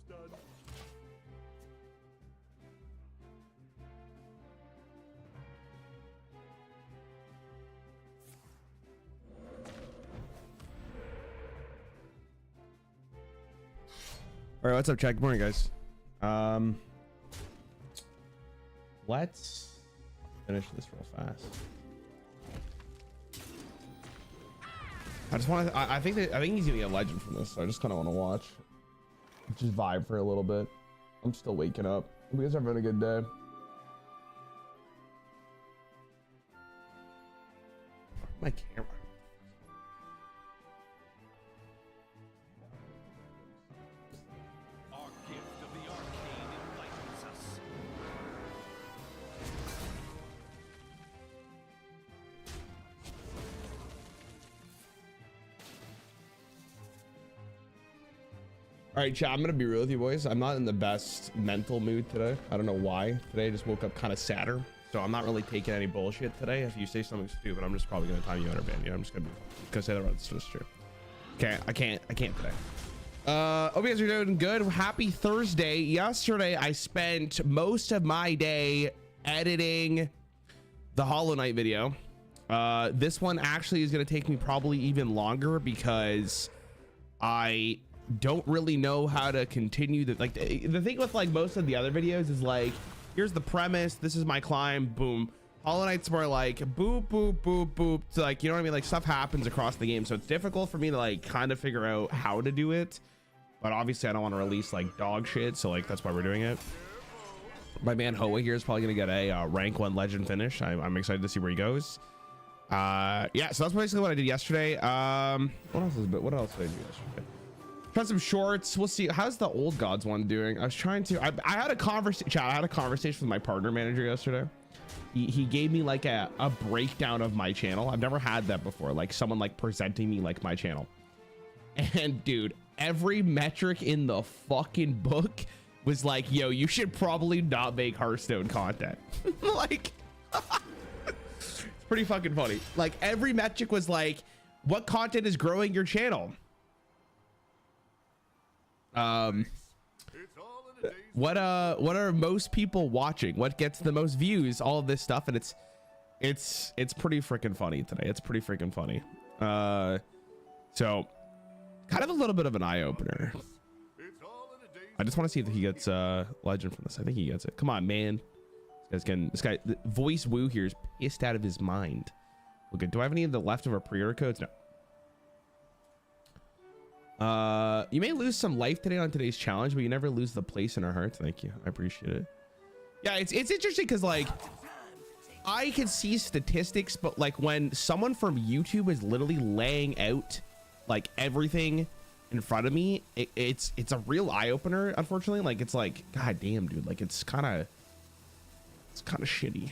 Job's done. All right, what's up, chat? Good morning, guys. Let's finish this real fast. I just want to. I think he's gonna get a legend from this. So I just kind of want to watch, just vibe for a little bit. I'm still waking up. Hope you guys are having a good day. My camera. Our gift of the arcane enlightens us. All right, chat, I'm gonna be real with you boys. I'm not in the best mental mood today. I don't know why. Today I just woke up kind of sadder, so I'm not really taking any bullshit today. If you say something stupid, I'm just probably gonna time you out or ban you. I'm just gonna say that it's just true. Okay, I can't today. Hope you guys are doing good. Happy Thursday. Yesterday I spent most of my day editing the Hollow Knight video. This one actually is gonna take me probably even longer because I don't really know how to continue the thing with like most of the other videos is like, here's the premise, this is my climb, boom. Hollow Knight's more like boop boop boop boop. So like, you know what I mean, like stuff happens across the game, so it's difficult for me to like kind of figure out how to do it, but obviously I don't want to release like dog shit, so like that's why we're doing it. My man Hoa here is probably gonna get a rank 1 legend finish. I'm excited to see where he goes. Yeah, so that's basically what I did yesterday. What else did I do yesterday? Tried some shorts. We'll see. How's the old gods one doing? I was trying to. I had a conversation. I had a conversation with my partner manager yesterday. He gave me like a breakdown of my channel. I've never had that before. Like someone like presenting me like my channel. And dude, every metric in the fucking book was like, yo, you should probably not make Hearthstone content. Like, it's pretty fucking funny. Like every metric was like, what content is growing your channel? What are most people watching? What gets the most views? All of this stuff, and it's pretty freaking funny today. It's pretty freaking funny. So kind of a little bit of an eye-opener. I just want to see if he gets legend from this. I think he gets it. Come on, man. This guy the voice woo here is pissed out of his mind. Okay, do I have any of the leftover pre-order codes? No. You may lose some life today on today's challenge, but you never lose the place in our hearts. Thank you, I appreciate it. Yeah, it's interesting because like I can see statistics, but like when someone from YouTube is literally laying out like everything in front of me, it's a real eye-opener, unfortunately. Like it's like, god damn, dude, like it's kind of shitty.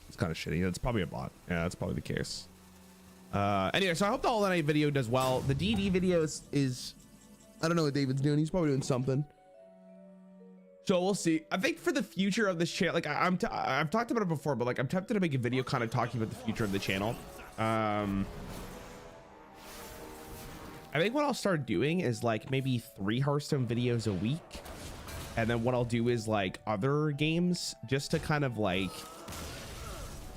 It's kind of shitty. It's probably a bot. Yeah, that's probably the case. Anyway, so I hope the Hollow Knight video does well. The DD video is I don't know what David's doing. He's probably doing something, so we'll see. I think for the future of this channel, like I've talked about it before, but like I'm tempted to make a video kind of talking about the future of the channel. I think what I'll start doing is like maybe 3 Hearthstone videos a week, and then what I'll do is like other games, just to kind of like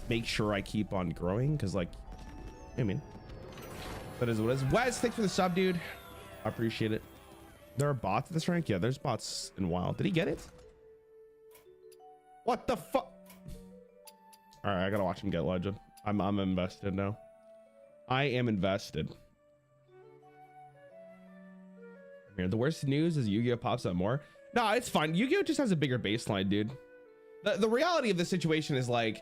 make sure I keep on growing, because like, I mean, that is what it is. Wes, thanks for the sub, dude. I appreciate it. There are bots at this rank? Yeah, there's bots in WoW. Did he get it? What the fuck? All right, I gotta watch him get legend. I'm invested now. I am invested. The worst news is Yu-Gi-Oh pops up more. No, it's fine. Yu-Gi-Oh just has a bigger baseline, dude. The reality of the situation is like,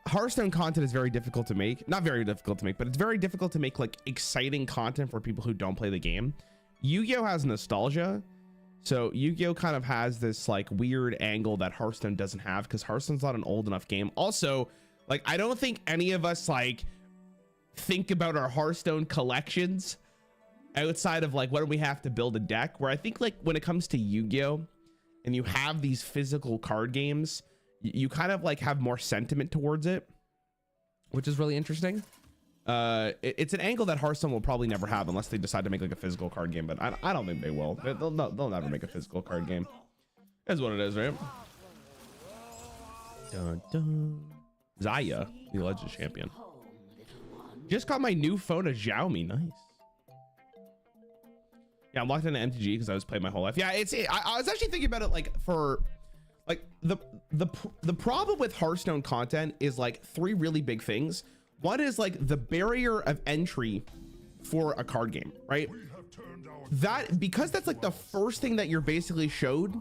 Hearthstone content is very difficult to make. Not very difficult to make, but it's very difficult to make like exciting content for people who don't play the game. Yu-Gi-Oh has nostalgia, so Yu-Gi-Oh kind of has this like weird angle that Hearthstone doesn't have, because Hearthstone's not an old enough game. Also, like I don't think any of us like think about our Hearthstone collections outside of like when we have to build a deck, where I think like when it comes to Yu-Gi-Oh and you have these physical card games, you kind of like have more sentiment towards it, which is really interesting. It's an angle that Hearthstone will probably never have unless they decide to make like a physical card game, but I don't think they will. They'll never make a physical card game. That's what it is, right? Dun, dun. Zaya, the Legends champion. Just got my new phone a Xiaomi. Nice. Yeah, I'm locked into MTG because I was playing my whole life. Yeah, I was actually thinking about it like for like the problem with Hearthstone content is like three really big things. One is like the barrier of entry for a card game, right? That because that's like the first thing that you're basically showed.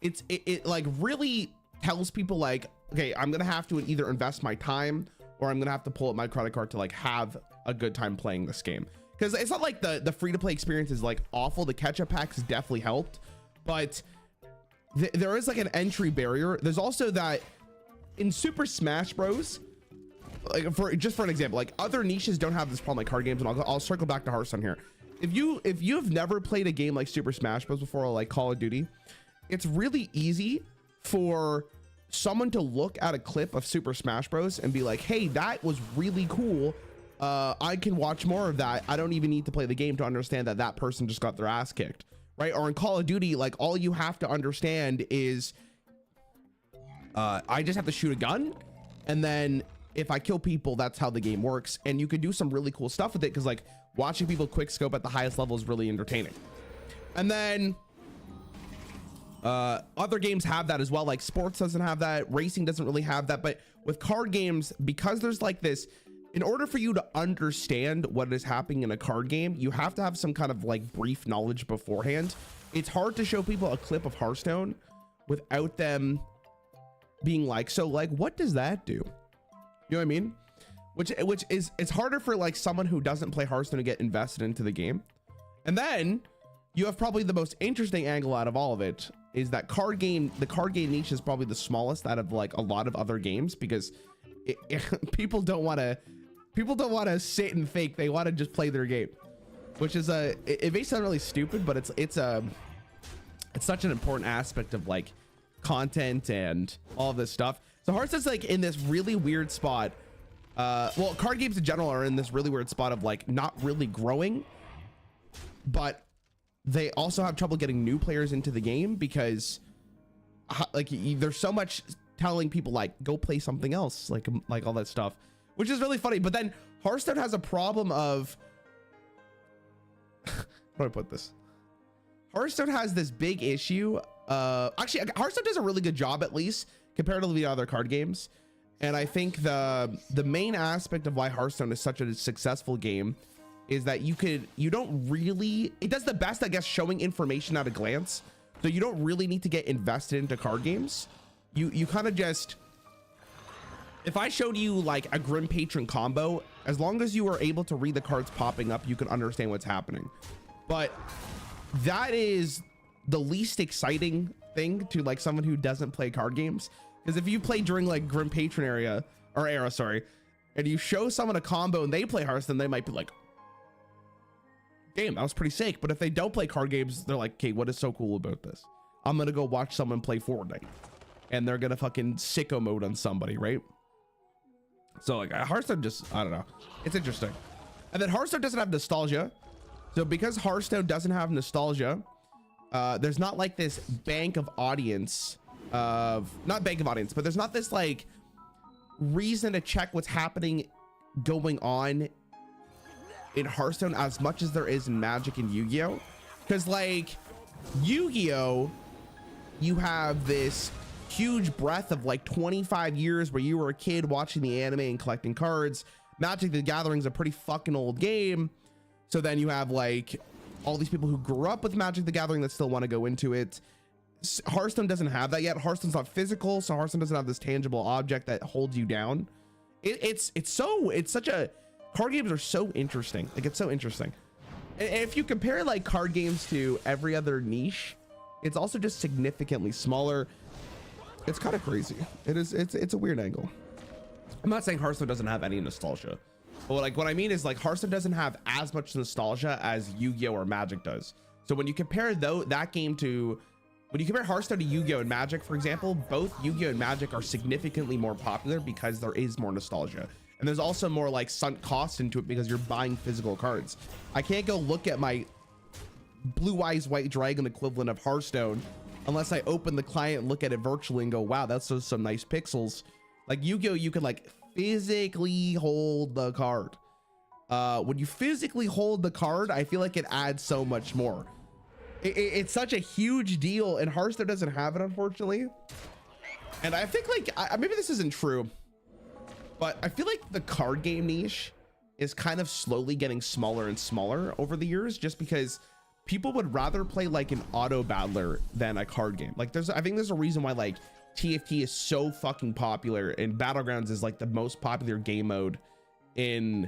It like really tells people like, okay, I'm gonna have to either invest my time or I'm gonna have to pull up my credit card to like have a good time playing this game. Because it's not like the free-to-play experience is like awful. The catch-up packs definitely helped, but there is like an entry barrier. There's also that in Super Smash Bros, like for an example, like other niches don't have this problem like card games, and I'll circle back to Hearthstone here. If you have never played a game like Super Smash Bros before, or like Call of Duty, it's really easy for someone to look at a clip of Super Smash Bros and be like, hey, that was really cool. I can watch more of that. I don't even need to play the game to understand that that person just got their ass kicked, right? Or in Call of Duty, like all you have to understand is I just have to shoot a gun, and then if I kill people, that's how the game works. And you could do some really cool stuff with it because like watching people quick scope at the highest level is really entertaining. And then other games have that as well. Like sports doesn't have that, racing doesn't really have that. But with card games, because there's like this, in order for you to understand what is happening in a card game, you have to have some kind of like brief knowledge beforehand. It's hard to show people a clip of Hearthstone without them being like, so like, what does that do? You know what I mean? Which is, it's harder for like someone who doesn't play Hearthstone to get invested into the game. And then you have probably the most interesting angle out of all of it is that the card game niche is probably the smallest out of like a lot of other games because people don't want to sit and fake. They want to just play their game, which is it may sound really stupid, but it's such an important aspect of like content and all of this stuff. So Hearthstone's like in this really weird spot. Well, card games in general are in this really weird spot of like not really growing, but they also have trouble getting new players into the game because like there's so much telling people like go play something else, like all that stuff, which is really funny. But then Hearthstone has a problem of how do I put this? Hearthstone has this big issue. Actually, Hearthstone does a really good job, at least comparatively to other card games. And I think the main aspect of why Hearthstone is such a successful game is that it does the best, I guess, showing information at a glance. So you don't really need to get invested into card games. You kind of just, if I showed you like a Grim Patron combo, as long as you are able to read the cards popping up, you can understand what's happening. But that is the least exciting thing to like someone who doesn't play card games. Because if you play during like Grim Patron era, and you show someone a combo and they play Hearthstone, they might be like, damn, that was pretty sick. But if they don't play card games, they're like, okay, what is so cool about this? I'm gonna go watch someone play Fortnite, and they're gonna fucking sicko mode on somebody, right? So like Hearthstone just, I don't know, it's interesting. And then Hearthstone doesn't have nostalgia. So because Hearthstone doesn't have nostalgia, there's not like this bank of audience of, not bank of audience, but there's not this like reason to check what's happening going on in Hearthstone as much as there is in Magic and Yu-Gi-Oh. Because like Yu-Gi-Oh, you have this huge breadth of like 25 years where you were a kid watching the anime and collecting cards. Magic the Gathering's a pretty fucking old game. So then you have like all these people who grew up with Magic the Gathering that still want to go into it. Hearthstone doesn't have that yet. Hearthstone's not physical, so Hearthstone doesn't have this tangible object that holds you down. It's such a, card games are so interesting. Like it's so interesting. And if you compare like card games to every other niche, it's also just significantly smaller. It's kind of crazy. It's a weird angle. I'm not saying Hearthstone doesn't have any nostalgia, but like what I mean is like Hearthstone doesn't have as much nostalgia as Yu-Gi-Oh or Magic does. So when you compare that game to, when you compare Hearthstone to Yu-Gi-Oh and Magic, for example, both Yu-Gi-Oh and Magic are significantly more popular because there is more nostalgia. And there's also more like sunk cost into it because you're buying physical cards. I can't go look at my Blue Eyes White Dragon equivalent of Hearthstone unless I open the client and look at it virtually and go, wow, that's just some nice pixels. Like Yu-Gi-Oh, you can like physically hold the card. When you physically hold the card, I feel like it adds so much more. It's such a huge deal, and Hearthstone doesn't have it, unfortunately. And I think like, maybe this isn't true, but I feel like the card game niche is kind of slowly getting smaller and smaller over the years, just because people would rather play like an auto battler than a card game. Like I think there's a reason why like TFT is so fucking popular and Battlegrounds is like the most popular game mode in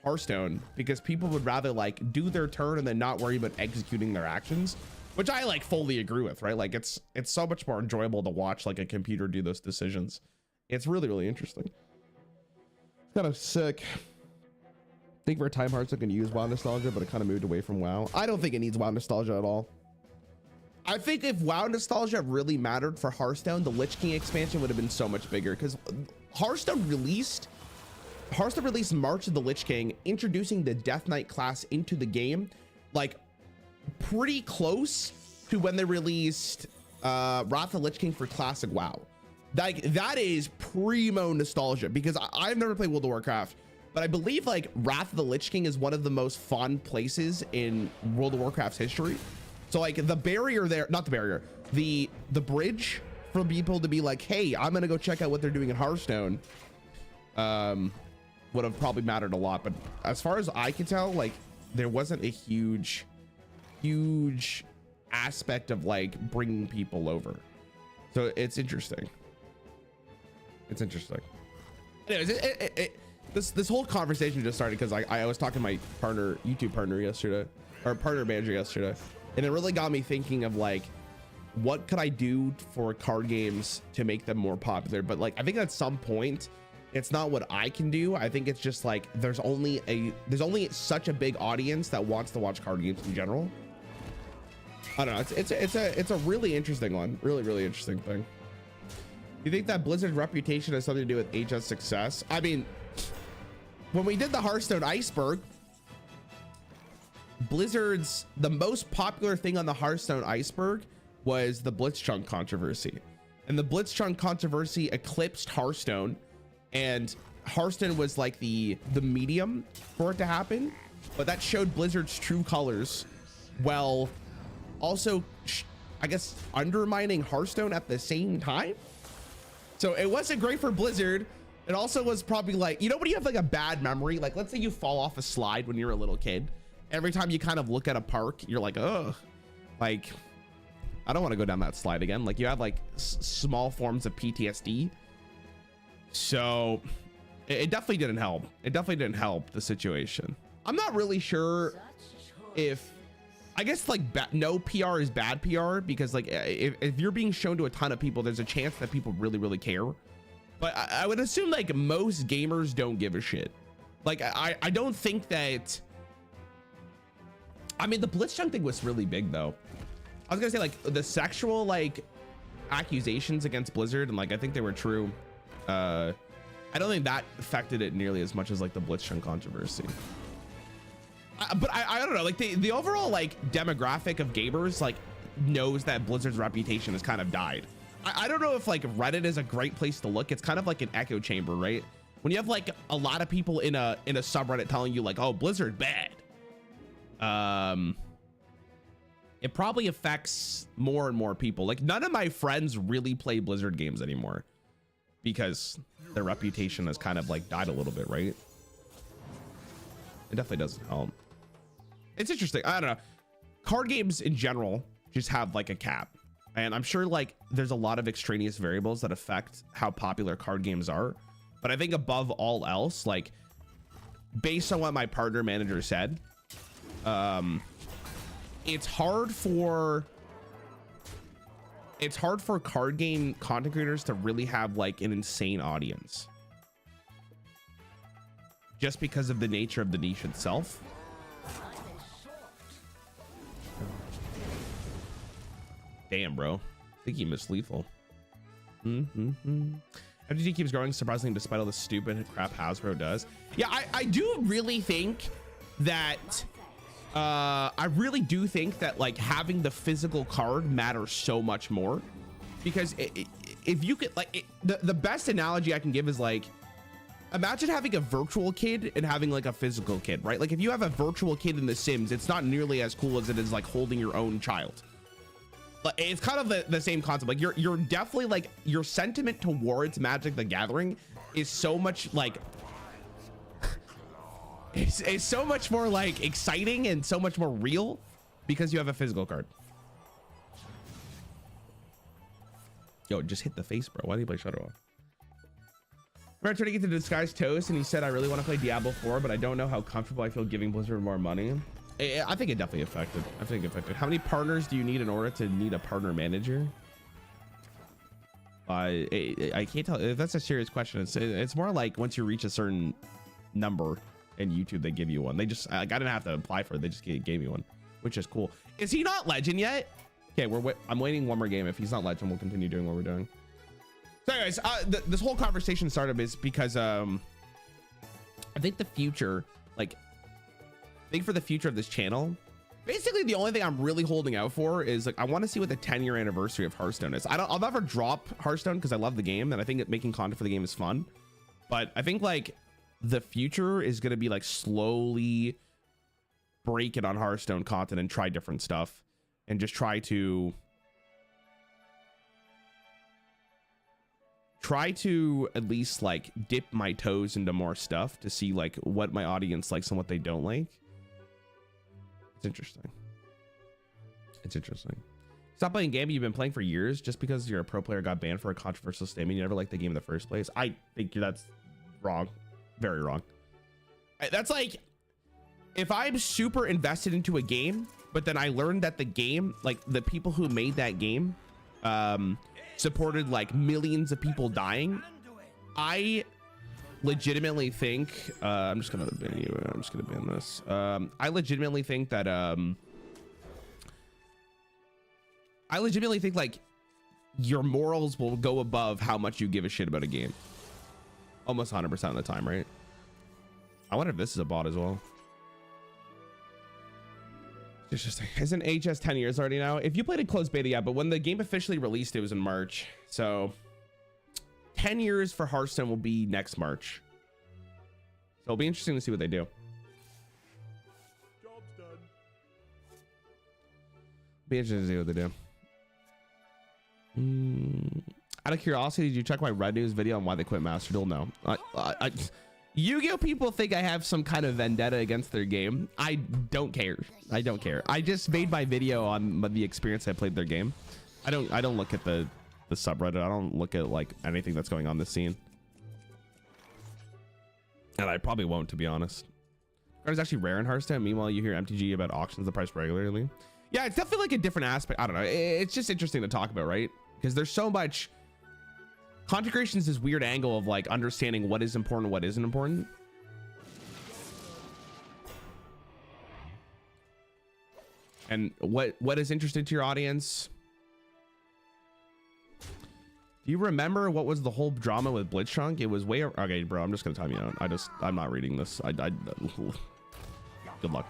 Hearthstone, because people would rather like do their turn and then not worry about executing their actions, which I like fully agree with, right? Like it's so much more enjoyable to watch like a computer do those decisions. It's really, really interesting. It's kind of sick. I think for a time Hearthstone can use WoW nostalgia, but it kind of moved away from WoW. I don't think it needs WoW nostalgia at all. I think if WoW nostalgia really mattered for Hearthstone, the Lich King expansion would have been so much bigger, because Hearthstone released March of the Lich King, introducing the Death Knight class into the game, like pretty close to when they released Wrath of the Lich King for classic WoW. Like that is primo nostalgia, because I've never played World of Warcraft, but I believe like Wrath of the Lich King is one of the most fun places in World of Warcraft's history. So like the barrier there, not the barrier, the bridge for people to be like, hey, I'm gonna go check out what they're doing in Hearthstone, would have probably mattered a lot. But as far as I can tell, like there wasn't a huge aspect of like bringing people over. So it's interesting. It's interesting. Anyways, this whole conversation just started because I was talking to my YouTube partner yesterday, or partner manager yesterday, and it really got me thinking of like, what could I do for card games to make them more popular? But like, I think at some point, it's not what I can do. I think it's just like there's only such a big audience that wants to watch card games in general. I don't know. It's a really interesting one. Really interesting thing. Do you think that Blizzard's reputation has something to do with HS success? I mean, when we did the Hearthstone iceberg, the most popular thing on the Hearthstone iceberg was the Blitzchung controversy, and the Blitzchung controversy eclipsed Hearthstone, and Hearthstone was like the medium for it to happen, but that showed Blizzard's true colors, while also I guess undermining Hearthstone at the same time. So it wasn't great for Blizzard. It also was probably like, you know, when you have like a bad memory, like let's say you fall off a slide when you're a little kid, every time you kind of look at a park, you're like, oh, like I don't want to go down that slide again. Like you have like small forms of PTSD. So it definitely didn't help. It definitely didn't help the situation. I'm not really sure if, I guess like no PR is bad PR, because like if you're being shown to a ton of people, there's a chance that people really care. But I would assume like most gamers don't give a shit. Like I don't think that, I mean, the Blitzchung thing was really big though. I was gonna say like the sexual like accusations against Blizzard, and like I think they were true. I don't think that affected it nearly as much as like the Blitzchung controversy. But I don't know, like the overall like demographic of gamers like knows that Blizzard's reputation has kind of died. I don't know if like Reddit is a great place to look. It's kind of like an echo chamber, right? When you have like a lot of people in a subreddit telling you like, oh, Blizzard bad, it probably affects more and more people. Like none of my friends really play Blizzard games anymore because their reputation has kind of like died a little bit, right? It definitely doesn't help. It's interesting. I don't know. Card games in general just have like a cap, and I'm sure like there's a lot of extraneous variables that affect how popular card games are. But I think above all else, like based on what my partner manager said, it's hard for card game content creators to really have like an insane audience, just because of the nature of the niche itself. Damn, bro. I think he missed lethal. And MTG keeps growing surprisingly despite all the stupid crap Hasbro does. Yeah, I do really think that I really do think that like having the physical card matters so much more, because if you could like the best analogy I can give is like, imagine having a virtual kid and having like a physical kid, right? Like if you have a virtual kid in The Sims, it's not nearly as cool as it is like holding your own child. But it's kind of the same concept. Like you're definitely like, your sentiment towards Magic the Gathering is so much like it's so much more like exciting and so much more real because you have a physical card. Yo, just hit the face, bro. Why do you play Shadow off? We're trying to get to Disguised Toast, and he said, I really want to play Diablo 4, but I don't know how comfortable I feel giving Blizzard more money. I think it definitely affected. I think it affected. How many partners do you need in order to need a partner manager? I can't tell if that's a serious question. It's more like once you reach a certain number in YouTube, they give you one. They just, like, I didn't have to apply for it. They just gave me one, which is cool. Is he not legend yet? Okay, I'm waiting one more game. If he's not legend, we'll continue doing what we're doing. So anyways, this whole conversation started is because I think the future, like, I think for the future of this channel, basically the only thing I'm really holding out for is like, I want to see what the 10-year anniversary of Hearthstone is. I'll never drop Hearthstone because I love the game and I think making content for the game is fun. But I think like the future is going to be like slowly break it on Hearthstone content and try different stuff and just try to at least like dip my toes into more stuff to see like what my audience likes and what they don't like. It's interesting. It's interesting. Stop playing a game you've been playing for years just because you're a pro player got banned for a controversial statement. You never liked the game in the first place. I think that's wrong. Very wrong. That's like, if I'm super invested into a game, but then I learned that the game, like the people who made that game, supported like millions of people dying. I legitimately think I'm just gonna ban you. I'm just gonna ban this. I legitimately think that like your morals will go above how much you give a shit about a game. Almost 100% of the time, right? I wonder if this is a bot as well. Interesting. Isn't HS 10 years already now? If you played a closed beta, yeah, but when the game officially released, it was in March. So 10 years for Hearthstone will be next March. So it'll be interesting to see what they do. Job's done. Be interesting to see what they do. Out of curiosity, did you check my Red News video on why they quit Master Duel? No. Yu-Gi-Oh people think I have some kind of vendetta against their game. I don't care. I don't care. I just made my video on the experience I played their game. I don't look at the subreddit. I don't look at like anything that's going on this scene. And I probably won't, to be honest. It's actually rare in Hearthstone. Meanwhile, you hear MTG about auctions the price regularly. Yeah, it's definitely like a different aspect. I don't know. It's just interesting to talk about, right? Because there's so much. Content creation is this weird angle of like understanding what is important and what isn't important. And what is interesting to your audience. Do you remember what was the whole drama with Blitzchung? It was way okay, bro. I'm just gonna time you out. I'm not reading this. Good luck.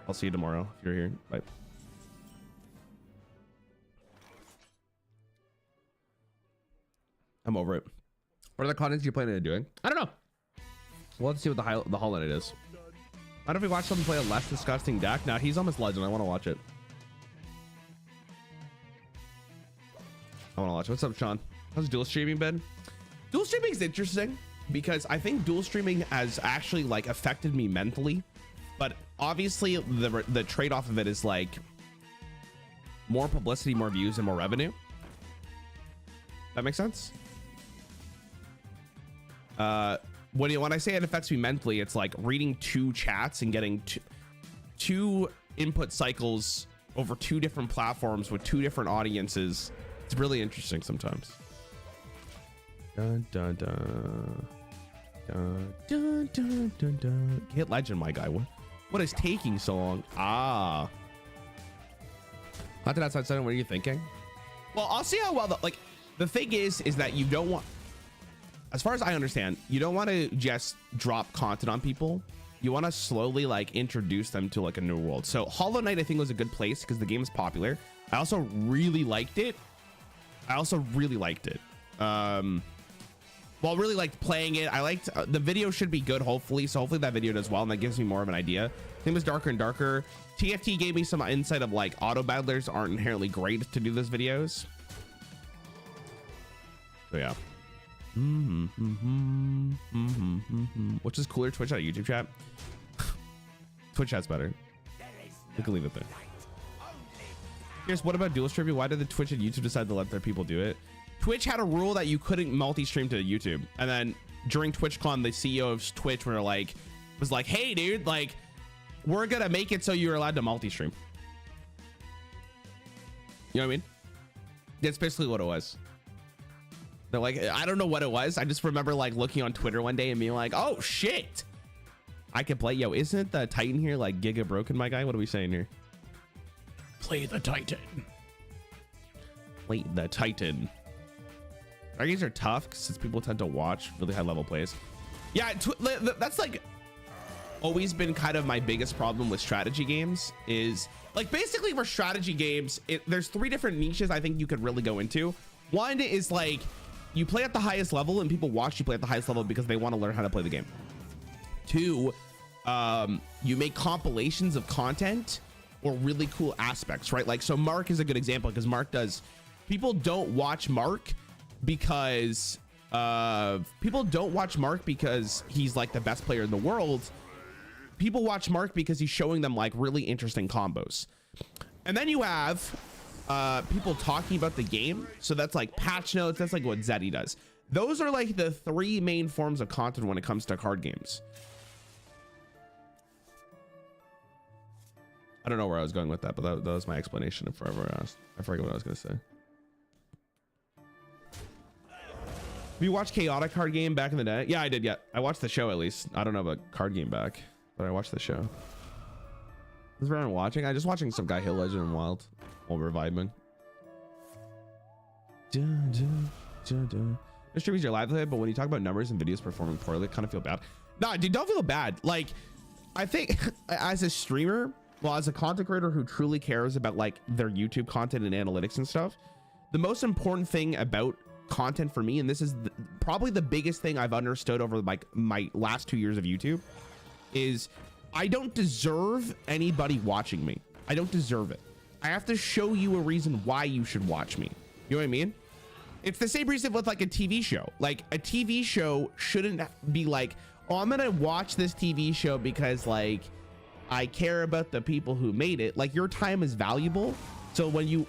I'll see you tomorrow if you're here. Bye. I'm over it. What other contents you planning on doing? I don't know. We'll have to see what the Highlander is. I don't know if we watch someone play a less disgusting deck. Now he's almost legend. I want to watch it. I want to watch it. What's up, Sean? How's dual streaming been? Dual streaming is interesting because I think dual streaming has actually like affected me mentally, but obviously the trade-off of it is like more publicity, more views, and more revenue. That makes sense. When I say it affects me mentally, it's like reading two chats and getting two input cycles over two different platforms with two different audiences. It's really interesting sometimes. Dun, dun, dun. Dun, dun, dun, dun, dun. Hit legend, my guy. What is taking so long? Ah. Haunted Outside Sun, what are you thinking? Well, I'll see how well the thing is that you don't want. as far as I understand, you don't want to just drop content on people. You want to slowly like introduce them to like a new world. So Hollow Knight, I think, was a good place because the game is popular. I also really liked it. Well, really liked playing it. I liked the video should be good, hopefully. So hopefully that video does well, and that gives me more of an idea. Thing was darker and darker. TFT gave me some insight of like auto battlers aren't inherently great to do those videos. So yeah. Which is cooler, Twitch chat or YouTube chat? Twitch chat's better. We can leave it there. Here's what about dual streaming? Why did the Twitch and YouTube decide to let their people do it? Twitch had a rule that you couldn't multi-stream to YouTube, and then during TwitchCon, the CEO of Twitch was like, "Hey, dude, like, we're gonna make it so you're allowed to multi-stream." You know what I mean? That's basically what it was. They're like, I don't know what it was. I just remember like looking on Twitter one day and being like, "Oh shit, I can play." Yo, isn't the Titan here like Giga broken, my guy? What are we saying here? Play the Titan. Play the Titan. Our games are tough since people tend to watch really high level plays. Yeah, that's like always been kind of my biggest problem with strategy games is like basically for strategy games, there's 3 different niches I think you could really go into. One is like you play at the highest level and people watch you play at the highest level because they want to learn how to play the game. 2, you make compilations of content or really cool aspects, right? Like, so Mark is a good example because people don't watch Mark because he's like the best player in the world. People watch Mark because he's showing them like really interesting combos. And then you have people talking about the game. So that's like patch notes. That's like what Zeddy does. Those are like the 3 main forms of content when it comes to card games. I don't know where I was going with that, but that was my explanation. If I ever asked, I forget what I was going to say. Have you watched Chaotic card game back in the day? Yeah, I did. Yeah, I watched the show at least. I don't know about card game back, but I watched the show. Is Rarran watching? I'm just watching some guy Hill Legend and Wild while we're vibing. Distributes your livelihood, but when you talk about numbers and videos performing poorly, I kind of feel bad. Nah, dude, don't feel bad. Like, I think as a streamer, well, as a content creator who truly cares about like their YouTube content and analytics and stuff, the most important thing about content for me, and this is probably the biggest thing I've understood over like my last 2 years of YouTube, is I don't deserve anybody watching me. I don't deserve it. I have to show you a reason why you should watch me. You know what I mean? It's the same reason with like a TV show. Like a TV show shouldn't be like, oh, I'm gonna watch this TV show because like I care about the people who made it. Like your time is valuable. So when you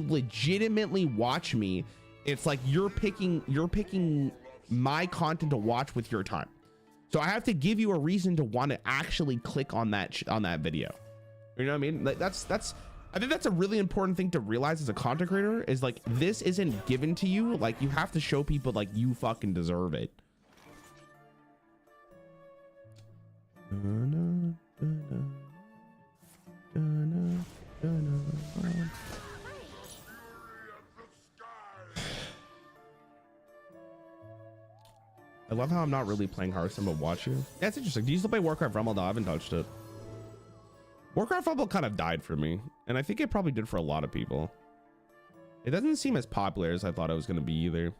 legitimately watch me, it's like you're picking my content to watch with your time. So I have to give you a reason to want to actually click on that video. You know what I mean? Like I think that's a really important thing to realize as a content creator, is like this isn't given to you. Like you have to show people like you fucking deserve it. I love how I'm not really playing Hearthstone but watch you. Yeah, it's interesting. Do you still play Warcraft Rumble? No, I haven't touched it. Warcraft Rumble kind of died for me, and I think it probably did for a lot of people. It doesn't seem as popular as I thought it was going to be either.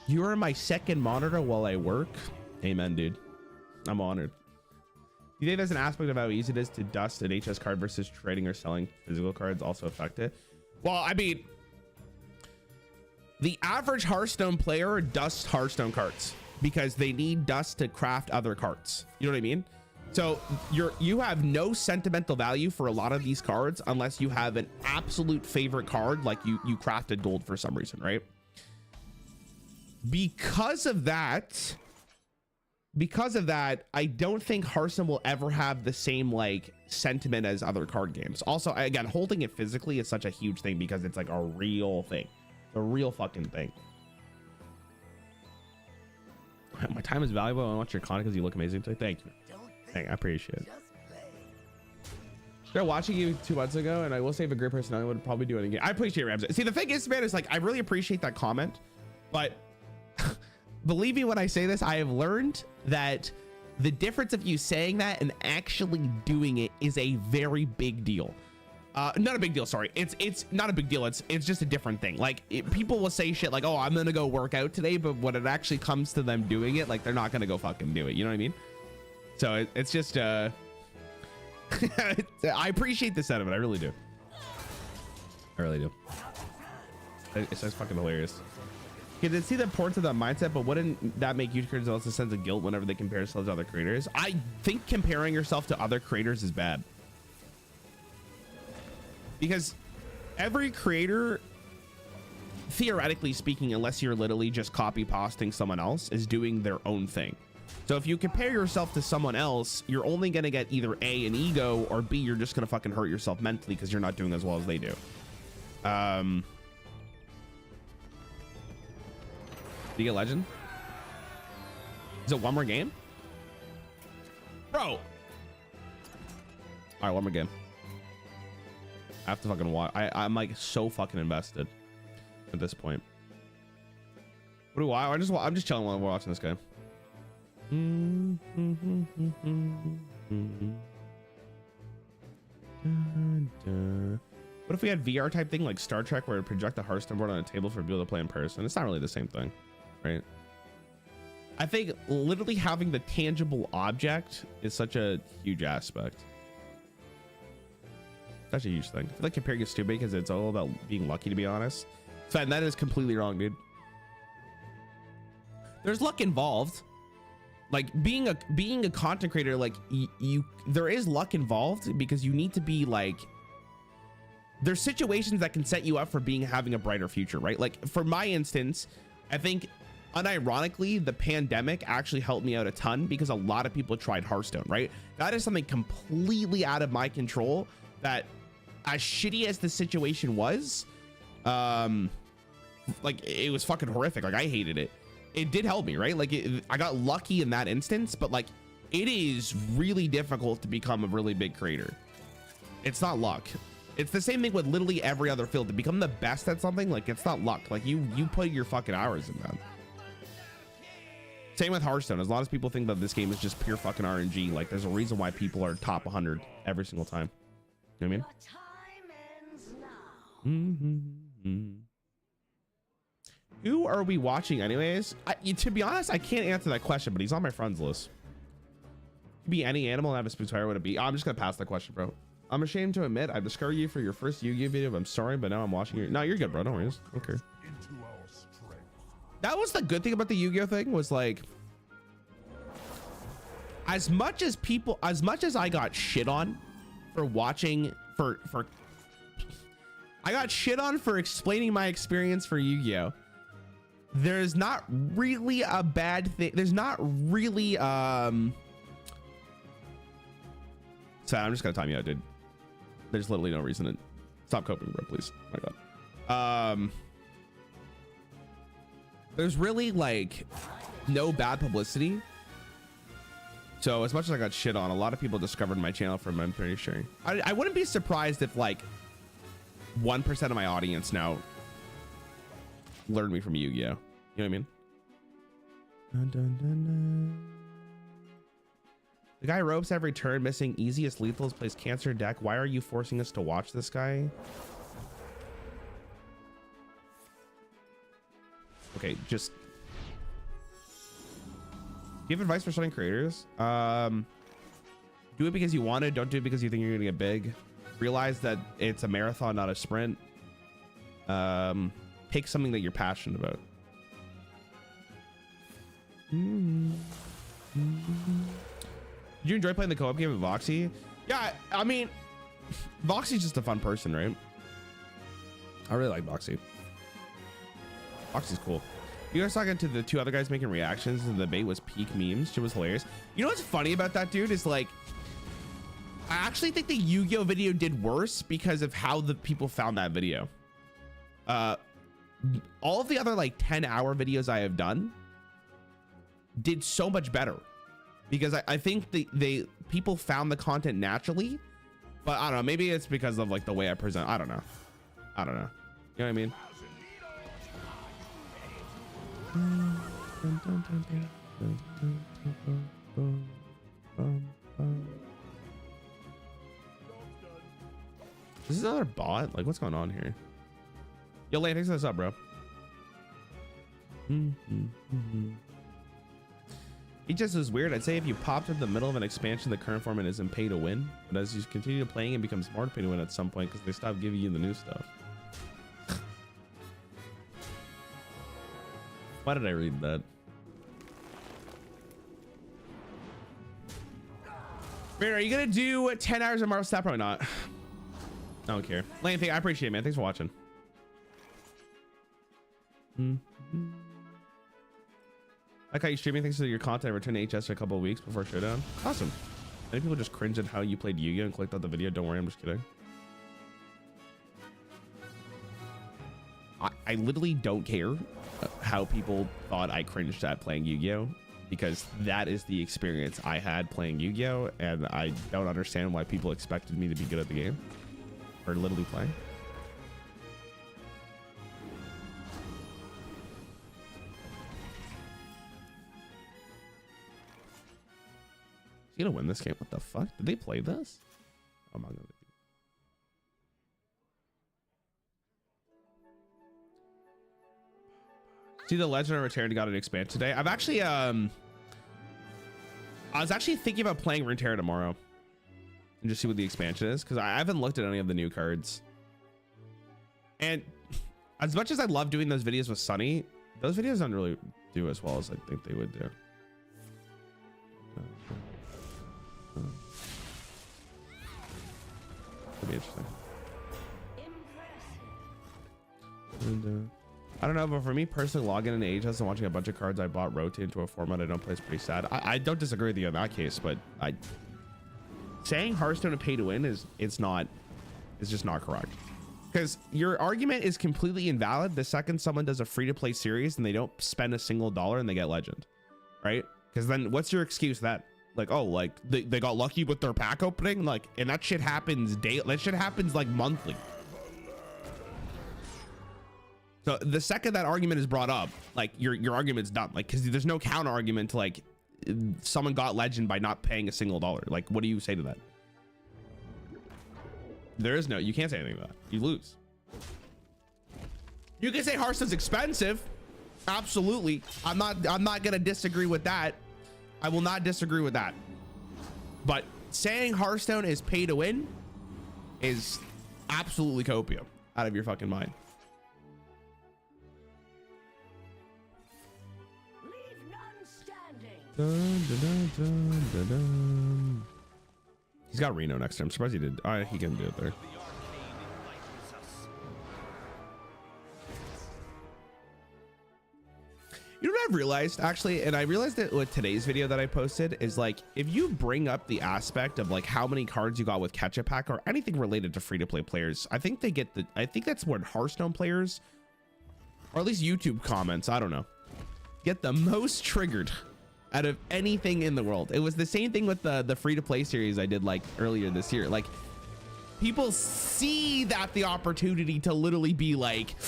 You are my second monitor while I work. Amen, dude. I'm honored. Do you think there's an aspect of how easy it is to dust an HS card versus trading or selling physical cards also affect it? Well, I mean, the average Hearthstone player dusts Hearthstone cards because they need dust to craft other cards. You know what I mean? So you have no sentimental value for a lot of these cards unless you have an absolute favorite card, like you crafted gold for some reason, right? Because of that, I don't think Hearthstone will ever have the same like sentiment as other card games. Also, again, holding it physically is such a huge thing because it's like a real thing. A real fucking thing. My time is valuable. I want your content because you look amazing today. Thank you. I appreciate it. Started watching you 2 months ago, and I will say if a great personality would probably do it again. I appreciate it, Ramsey. See, the thing is, man, is like I really appreciate that comment, but believe me when I say this, I have learned that the difference of you saying that and actually doing it is a very big deal. Not a big deal, sorry. It's not a big deal. It's just a different thing. Like people will say shit like, oh, I'm gonna go work out today, but when it actually comes to them doing it, like they're not gonna go fucking do it. You know what I mean? So it's just I appreciate the sentiment. I really do. I really do. It's just fucking hilarious. You can see the importance of that mindset, but wouldn't that make YouTube creators also a sense of guilt whenever they compare themselves to other creators? I think comparing yourself to other creators is bad. Because every creator, theoretically speaking, unless you're literally just copy pasting someone else, is doing their own thing. So if you compare yourself to someone else, you're only going to get either A, an ego, or B, you're just going to fucking hurt yourself mentally because you're not doing as well as they do. Do you get legend? Is it one more game? Bro. All right, one more game. I have to fucking watch. I'm like so fucking invested at this point. What do I just chilling while we're watching this guy. What if we had VR type thing like Star Trek where it project the Hearthstone board on a table for people to play in person? It's not really the same thing, right? I think literally having the tangible object is such a huge aspect. Such a huge thing. I feel like comparing is stupid because it's all about being lucky, to be honest. So, and that is completely wrong, dude. There's luck involved. Like being a content creator, like there is luck involved because you need to be like, there's situations that can set you up for having a brighter future, right? Like for my instance, I think unironically, the pandemic actually helped me out a ton because a lot of people tried Hearthstone, right? That is something completely out of my control that, as shitty as the situation was, like it was fucking horrific. Like I hated it. It did help me, right? Like I got lucky in that instance, but like it is really difficult to become a really big creator. It's not luck. It's the same thing with literally every other field. To become the best at something, like it's not luck. Like you put your fucking hours in that. Same with Hearthstone. As long as people think that this game is just pure fucking RNG, like there's a reason why people are top 100 every single time. You know what I mean? Who are we watching anyways? To be honest, I can't answer that question, but he's on my friends list. Could be any animal and have a spoon. Would it be? I'm just gonna pass that question, bro. I'm ashamed to admit I've discovered you for your first Yu-Gi-Oh video. I'm sorry, but now I'm watching you. No, you're good, bro. Don't worry. Okay. That was the good thing about the Yu-Gi-Oh thing was like, as much as I got shit on for watching I got shit on for explaining my experience for Yu-Gi-Oh. There's not really a bad thing. There's not really so I'm just gonna time you out, dude. There's literally no reason to stop coping, bro, please. Oh my god. There's really like no bad publicity. So as much as I got shit on, a lot of people discovered my channel from my sharing. I wouldn't be surprised if like 1% of my audience now learned me from Yu-Gi-Oh. You know what I mean? Dun, dun, dun, dun. The guy ropes every turn, missing easiest lethals, plays cancer deck. Why are you forcing us to watch this guy? Okay, just give advice for starting creators. Do it because you want it. Don't do it because you think you're gonna get big. Realize that it's a marathon, not a sprint. Pick something that you're passionate about. Did you enjoy playing the co-op game with Voxy? Yeah, I mean, Voxy's just a fun person, right? I really like Voxy. Voxy's cool. You guys talking to the two other guys making reactions, and the debate was peak memes. Shit was hilarious. You know what's funny about that, dude? Is like, I actually think the Yu-Gi-Oh video did worse because of how the people found that video. All of the other like 10-hour videos I have done did so much better because I think the people found the content naturally, but I don't know, maybe it's because of like the way I present. I don't know. You know what I mean? Is this another bot? Like, what's going on here? Yo, Lane, thanks for this up, bro. It just is weird. I'd say if you popped in the middle of an expansion, the current format isn't pay to win. But as you continue playing, it becomes more pay to win at some point because they stop giving you the new stuff. Why did I read that? Man, are you gonna do 10 hours of Marvel Snap? Probably not. I don't care. Lane, I appreciate it, man. Thanks for watching. Like how you streaming. Thanks for your content. Return to HS for a couple of weeks before showdown. Awesome. Many people just cringe at how you played Yu-Gi-Oh and clicked out the video. Don't worry, I'm just kidding. I literally don't care how people thought I cringed at playing Yu-Gi-Oh, because that is the experience I had playing Yu-Gi-Oh, and I don't understand why people expected me to be good at the game or literally playing. You gonna win this game? What the fuck? Did they play this? Oh, I'm not gonna. See, the Legend of Runeterra got an expansion today. I've actually I was actually thinking about playing Runeterra tomorrow and just see what the expansion is, because I haven't looked at any of the new cards. And as much as I love doing those videos with Sunny, those videos don't really do as well as I think they would do. Could be interesting. And, I don't know, but for me personally, logging into HS and watching a bunch of cards I bought rotate into a format I don't play is pretty sad. I don't disagree with you in that case, but saying Hearthstone and pay to win is just not correct, because your argument is completely invalid the second someone does a free to play series and they don't spend a single dollar and they get legend, right? Because then what's your excuse that, like, oh, like they got lucky with their pack opening, like, and that shit happens that shit happens like monthly. So the second that argument is brought up, like your argument's done, like, because there's no counter argument to like someone got legend by not paying a single dollar. Like, what do you say to that? There is no, you can't say anything to that. You lose. You can say Hearthstone's expensive. Absolutely. I'm not gonna disagree with that. I will not disagree with that. But saying Hearthstone is pay to win is absolutely copium out of your fucking mind. Dun, dun, dun, dun, dun. He's got Reno next to him. I'm surprised he did. He can do it there. You know what I've realized, actually, and I realized it with today's video that I posted, is like, if you bring up the aspect of like how many cards you got with Ketchup Pack or anything related to free-to-play players, I think they get I think that's when Hearthstone players, or at least YouTube comments, I don't know, get the most triggered out of anything in the world. It was the same thing with the free-to-play series I did like earlier this year. Like, people see that the opportunity to literally be like,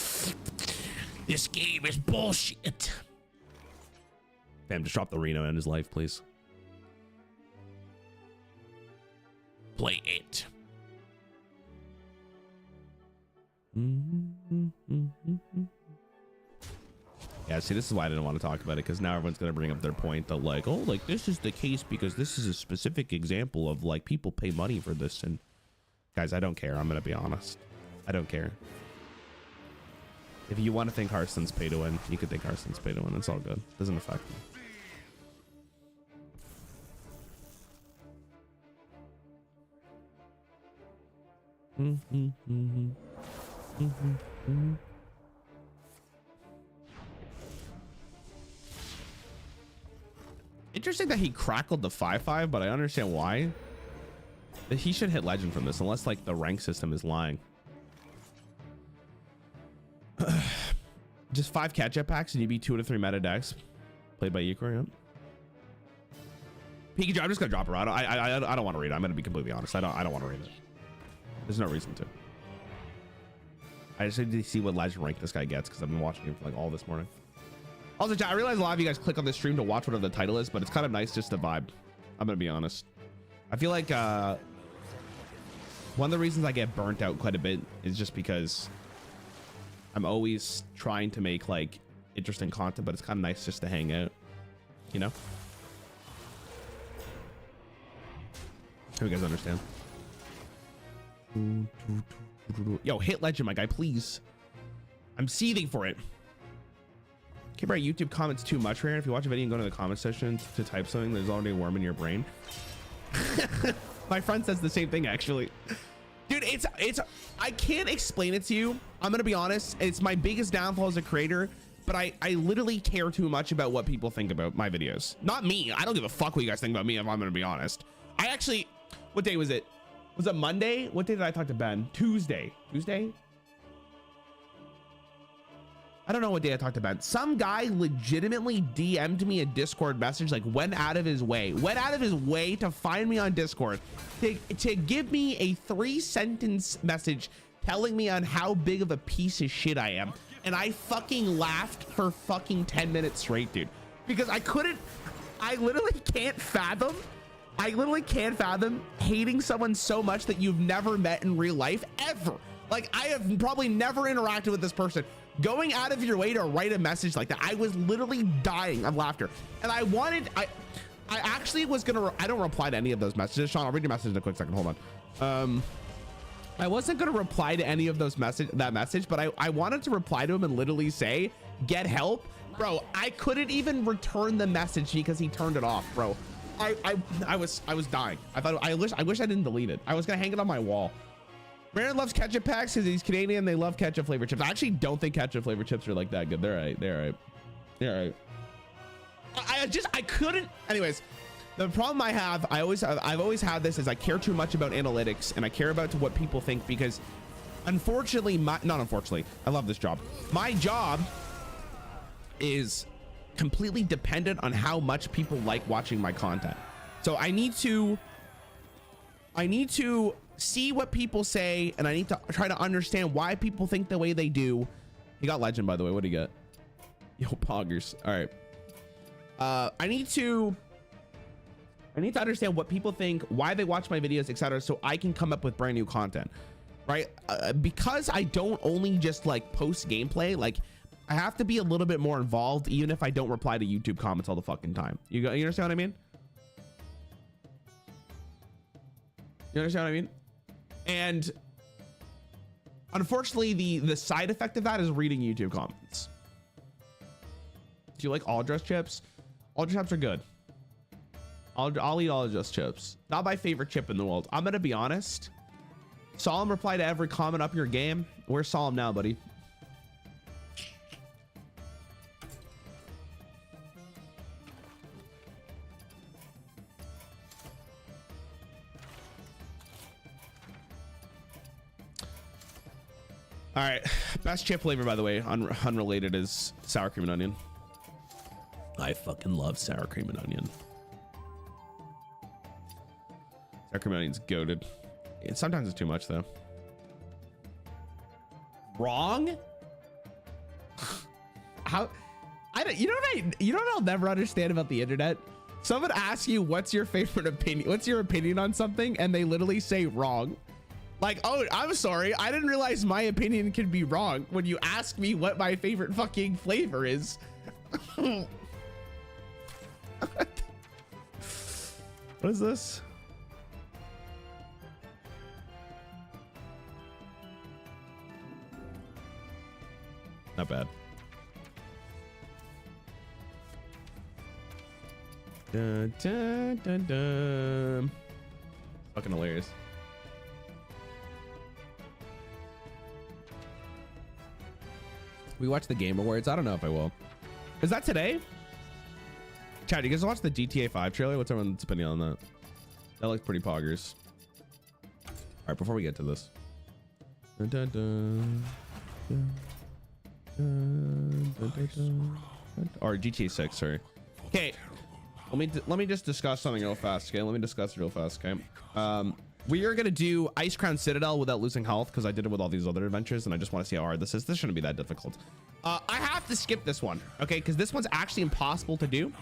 this game is bullshit. Fam, just drop the Reno in his life, please. Play it. Yeah, see, this is why I didn't want to talk about it, because now everyone's going to bring up their point that like, oh, like this is the case because this is a specific example of like people pay money for this. And guys, I don't care. I'm going to be honest. I don't care. If you want to think Hearthstone's pay to win, you could think Hearthstone's pay to win. It's all good. Doesn't affect me. Interesting that he crackled the 5/5, but I understand why. He should hit legend from this, unless like the rank system is lying. Just 5 catch-up packs and you beat 2 out of 3 meta decks played by Icecrown. Pikachu, I'm just gonna drop her out. I don't want to read it. I'm gonna be completely honest. I don't want to read it. There's no reason to. I just need to see what legend rank this guy gets, because I've been watching him for like all this morning. Also, chat, I realize a lot of you guys click on the stream to watch whatever the title is, but it's kind of nice just to vibe. I'm gonna be honest. I feel like one of the reasons I get burnt out quite a bit is just because I'm always trying to make like interesting content, but it's kind of nice just to hang out, you know? Hope you guys understand. Yo, hit legend, my guy, please. I'm seething for it. Can't write YouTube comments too much, Rarran. If you watch a video and go to the comment section to type something, there's already a worm in your brain. My friend says the same thing, actually. Dude, it's I can't explain it to you. I'm gonna be honest, it's my biggest downfall as a creator, but I literally care too much about what people think about my videos. Not me. I don't give a fuck what you guys think about me, if I'm gonna be honest. I actually, what day was it? Was it Monday? What day did I talk to Ben? Tuesday. I don't know what day I talked about. Some guy legitimately DM'd me a Discord message, like went out of his way to find me on Discord to give me a 3-sentence message telling me on how big of a piece of shit I am. And I fucking laughed for fucking 10 minutes straight, dude, because I literally can't fathom hating someone so much that you've never met in real life ever. Like, I have probably never interacted with this person. Going out of your way to write a message like that, I was literally dying of laughter. And I actually was gonna, I don't reply to any of those messages. Sean, I'll read your message in a quick second. Hold on. I wasn't gonna reply to any of those that message, but I wanted to reply to him and literally say, get help. Bro, I couldn't even return the message because he turned it off, bro. I was dying. I wish I didn't delete it. I was gonna hang it on my wall. Rarran loves ketchup packs because he's Canadian. They love ketchup flavored chips. I actually don't think ketchup flavored chips are like that good. They're all right. I couldn't. Anyways, the problem I have, I've always had this, is I care too much about analytics and I care about what people think, because unfortunately, not unfortunately, I love this job. My job is completely dependent on how much people like watching my content. So I need to see what people say, and I need to try to understand why people think the way they do. He got legend, by the way. What do you get? Yo, poggers. All right. I need to understand what people think, why they watch my videos, etc., so I can come up with brand new content, right? Because I don't only just like post gameplay, like I have to be a little bit more involved, even if I don't reply to YouTube comments all the fucking time. You understand what I mean? You understand what I mean? And unfortunately, the side effect of that is reading YouTube comments. Do you like all dress chips? All dress chips are good. I'll eat all dress chips. Not my favorite chip in the world. I'm gonna be honest. Solemn reply to every comment up your game. Where's Solemn now, buddy? All right, best chip flavor, by the way, unrelated, is sour cream and onion. I fucking love sour cream and onion. Sour cream and onion's goated. Sometimes it's too much though. Wrong? How? You know what I'll never understand about the internet? Someone asks you what's your favorite opinion, what's your opinion on something, and they literally say wrong. Like, oh, I'm sorry, I didn't realize my opinion could be wrong when you ask me what my favorite fucking flavor is. What is this? Not bad. Dun, dun, dun, dun. Fucking hilarious. We watch the Game Awards. I don't know if I will. Is that today? Chad, you guys watch the GTA 5 trailer? What's everyone's opinion on that? That looks pretty poggers. All right, before we get to this. Dun, dun, dun, dun, dun, dun, dun, dun. Or GTA 6, sorry. Okay, let me just discuss something real fast, okay? Let me discuss it real fast, okay? We are gonna do Icecrown Citadel without losing health because I did it with all these other adventures, and I just want to see how hard this is. This shouldn't be that difficult. I have to skip this one, okay? Because this one's actually impossible to do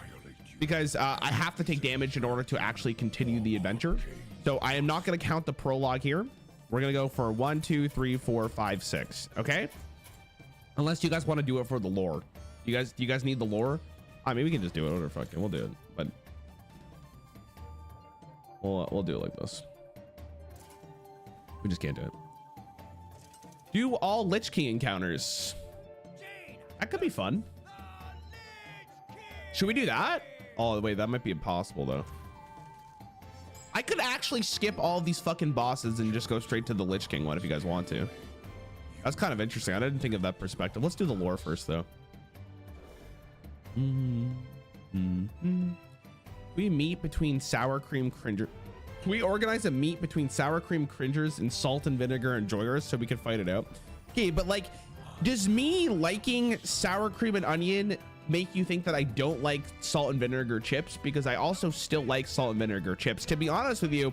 because I have to take damage in order to actually continue the adventure. So I am not gonna count the prologue here. We're gonna go for 1, 2, 3, 4, 5, 6. Okay. Unless you guys want to do it for the lore. Do you guys need the lore? I mean, we can just do it. Whatever, fucking, we'll do it. But we'll do it like this. We just can't do it. Do all Lich King encounters. That could be fun. Should we do that? Oh wait, that might be impossible though. I could actually skip all of these fucking bosses and just go straight to the Lich King one if you guys want to. That's kind of interesting. I didn't think of that perspective. Let's do the lore first though. We meet between sour cream cringer. Can we organize a meet between sour cream cringers and salt and vinegar enjoyers so we can fight it out? Okay, but like, does me liking sour cream and onion make you think that I don't like salt and vinegar chips? Because I also still like salt and vinegar chips. To be honest with you,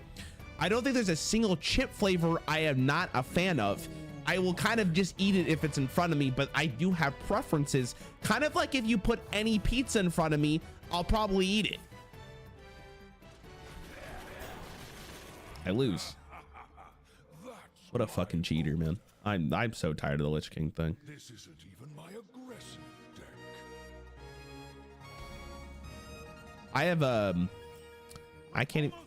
I don't think there's a single chip flavor I am not a fan of. I will kind of just eat it if it's in front of me, but I do have preferences. Kind of like if you put any pizza in front of me, I'll probably eat it. I lose. What a fucking cheater, man. I'm so tired of the Lich King thing. This isn't even my aggressive deck. I have I can't even,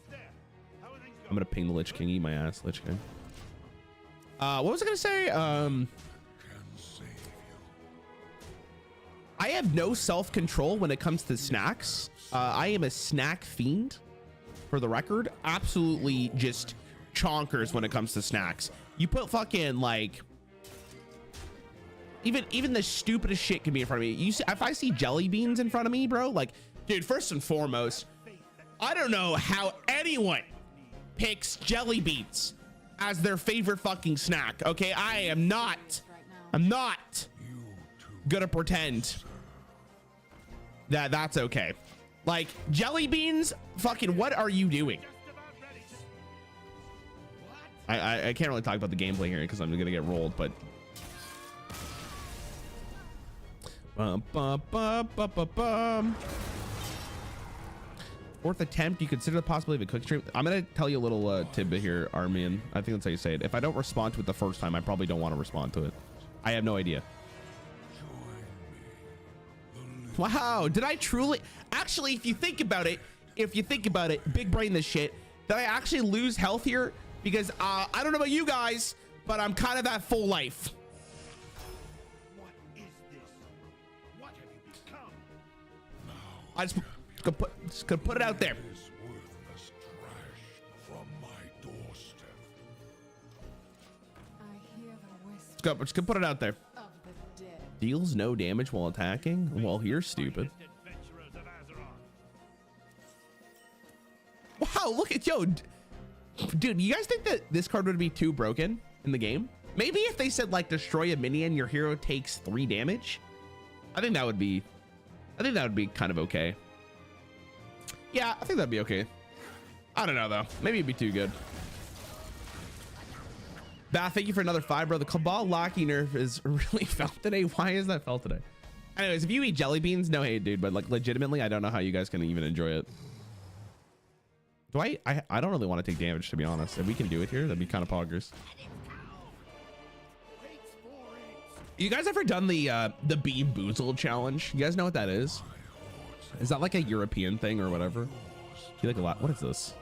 I'm gonna ping the Lich King. Eat my ass, Lich King. What was I gonna say? I have no self-control when it comes to snacks. I am a snack fiend, for the record. Absolutely just chonkers when it comes to snacks. You put fucking like even the stupidest shit can be in front of me. You see, if I see jelly beans in front of me, bro, like, dude, first and foremost, I don't know how anyone picks jelly beans as their favorite fucking snack. Okay, I'm not gonna pretend that that's okay. Like, jelly beans, fucking, what are you doing? I can't really talk about the gameplay here because I'm gonna get rolled, but fourth attempt, you consider the possibility of a quick stream. I'm gonna tell you a little tidbit here, Armin. I think that's how you say it. If I don't respond to it the first time, I probably don't want to respond to it. I have no idea. Wow, did I truly? Actually, if you think about it, big brain this shit, did I actually lose health here? Because I don't know about you guys, but I'm kind of at full life. What is this? What have you become? I just gonna put it out there. This worthless trash from my doorstep. I hear the whisper Just gonna put it out there. of the dead. Deals no damage while attacking. Well, you're stupid. Adventurers of Azeroth. Wow, look at dude, you guys think that this card would be too broken in the game? Maybe if they said like destroy a minion, your hero takes 3 damage. I think that would be kind of okay. Yeah, I think that'd be okay. I don't know though. Maybe it'd be too good. Bath, thank you for another 5, bro. The Cabal Locky nerf is really felt today. Why is that felt today? Anyways, if you eat jelly beans, no hate, dude, but like legitimately, I don't know how you guys can even enjoy it. Do I don't really want to take damage, to be honest. If we can do it here, that'd be kind of poggers. You guys ever done the Bean Boozled challenge? You guys know what that is? Is that like a European thing or whatever? You like a lot. What is this?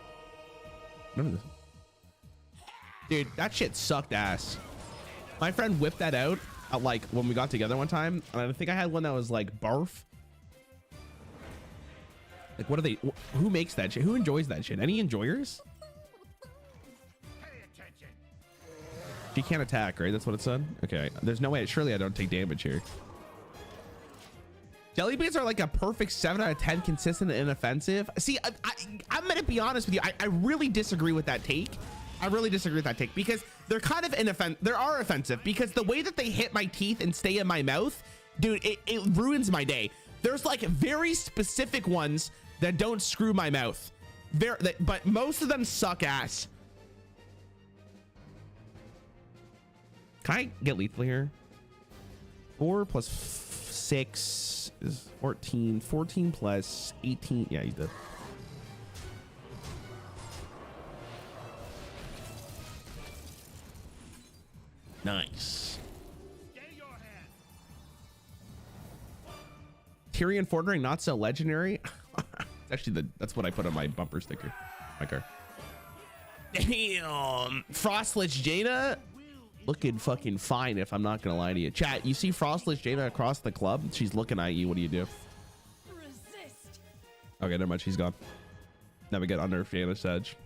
Remember this? Dude, that shit sucked ass. My friend whipped that out at like when we got together one time, and I think I had one that was like barf. Like, what are they? Who makes that shit? Who enjoys that shit? Any enjoyers? Pay attention. She can't attack, right? That's what it said. Okay, there's no way. Surely I don't take damage here. Jelly beans are like a perfect 7 out of 10 consistent and inoffensive. See, I'm gonna be honest with you. I really disagree with that take. I really disagree with that take because they're kind of inoffensive. They are offensive because the way that they hit my teeth and stay in my mouth, dude, it ruins my day. There's like very specific ones that don't screw my mouth. But most of them suck ass. Can I get lethal here? 4 plus 6 is 14. 14 plus 18. Yeah, he's dead. Nice. Tyrion Fordring, not so legendary. Actually, that's what I put on my bumper sticker. My car. Damn. Frostlich Jaina looking fucking fine, if I'm not gonna lie to you. Chat, you see Frostlich Jaina across the club? She's looking at you. What do you do? Resist. Okay, never mind. She's gone. Now we get under Jaina's edge.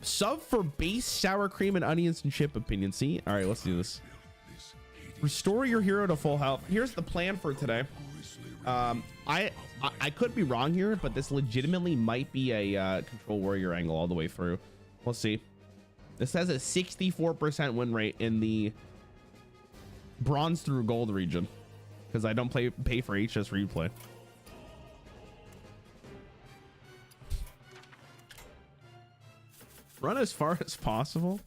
Sub for base sour cream and onions and chip opinion. See? All right, let's do this. Restore your hero to full health. Here's the plan for today. I could be wrong here, but this legitimately might be a control warrior angle all the way through. We'll see. This has a 64% win rate in the bronze through gold region because I don't pay for HS replay. Run as far as possible.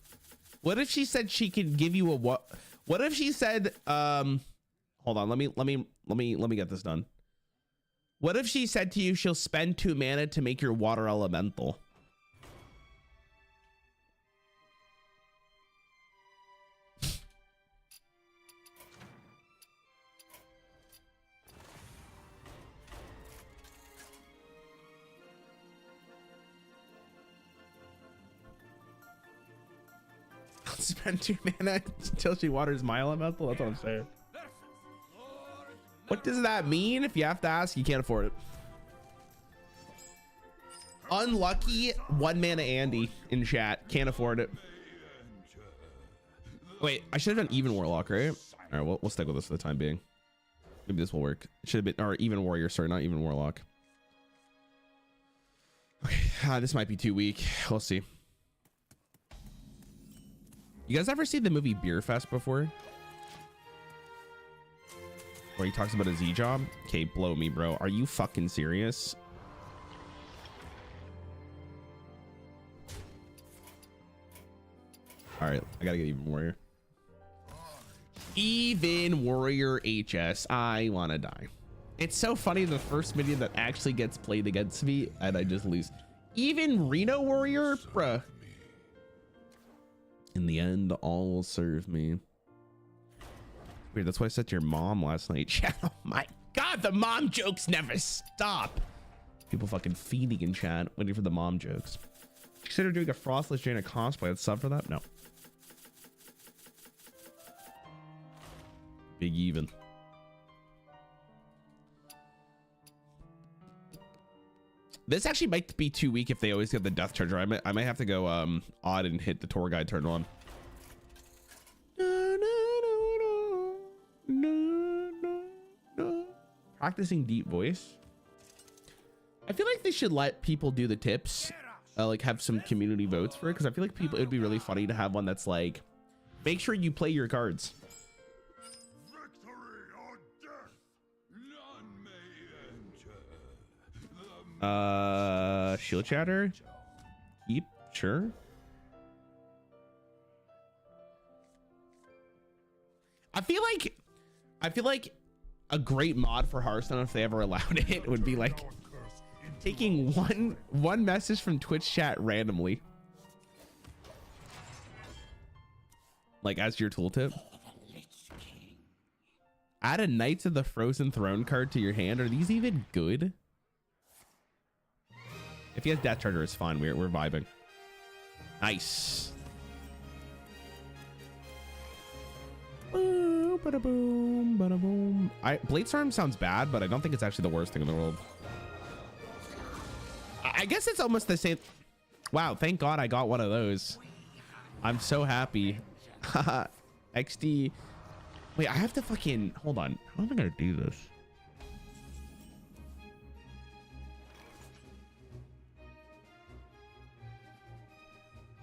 What if she said she can give you a what? What if she said, hold on, let me get this done. What if she said to you, she'll spend 2 mana to make your water elemental? Spend 2 mana until she waters my elemental. That's what I'm saying. What does that mean? If you have to ask, you can't afford it. Unlucky 1 mana Andy in chat. Can't afford it. Wait, I should have done even warlock, right? All right, we'll stick with this for the time being. Maybe this will work. It should have been, or even warrior. Sorry, not even warlock. Okay, this might be too weak. We'll see. You guys ever see the movie Beer Fest before? Where he talks about a Z job? Okay, blow me, bro. Are you fucking serious? All right, I gotta get even warrior. Even warrior HS. I wanna die. It's so funny, the first minion that actually gets played against me and I just lose. Even Reno warrior, bruh. In the end, all will serve me. Weird, that's why I said to your mom last night. Oh my god, the mom jokes never stop. People fucking feeding in chat, waiting for the mom jokes. Consider doing a Frostless Jaina cosplay. I'd sub for that? No. Big even. This actually might be too weak if they always get the death charger. I might have to go odd and hit the tour guide turn on. Practicing deep voice. I feel like they should let people do the tips, like have some community votes for it, because I feel like people, it would be really funny to have one that's like, make sure you play your cards. Victory or death, none may enter. Shield chatter. Keep, sure. I feel like a great mod for Hearthstone, if they ever allowed it, would be like taking one message from Twitch chat randomly, like as your tooltip. Add a Knights of the Frozen Throne card to your hand. Are these even good? If he has Death Charger, it's fine. We're vibing. Nice. Boom, bada boom, bada boom. Bladestorm sounds bad, but I don't think it's actually the worst thing in the world. I guess it's almost the same. Wow, thank God I got one of those. I'm so happy. XD. Wait, I have to fucking hold on. How am I gonna do this?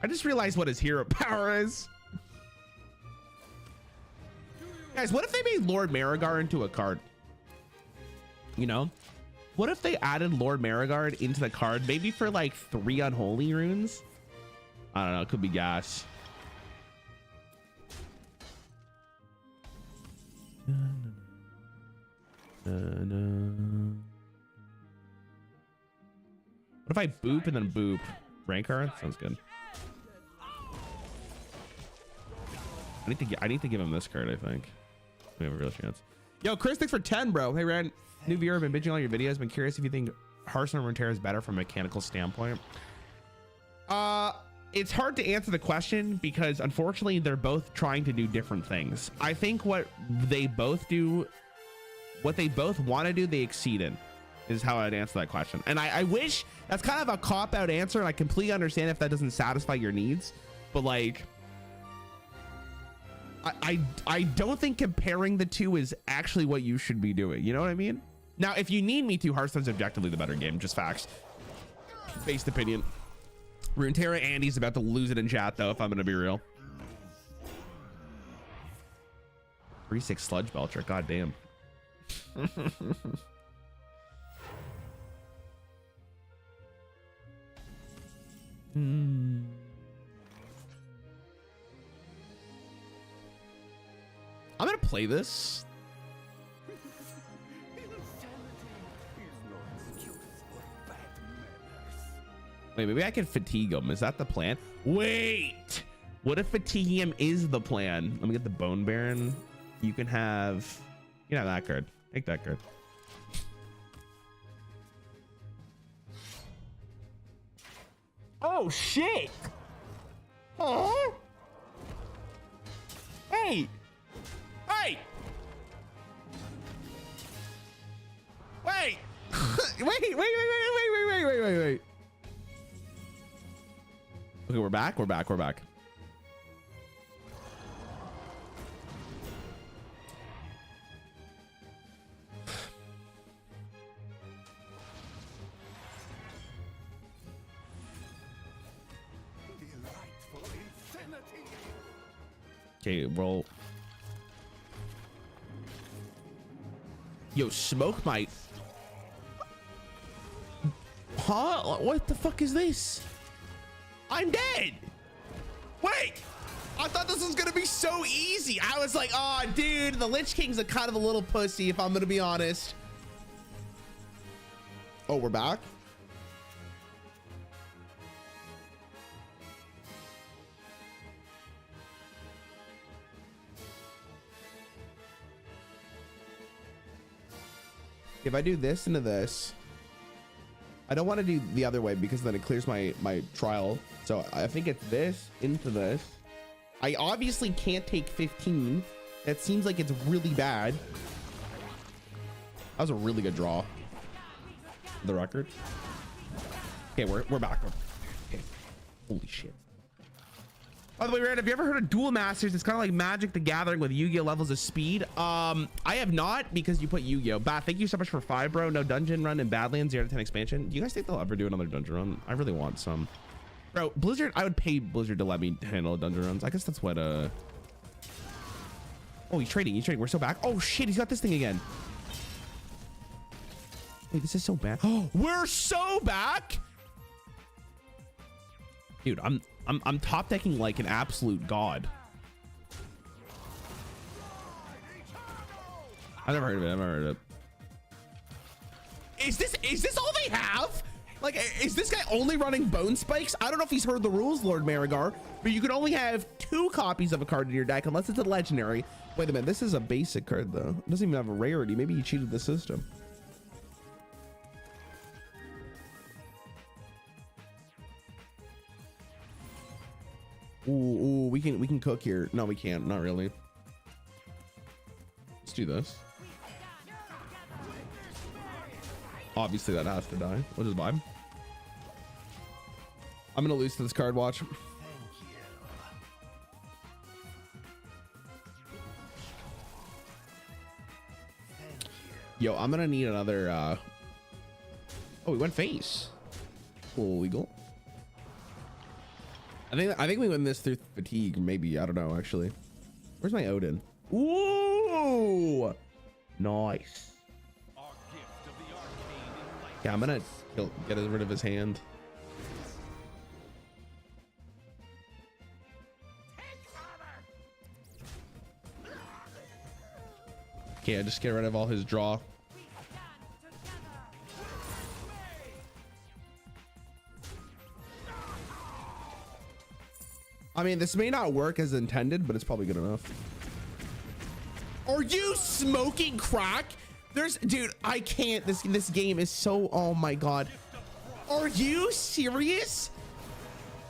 I just realized what his hero power is. Guys, what if they made Lord Marigar into a card? You know? What if they added Lord Marigard into the card, maybe for like 3 unholy runes? I don't know, it could be gas. What if I boop and then boop? Rancor? Sounds good. I need to give him this card, I think. We have a real chance. Yo, Chris, thanks for 10, bro. Hey, Ryan. New viewer, I've been binging all your videos. Been curious if you think Hearthstone or Runeterra is better from a mechanical standpoint. It's hard to answer the question because unfortunately they're both trying to do different things. I think what they both want to do, they exceed in, is how I'd answer that question. And I wish that's kind of a cop-out answer, and I completely understand if that doesn't satisfy your needs, but like, I don't think comparing the two is actually what you should be doing. You know what I mean? Now, if you need me to, Hearthstone's objectively the better game, just facts. Based opinion. Runeterra Andy's about to lose it in chat though, if I'm gonna be real. 3-6 Sludge Belcher, god damn. I'm gonna play this. Wait, maybe I can fatigue him. Is that the plan? Wait, what if fatiguing him is the plan? Let me get the Bone Baron. You can have that card. Take that card. Oh shit. Oh. Hey. Hey. Wait. Wait. Okay, we're back. Okay, roll. Yo, smoke my. Huh? What the fuck is this? I'm dead. Wait, I thought this was gonna be so easy. I was like, oh dude, the Lich King's a kind of a little pussy, if I'm gonna be honest. Oh, we're back. If I do this into this, I don't want to do the other way because then it clears my trial. So I think it's this into this. I obviously can't take 15. That seems like it's really bad. That was a really good draw. The record. Okay, we're back. Okay. Holy shit. By the way, Rarran, have you ever heard of Duel Masters? It's kind of like Magic the Gathering with Yu-Gi-Oh levels of speed. I have not, because you put Yu-Gi-Oh. Bat, thank you so much for 5, bro. No dungeon run in Badlands 0-10 expansion. Do you guys think they'll ever do another dungeon run? I really want some. Bro, Blizzard, I would pay Blizzard to let me handle dungeon runs. I guess that's what oh, he's trading. We're so back. Oh shit, he's got this thing again. Wait, this is so bad. Oh, we're so back. Dude, I'm top decking like an absolute god. I've never heard of it. Is this all they have? Like, is this guy only running Bone Spikes? I don't know if he's heard the rules, Lord Marigar, but you can only have 2 copies of a card in your deck unless it's a legendary. Wait a minute, this is a basic card though. It doesn't even have a rarity. Maybe he cheated the system. Ooh, we can cook here. No, we can't. Not really. Let's do this. Obviously, that has to die. We'll just vibe. I'm gonna lose to this card. Watch. Yo, I'm gonna need another. Oh, we went face. Illegal. I think we win this through fatigue. Maybe, I don't know. Actually, where's my Odin? Ooh, nice. Yeah, I'm gonna get rid of his hand. Okay, I just get rid of all his draw. mean, this may not work as intended, but it's probably good enough. Are you smoking crack? Dude, I can't. This game is so, oh my God. Are you serious?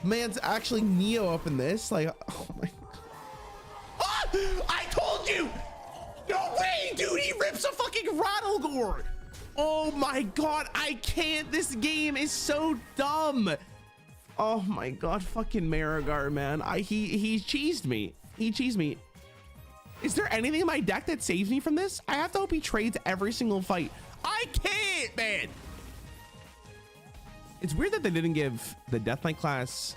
Man's actually Neo up in this. Like, oh my God. Ah! I told you. No way, dude. He rips a fucking Rattlegore. Oh my God. I can't. This game is so dumb. Oh my God. Fucking Marigar, man. He cheesed me. He cheesed me. Is there anything in my deck that saves me from this? I have to hope he trades every single fight. I can't, man. It's weird that they didn't give the Death Knight class.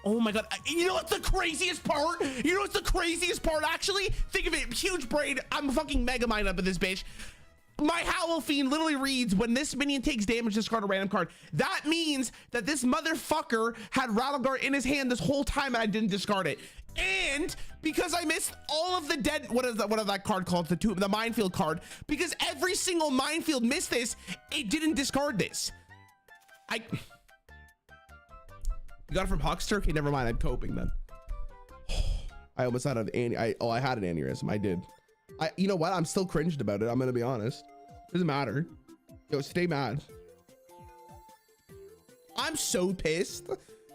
Oh my God. You know what's the craziest part? You know what's the craziest part, actually? Think of it. Huge brain. I'm fucking mega mind up in this bitch. My Howl Fiend literally reads, when this minion takes damage, discard a random card. That means that this motherfucker had Rattleguard in his hand this whole time and I didn't discard it. And because I missed all of the dead, what is that card called? The minefield card. Because every single minefield missed this, it didn't discard this. You got it from Huckster? Okay, never mind. I'm coping then. I almost had an I had an aneurysm. I did. You know what? I'm still cringed about it. I'm gonna be honest. Doesn't matter. Yo, stay mad. I'm so pissed.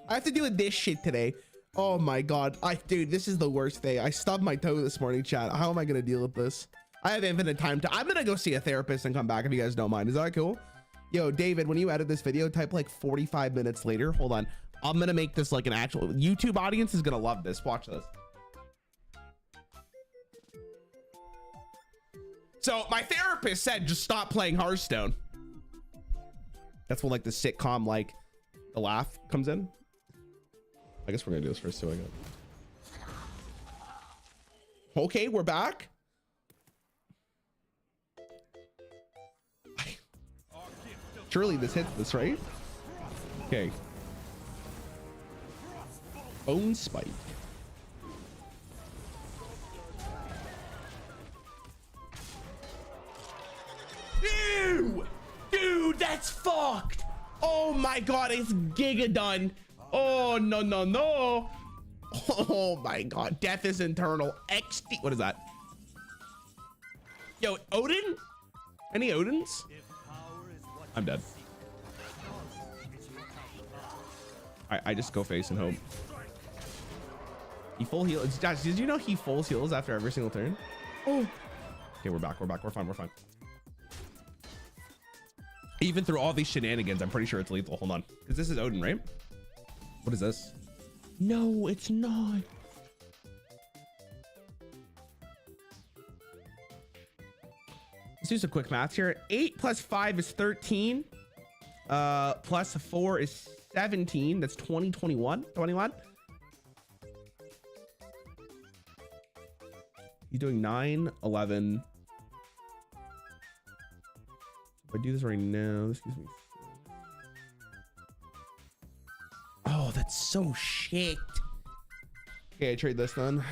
I have to deal with this shit today. Oh my God. Dude, this is the worst day. I stubbed my toe this morning, chat. How am I gonna deal with this? I have infinite time I'm gonna go see a therapist and come back if you guys don't mind. Is that cool? Yo, David, when you edit this video, type like 45 minutes later. Hold on. I'm gonna make this like an actual YouTube audience is gonna love this. Watch this. So my therapist said just stop playing Hearthstone. That's when like the sitcom, like the laugh comes in. I guess we're gonna do this first too, I guess. Okay, we're back. Surely this hits this, right? Okay. Bone Spike. Ew! Dude, that's fucked. Oh my God, it's giga done. Oh, no, no, no. Oh my God, death is internal. XD, what is that? Yo, Odin? Any Odins? I'm dead. I just go face and hope. He full heals. Josh, did you know he full heals after every single turn? Oh. Okay, we're back. We're back. We're fine. We're fine. Even through all these shenanigans, I'm pretty sure it's lethal. Hold on. Because this is Odin, right? What is this? No, it's not. Let's do some quick math here. 8 plus 5 is 13. Plus 4 is 17. That's 20, 21. 21. You're doing 9, 11. If I do this right now, this gives me... Oh, that's so shit. Okay, I trade this then.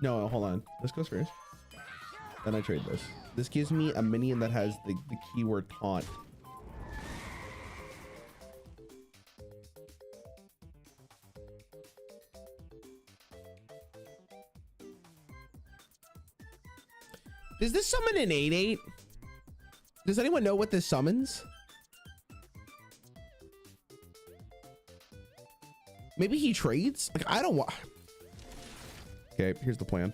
No, hold on. This goes first. Then I trade this. This gives me a minion that has the keyword taunt. Does this summon an 8/8? Does anyone know what this summons? Maybe he trades? Like, I don't want... Okay, here's the plan.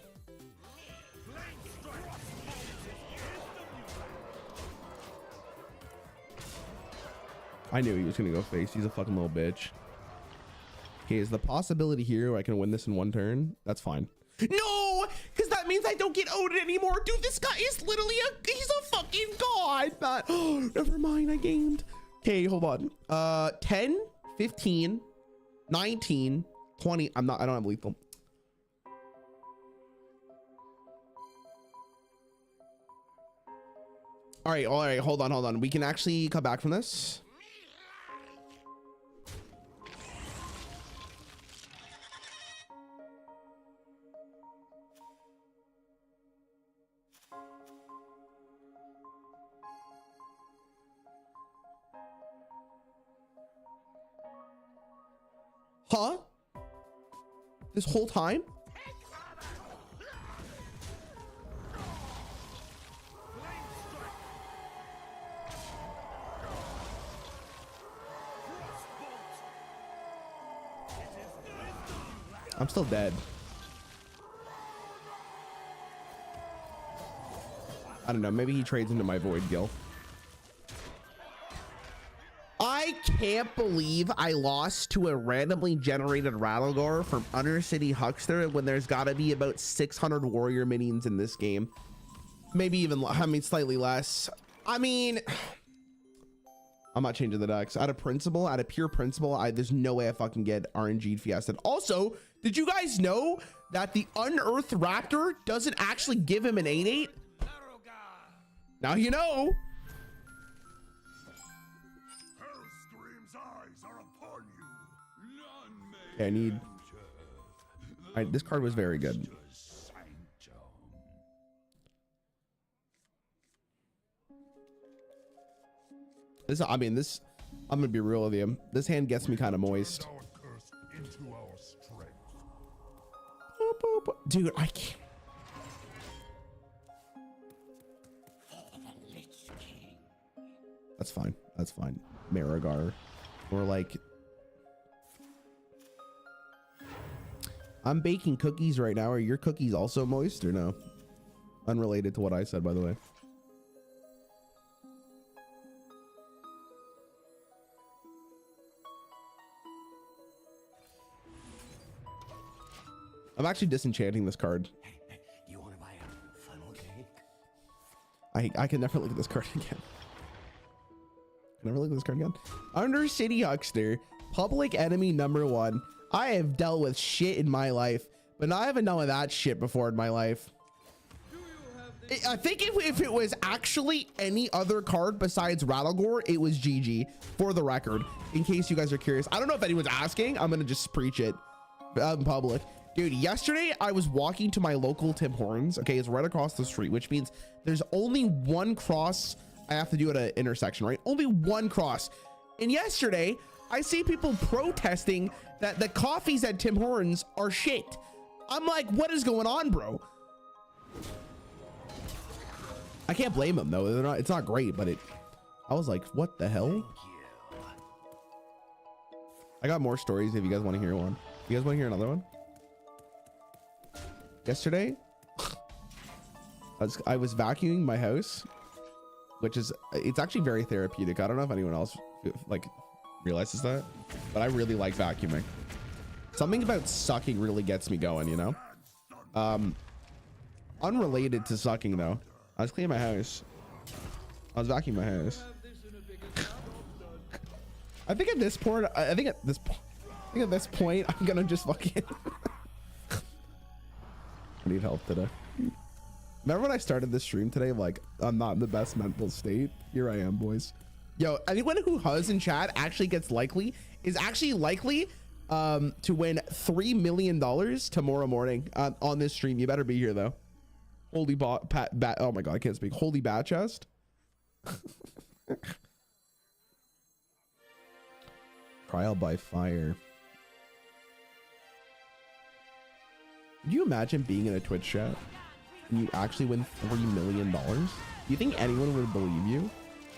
I knew he was gonna go face. He's a fucking little bitch. Okay, is the possibility here I can win this in one turn? That's fine. No, because that means I don't get Odin anymore. Dude, this guy is literally he's a fucking god. But oh, never mind, I gamed. Okay, hold on. 10, 15, 19, 20. I don't have lethal. All right, hold on. We can actually come back from this. Huh? This whole time? I'm still dead. I don't know. Maybe he trades into my Void Gill. I can't believe I lost to a randomly generated Rattlegore from Undercity Huckster when there's got to be about 600 warrior minions in this game. Maybe even, I mean, slightly less. I mean, I'm not changing the decks. Out of pure principle, there's no way I fucking get RNG'd Fiesta. Also, did you guys know that the Unearthed Raptor doesn't actually give him an 8/8? Now you know. Okay, I need. All right, this card was very good. This, I mean, this. I'm gonna be real with you. This hand gets me kind of moist. Dude, I can't. Lich King. That's fine. That's fine. Marigar. Or like. I'm baking cookies right now. Are your cookies also moist or no? Unrelated to what I said, by the way. I'm actually disenchanting this card. Hey, you want to buy a funnel cake? I can never look at this card again. Never look at this card again. Undercity Huckster, public enemy #1. I have dealt with shit in my life, but I haven't dealt with that shit before in my life. I think if it was actually any other card besides Rattlegore, it was GG, for the record, in case you guys are curious. I don't know if anyone's asking. I'm going to just preach it out in public. Dude, yesterday I was walking to my local Tim Hortons. Okay, it's right across the street, which means there's only one cross I have to do at an intersection, right? Only one cross. And yesterday I see people protesting that the coffees at Tim Hortons are shit. I'm like, what is going on, bro? I can't blame them though. They're not, it's not great, but I was like, what the hell? I got more stories if you guys want to hear one. You guys want to hear another one? Yesterday, I was vacuuming my house, which is, it's actually very therapeutic. I don't know if anyone else like realizes that, but I really like vacuuming. Something about sucking really gets me going, you know? Unrelated to sucking though, I was cleaning my house. I was vacuuming my house. I think at this point, I'm gonna just fucking I need help today. Remember when I started this stream today? Like, I'm not in the best mental state. Here I am, boys. Yo, anyone who has in chat actually is actually likely to win $3 million tomorrow morning on this stream. You better be here though. Holy oh my god, I can't speak. Holy bat chest. Trial by fire. Could you imagine being in a Twitch chat and you actually win $3 million? Do you think anyone would believe you?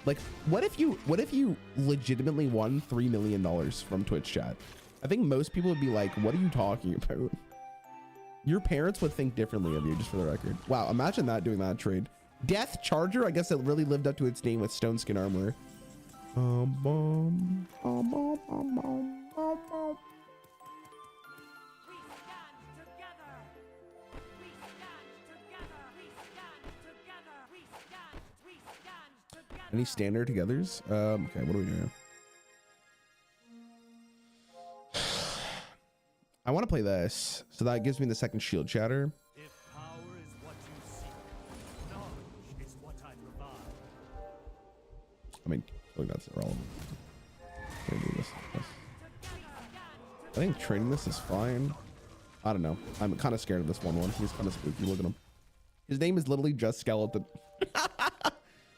Like, what if you legitimately won $3 million from Twitch chat? I think most people would be like, what are you talking about? Your parents would think differently of you, just for the record. Wow, imagine that, doing that trade. Death Charger, I guess it really lived up to its name with Stone Skin Armor. Any standard togethers? Okay, what are we doing? I want to play this, so that gives me the second shield shatter. If power is what you seek, knowledge is what I provide. I mean, I think that's irrelevant. Can I do this? I think trading this is fine. I don't know. I'm kind of scared of this 1/1. He's kind of spooky. Look at him. His name is literally just Skeleton.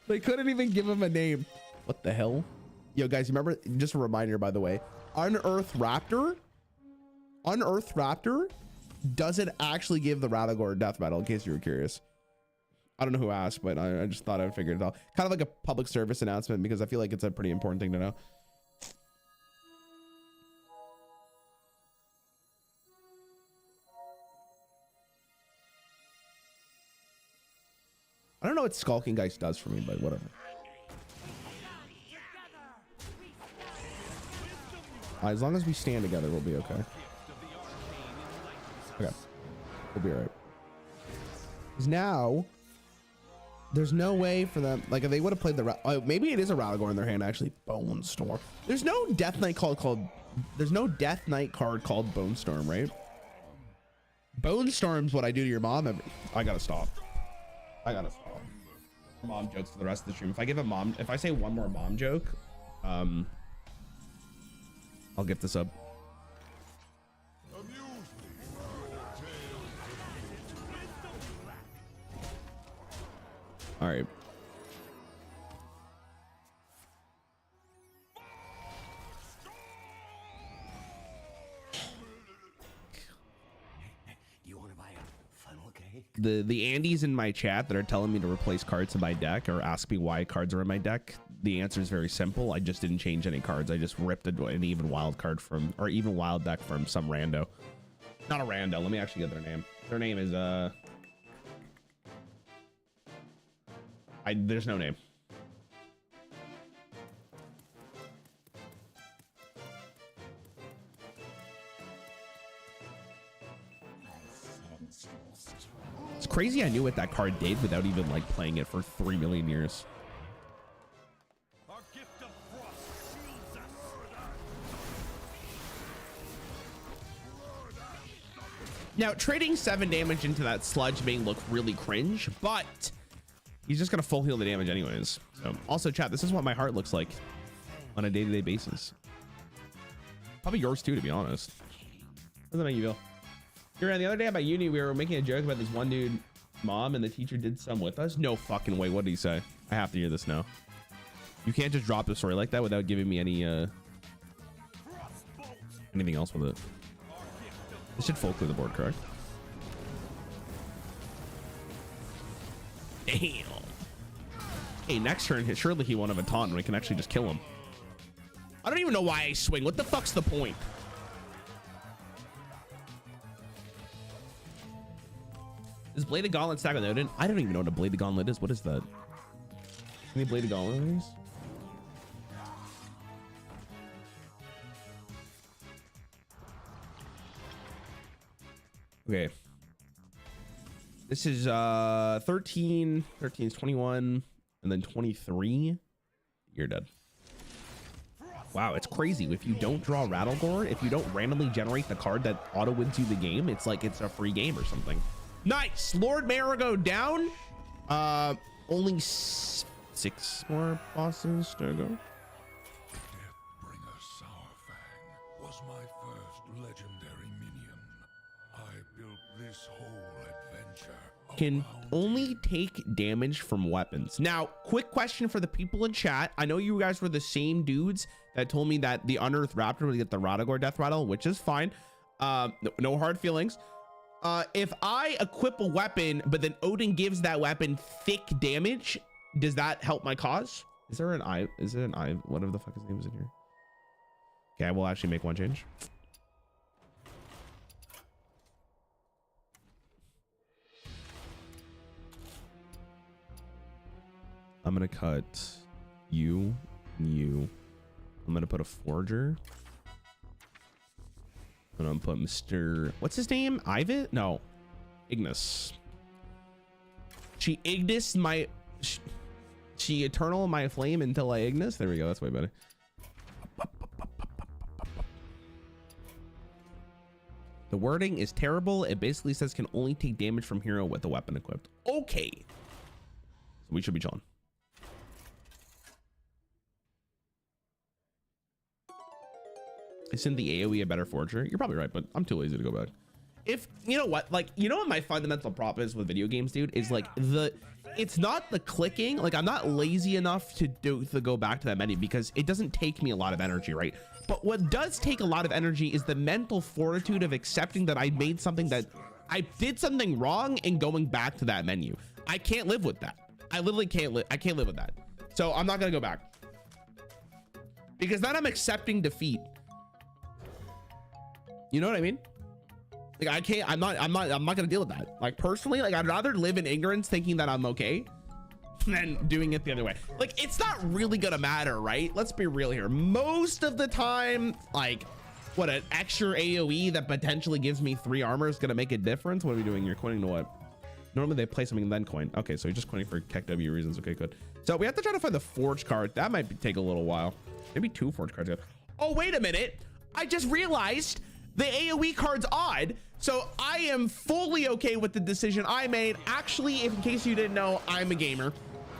They couldn't even give him a name. What the hell? Yo, guys, remember, just a reminder, by the way, Unearthed Raptor Unearthed Raptor doesn't actually give the Radagor death medal, in case you were curious. I don't know who asked, but I just thought I'd figure it out. Kind of like a public service announcement, because I feel like it's a pretty important thing to know. I don't know what Skulking Geist does for me, but whatever. As long as we stand together, we'll be okay. Okay. We'll be all right. Because now, there's no way for them, like if they would have played the, maybe it is a Radagor in their hand actually. Bone Storm. There's no Death Knight there's no Death Knight card called Bone Storm, right? Bone Storm's what I do to your mom. I gotta stop. I gotta stop. Mom jokes for the rest of the stream. If I say one more mom joke, I'll get this up. All right. You want to buy a funnel cake? The Andes in my chat that are telling me to replace cards in my deck or ask me why cards are in my deck, the answer is very simple. I just didn't change any cards. I just ripped an even wild card from, or even wild deck from some rando. Not a rando. Let me actually get their name. Their name is there's no name. It's crazy I knew what that card did without even like playing it for 3 million years. Our gift of frost shields us. Now, trading 7 damage into that sludge may look really cringe, but he's just gonna full heal the damage anyways. So also chat, this is what my heart looks like on a day-to-day basis. Probably yours too, to be honest. Doesn't make you feel. You're the other day about uni, we were making a joke about this one dude mom and the teacher did some with us. No fucking way. What did he say? I have to hear this now. You can't just drop a story like that without giving me any anything else with it. This should full clear the board, correct? Damn. Hey, next turn, surely he won't have a taunt and we can actually just kill him. I don't even know why I swing. What the fuck's the point? Is Blade of Gauntlet stack with Odin? I don't even know what a Blade of Gauntlet is. What is that? Any Blade of Gauntlet in these? Okay. This is 13. 13 is 21. And then 23. You're dead. Wow, it's crazy. If you don't draw Rattlegore, if you don't randomly generate the card that auto wins you the game, it's like it's a free game or something. Nice. Lord Marigo down. Only 6 more bosses to go. Deathbringer Sourfang was my first legendary minion. I built this whole adventure. Can only take damage from weapons. Now, quick question for the people in chat. I know you guys were the same dudes that told me that the Unearthed Raptor would get the Radagor death rattle, which is fine. No hard feelings. If I equip a weapon, but then Odin gives that weapon thick damage, does that help my cause? Is there an eye? Is it an eye? Whatever the fuck his name is in here. Okay, I will actually make one change. I'm gonna cut you and you. I'm gonna put a forger. I'm gonna put Mr. What's his name? Ivan? No, Ignis. She Ignis my. She eternal my flame until I Ignis. There we go. That's way better. The wording is terrible. It basically says can only take damage from hero with the weapon equipped. Okay, so we should be chilling. Isn't the AoE a better forger? You're probably right, but I'm too lazy to go back. If you know what, like, you know what my fundamental prop is with video games, dude, is like it's not the clicking. Like, I'm not lazy enough to go back to that menu because it doesn't take me a lot of energy, right? But what does take a lot of energy is the mental fortitude of accepting that I made something, that I did something wrong, and going back to that menu. I can't live with that. I literally can't live. I can't live with that. So I'm not gonna go back, because then I'm accepting defeat. You know what I mean? Like I can't. I'm not gonna deal with that. Like personally, like I'd rather live in ignorance, thinking that I'm okay, than doing it the other way. Like it's not really gonna matter, right? Let's be real here. Most of the time, like what, an extra AoE that potentially gives me 3 armor is gonna make a difference. What are we doing? You're coining to what? Normally they play something and then coin. Okay, so you're just coining for KEKW reasons. Okay, good. So we have to try to find the forge card. That might take a little while. Maybe 2 forge cards. Oh, wait a minute. I just realized the AoE card's odd. So I am fully okay with the decision I made. Actually, if in case you didn't know, I'm a gamer.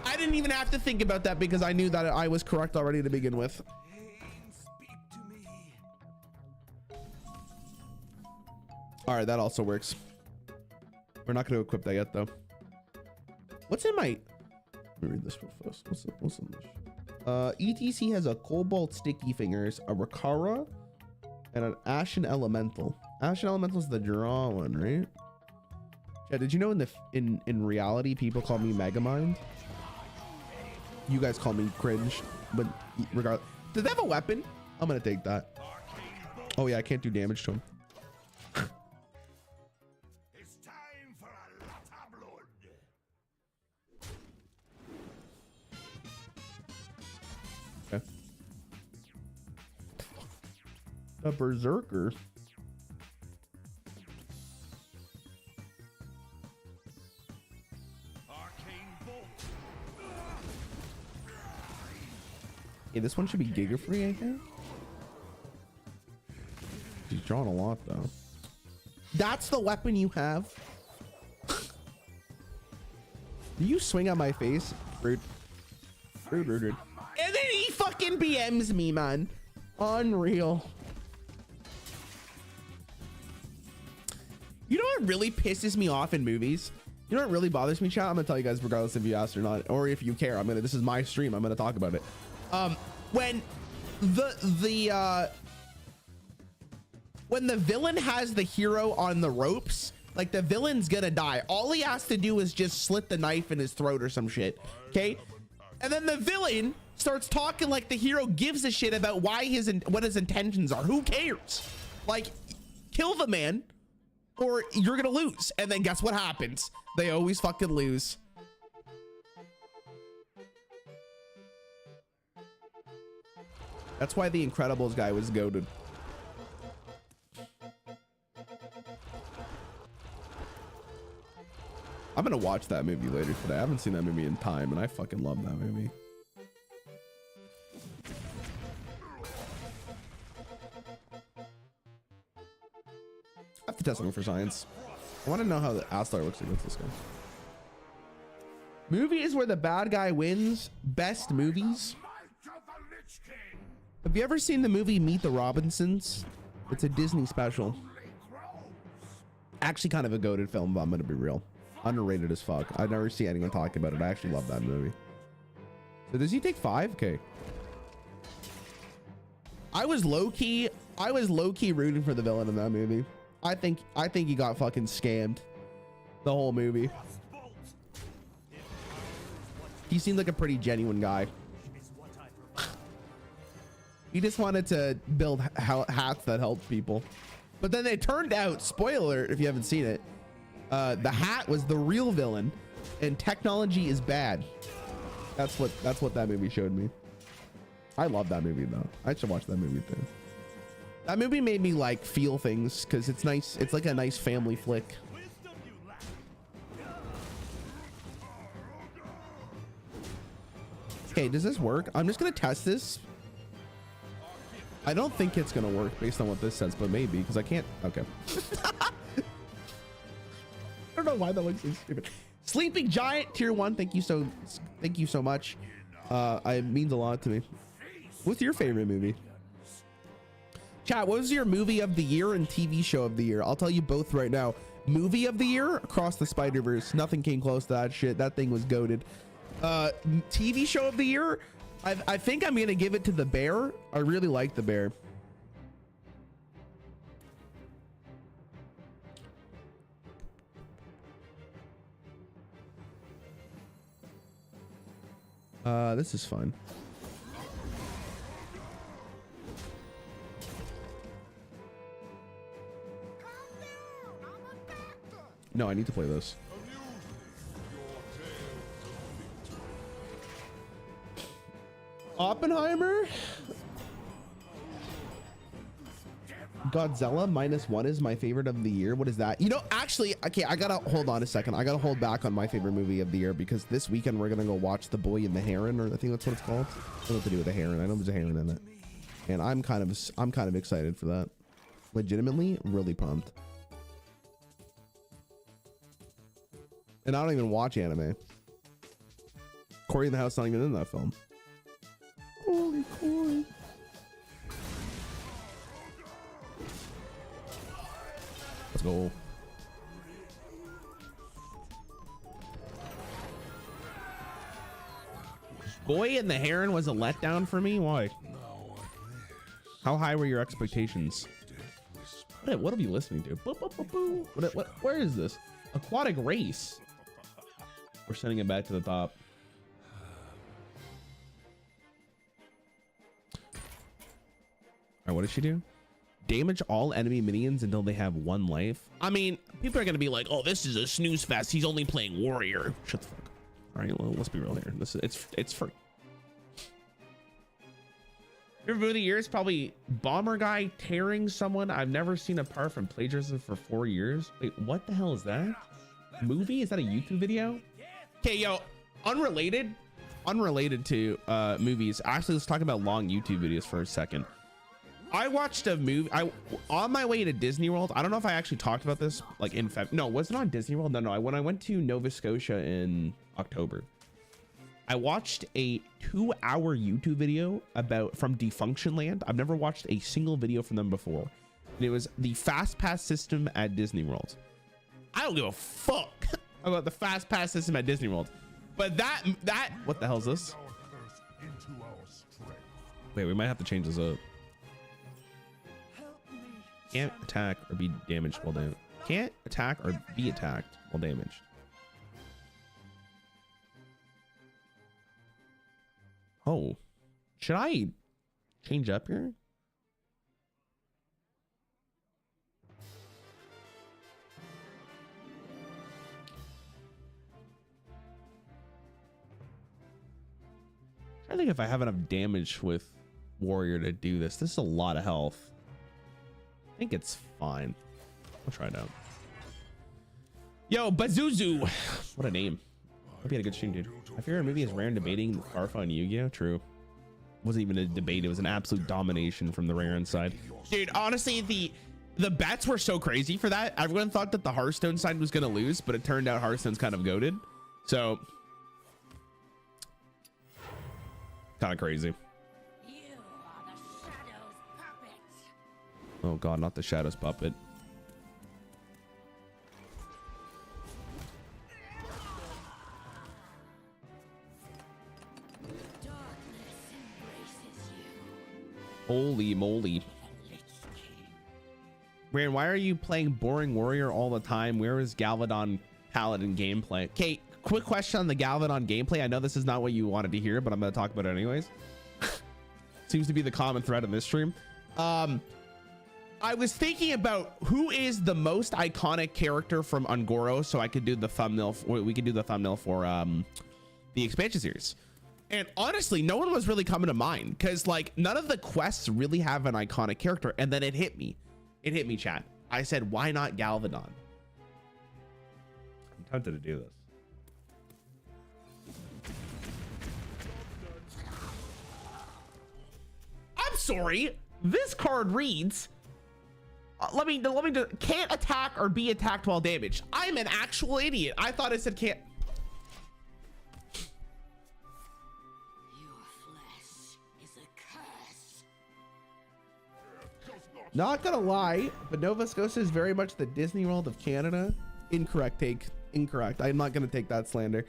I didn't even have to think about that because I knew that I was correct already to begin with. Speak to me. All right, that also works. We're not going to equip that yet, though. What's in my... Let me read this real fast. What's in this? ETC has a Cobalt Sticky Fingers, a Rakara, and an Ashen Elemental. Ashen Elemental is the draw one, right? Yeah, did you know in reality people call me Megamind? You guys call me cringe, but regardless. Does they have a weapon? I'm gonna take that. Oh yeah, I can't do damage to him. It's time for a lot of blood. Okay. A berserker. Hey, this one should be Giga free, I think. He's drawing a lot though. That's the weapon you have. Do you swing at my face? Rude. Rude, rude, rude. And then he fucking BMs me, man. Unreal. You know what really pisses me off in movies? You know what really bothers me, chat? I'm gonna tell you guys regardless if you asked or not, or if you care. This is my stream. I'm gonna talk about it. When the villain has the hero on the ropes, like the villain's gonna die. All he has to do is just slit the knife in his throat or some shit. Okay. And then the villain starts talking like the hero gives a shit about what his intentions are. Who cares? Like, kill the man or you're gonna lose. And then guess what happens? They always fucking lose. That's why the Incredibles guy was goated. I'm gonna watch that movie later today. I haven't seen that movie in time, and I fucking love that movie. I have to test something for science. I want to know how the Astar looks against this guy. Movies where the bad guy wins. Best movies. Have you ever seen the movie Meet the Robinsons? It's a Disney special. Actually kind of a goated film, but I'm gonna be real. Underrated as fuck. I never see anyone talk about it. I actually love that movie. So does he take 5? Okay. I was low-key rooting for the villain in that movie. I think he got fucking scammed the whole movie. He seemed like a pretty genuine guy. He just wanted to build hats that helped people. But then it turned out, spoiler alert if you haven't seen it, the hat was the real villain and technology is bad. That's what that movie showed me. I love that movie though. I should watch that movie too. That movie made me like feel things because it's nice. It's like a nice family flick. Okay, does this work? I'm just gonna test this. I don't think it's gonna work based on what this says, but maybe because I can't. Okay. I don't know why that looks so stupid. Sleeping Giant tier 1. Thank you so much. It means a lot to me. What's your favorite movie? Chat, what was your movie of the year and TV show of the year? I'll tell you both right now. Movie of the year, Across the Spider-Verse. Nothing came close to that shit. That thing was goated. TV show of the year, I think I'm gonna give it to The Bear. I really like The Bear. This is fine. No, I need to play this. Oppenheimer? Godzilla -1 is my favorite of the year. What is that? You know, actually, okay, I gotta hold on a second. I gotta hold back on my favorite movie of the year because this weekend we're gonna go watch The Boy and the Heron, or I think that's what it's called. I don't know what to do with a heron. I know there's a heron in it, and I'm kind of excited for that. Legitimately, really pumped. And I don't even watch anime. Corey in the House not even in that film. Holy Corey. Let's go. Boy and the Heron was a letdown for me. Why? How high were your expectations? What are we listening to? Where is this? Aquatic Race. We're sending it back to the top. All right, what did she do? Damage all enemy minions until they have 1 life. I mean, people are gonna be like, "Oh, this is a snooze fest. He's only playing warrior." Shut the fuck up. All right, well, let's be real here. It's free. Favorite movie of the year is probably Bomber Guy tearing someone. I've never seen apart from plagiarism for 4 years. Wait, what the hell is that? Movie? Is that a YouTube video? Okay, yo, unrelated to movies. Actually, let's talk about long YouTube videos for a second. I watched a movie. On my way to Disney World. I don't know if I actually talked about this like in Feb. No, was it on Disney World? No. When I went to Nova Scotia in October, I watched a 2-hour YouTube video from Defunctionland. I've never watched a single video from them before. And it was the Fast Pass system at Disney World. I don't give a fuck about the Fast Pass system at Disney World. But that what the hell is this? Wait, we might have to change this up. Can't attack or be damaged while damaged. Can't attack or be attacked while damaged. Oh, should I change up here? I think if I have enough damage with warrior to do this. This is a lot of health. I think it's fine. I'll try it out. Yo, Bazuzu. What a name. Hope you had a good stream, dude. My favorite movie is Rarran debating Farfa and Yu-Gi-Oh. True. Wasn't even a debate. It was an absolute domination from the Rarran side. Dude, honestly, the bets were so crazy for that. Everyone thought that the Hearthstone side was going to lose, but it turned out Hearthstone's kind of goated. So, kind of crazy. You are the Shadow's puppet. Oh god, not the Shadow's puppet. Darkness embraces you. Holy moly. Lich King. Rand, why are you playing boring warrior all the time? Where is Galvadon Paladin gameplay? Okay, quick question on the Galvadon gameplay. I know this is not what you wanted to hear, but I'm going to talk about it anyways. Seems to be the common thread in this stream. I was thinking about who is the most iconic character from Ungoro, so I could do the thumbnail. We could do the thumbnail for the expansion series. And honestly, no one was really coming to mind because like none of the quests really have an iconic character. And then it hit me. It hit me, chat. I said, why not Galvadon? I'm tempted to do this. I'm sorry. This card reads, let me do, can't attack or be attacked while damaged. I'm an actual idiot. I thought it said can't. Your flesh is a curse. Not gonna lie, but Nova Scotia is very much the Disney World of Canada. Incorrect take. Incorrect. I'm not gonna take that slander.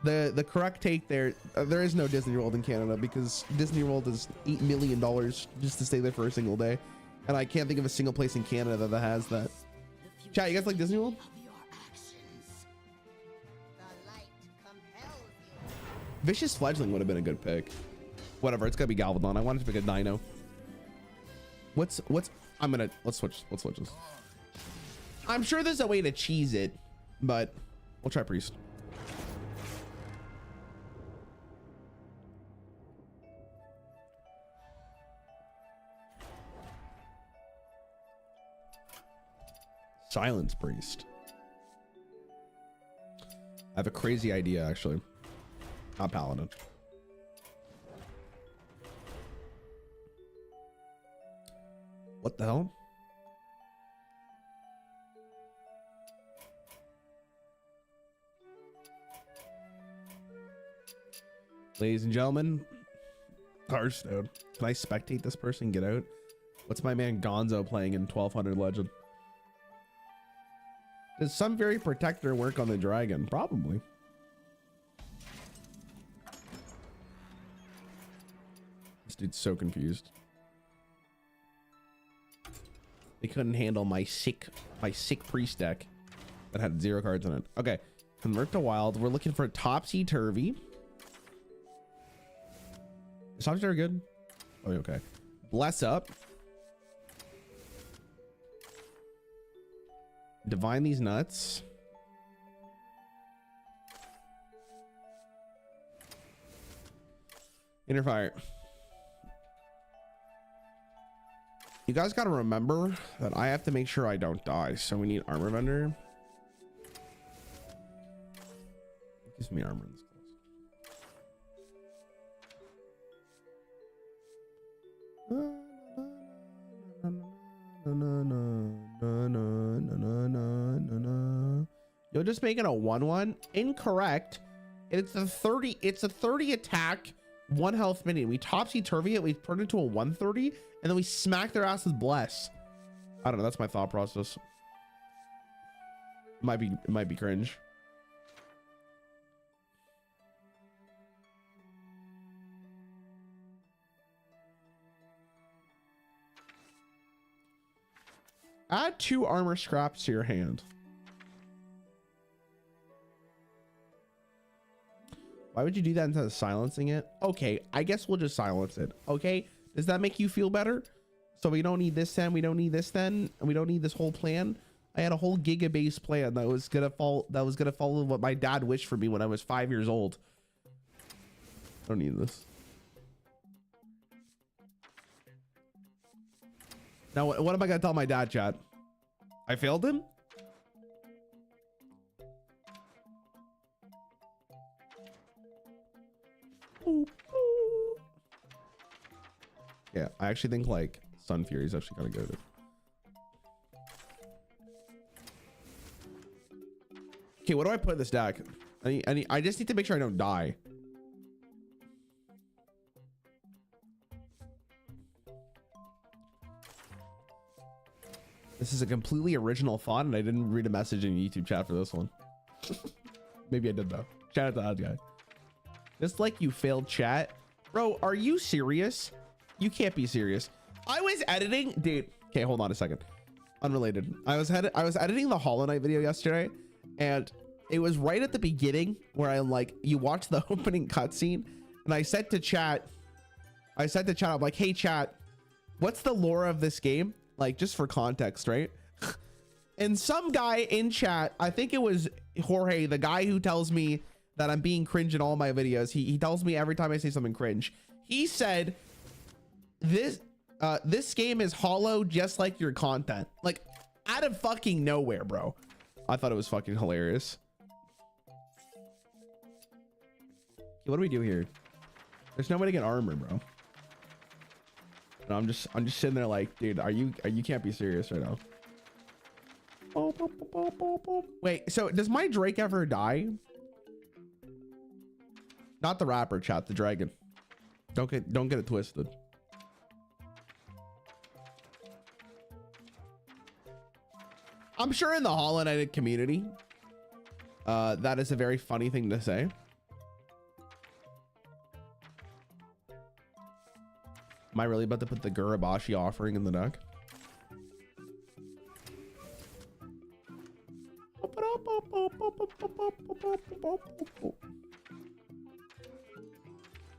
The correct take there is no Disney World in Canada because Disney World is $8 million just to stay there for a single day, and I can't think of a single place in Canada that has that. Chat, you guys like Disney World? Of your actions. The light compels Vicious Fledgling would have been a good pick. Whatever, it's gonna be Galvadon. I wanted to pick a Dino. Let's switch this. I'm sure there's a way to cheese it, but we'll try Priest. Silence Priest. I have a crazy idea, actually. Not Paladin. What the hell? Ladies and gentlemen, Hearthstone. Can I spectate this person? Get out. What's my man Gonzo playing in 1200 Legend? Does some Fairy Protector work on the dragon? Probably. This dude's so confused. They couldn't handle my sick priest deck that had 0 cards in it. Okay, convert to wild. We're looking for Topsy Turvy. Is Topsy Turvy good? Oh, okay. Bless up. Divine these nuts. Inner fire. You guys got to remember that I have to make sure I don't die. So we need armor vendor. What gives me armor in this class? You're just making a 1/1. Incorrect. It's a 30. It's a 30 attack, 1 health minion. We topsy turvy it. We turn it to a 130. And then we smack their ass with bless. I don't know. That's my thought process. It might be cringe. Add 2 armor scraps to your hand. Why would you do that instead of silencing it? Okay, I guess we'll just silence it. Okay. Does that make you feel better? So we don't need this then, we don't need this then, and we don't need this whole plan. I had a whole giga-base plan that was gonna follow what my dad wished for me when I was 5 years old. I don't need this. Now what am I gonna tell my dad, chat? I failed him? Yeah, I actually think like Sun Fury is actually kind of good. Okay, what do I put in this deck? I just need to make sure I don't die. This is a completely original thought, and I didn't read a message in YouTube chat for this one. Maybe I did though. Shout out to that guy. Just like you failed chat, bro. Are you serious? You can't be serious. I was editing, dude. Okay, hold on a second. Unrelated. I was editing the Hollow Knight video yesterday, and it was right at the beginning where I'm like, you watch the opening cutscene, and I said to chat, I'm like, hey chat, what's the lore of this game? Like, just for context, right? And some guy in chat, I think it was Jorge, the guy who tells me that I'm being cringe in all my videos. He tells me every time I say something cringe. He said, this game is hollow just like your content. Like, out of fucking nowhere, bro. I thought it was fucking hilarious. Okay, what do we do here? There's no way to get armor, bro. No, I'm just sitting there like, dude, you can't be serious right now. Wait, so does my Drake ever die? Not the rapper, chat, the dragon. Don't get it twisted. I'm sure in the Hollow Knight community, that is a very funny thing to say. Am I really about to put the Gurabashi offering in the deck?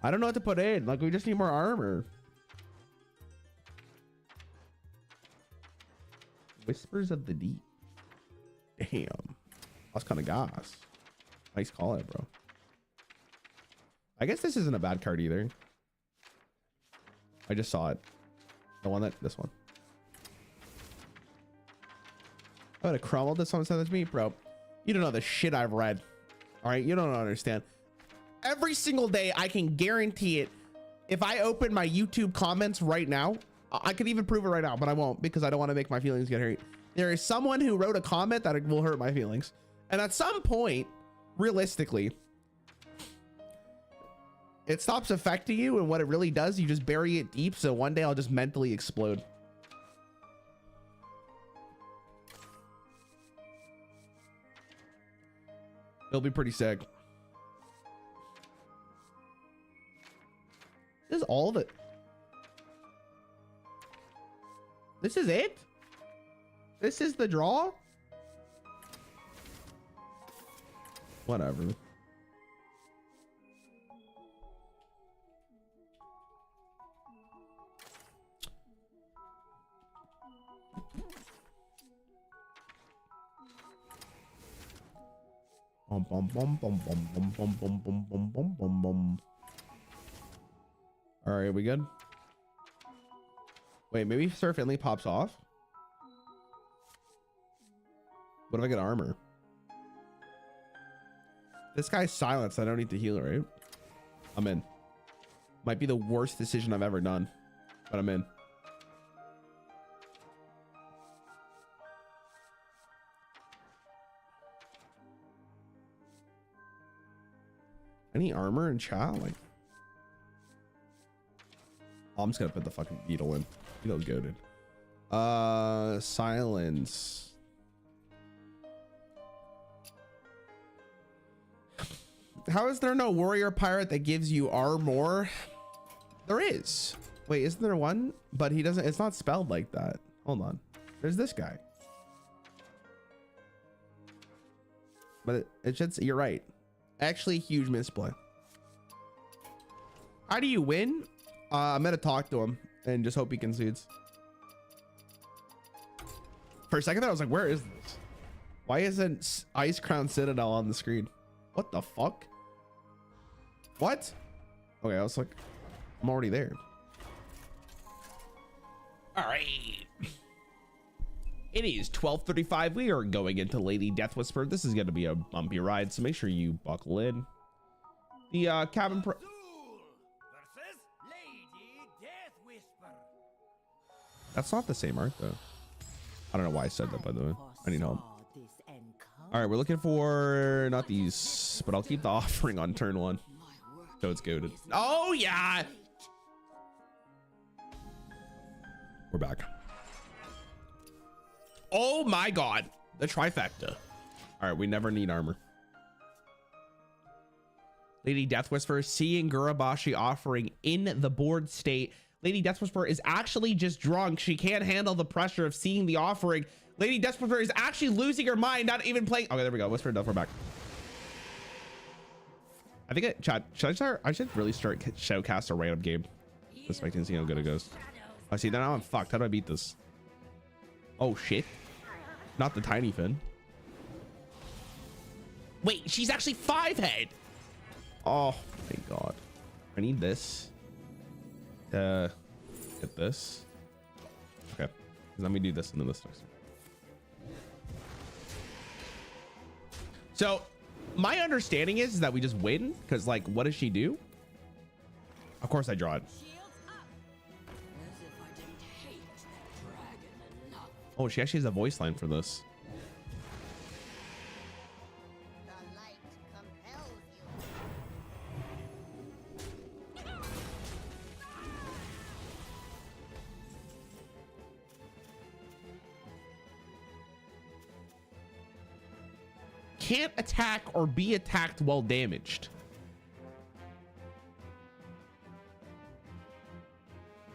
I don't know what to put in. Like, we just need more armor. Whispers of the Deep. Damn. That's kind of gas. Nice call out, bro. I guess this isn't a bad card either. I just saw it. The one that, this one. I would have crumbled this one and sent it to me, bro. You don't know the shit I've read. All right, you don't understand. Every single day, I can guarantee it. If I open my YouTube comments right now, I could even prove it right now, but I won't because I don't want to make my feelings get hurt. There is someone who wrote a comment that will hurt my feelings. And at some point, realistically, it stops affecting you. And what it really does, you just bury it deep. So one day I'll just mentally explode. It'll be pretty sick. This is all of it. This is it? This is the draw? Whatever. Bum, bum, bum, bum, bum, bum, bum, bum, bum, bum, bum, bum, bum. All right, we good? Wait, maybe Sir Finley pops off. What if I get armor? This guy's silenced. I don't need to heal, right? I'm in. Might be the worst decision I've ever done, but I'm in. Any armor in chat? Like, oh, I'm just gonna put the fucking beetle in. Beetle's goated. Silence. How is there no warrior pirate that gives you armor? There is. Wait, isn't there one? But he doesn't, it's not spelled like that. Hold on. There's this guy. But it should, you're right. Actually, huge misplay. How do you win? I'm gonna talk to him and just hope he concedes. For a second there, I was like, where is this? Why isn't Icecrown Citadel on the screen? What the fuck? What? Okay, I was like, I'm already there. All right. It is 12:35. We are going into Lady Deathwhisper. This is going to be a bumpy ride, so make sure you buckle in. The cabin pro... Versus Lady Deathwhisper. That's not the same art, though. I don't know why I said that, by the way. I need help. All right, we're looking for not these, but I'll keep the offering on turn one. So it's goated. Oh, yeah. We're back. Oh, my God. The trifecta. All right, we never need armor. Lady Deathwhisper, seeing Gurabashi offering in the board state. Lady Deathwhisper is actually just drunk. She can't handle the pressure of seeing the offering. Lady Deathwhisper is actually losing her mind, not even playing. Okay, there we go. Whisper Death, we're back. I think chat, I should really start showcast a random game. Just so I can see how good it goes. I see, now I'm fucked. How do I beat this? Oh, shit. Not the tiny fin. Wait, she's actually 5-head. Oh, my God. I need this. Get this. Okay. Let me do this and then this next. So my understanding is that we just win because, like, what does she do? Of course I draw it. Oh, she actually has a voice line for this. The light compels you. Can't attack or be attacked while damaged.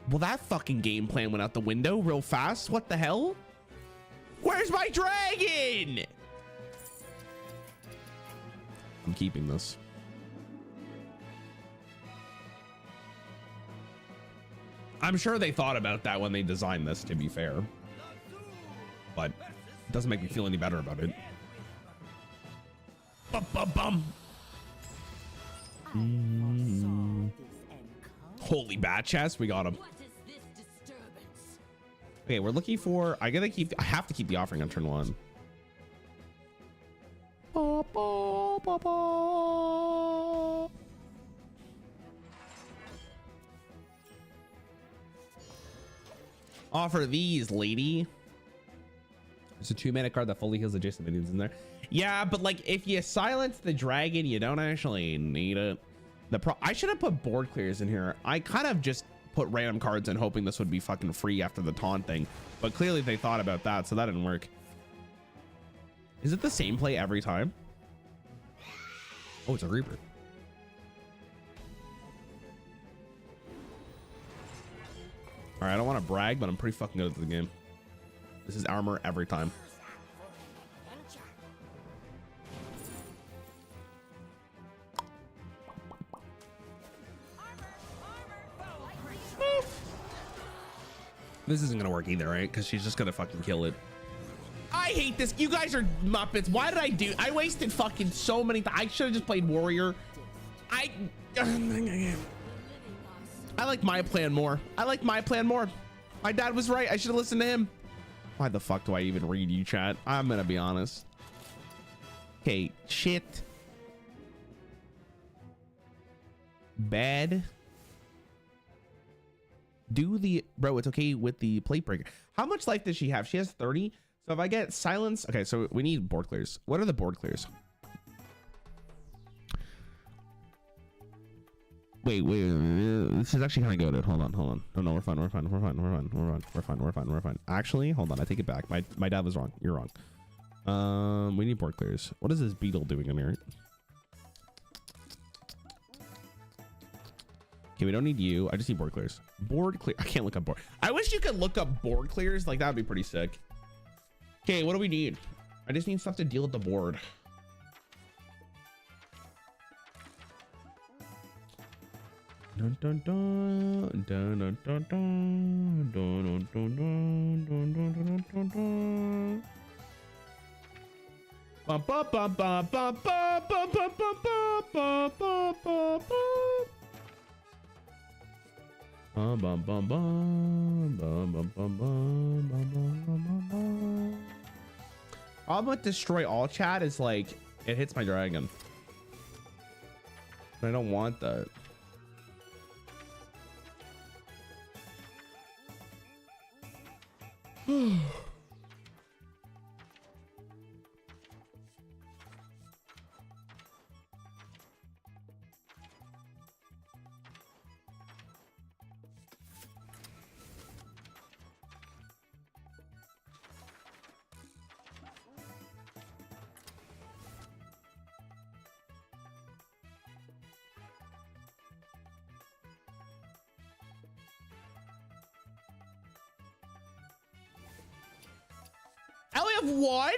Well, that fucking game plan went out the window real fast. What the hell? Where's my dragon? I'm keeping this. I'm sure they thought about that when they designed this, to be fair. But it doesn't make me feel any better about it. Bum, bum, bum. Holy bat chest, we got him. Okay, we're looking for. I have to keep the offering on turn 1. Offer these, lady. There's a 2-mana card that fully heals adjacent minions in there. Yeah, but like if you silence the dragon, you don't actually need it. I should have put board clears in here. I kind of just put random cards in hoping this would be fucking free after the taunt thing, but clearly they thought about that, so that didn't work. Is it the same play every time? Oh, it's a Reaper. All right, I don't want to brag, but I'm pretty fucking good at the game. This is armor every time. This isn't gonna work either, right? Because she's just gonna fucking kill it. I hate this. You guys are Muppets. Why did I wasted fucking so many I should have just played warrior. I like my plan more. My dad was right. I should have listened to him. Why the fuck do I even read you, chat? I'm gonna be honest. Okay, shit. Bad. Bro, it's okay with the plate breaker. How much life does she have? She has 30. So if I get silence, okay, so we need board clears. What are the board clears? Wait, this is actually kind of good. Hold on. No, we're fine. Actually, hold on, I take it back. My dad was wrong. You're wrong. We need board clears. What is this beetle doing in here? Okay, we don't need you. I just need board clears. Board clear. I can't look up board. I wish you could look up board clears. Like, that would be pretty sick. Okay, what do we need? I just need stuff to deal with the board. Dun, dun, dun, dun, dun, dun, dun, dun, dun, dun, dun, dun, dun, dun. Bum, bum, bum, bum, bum, bum, bum, bum, bum, bum, bum, bum, bum. Bum, bum, bum, bum, bum, bum, bum, bum, bum, bum, bum. Problem with destroy all, chat, is like it hits my dragon. But I don't want that. I only have one?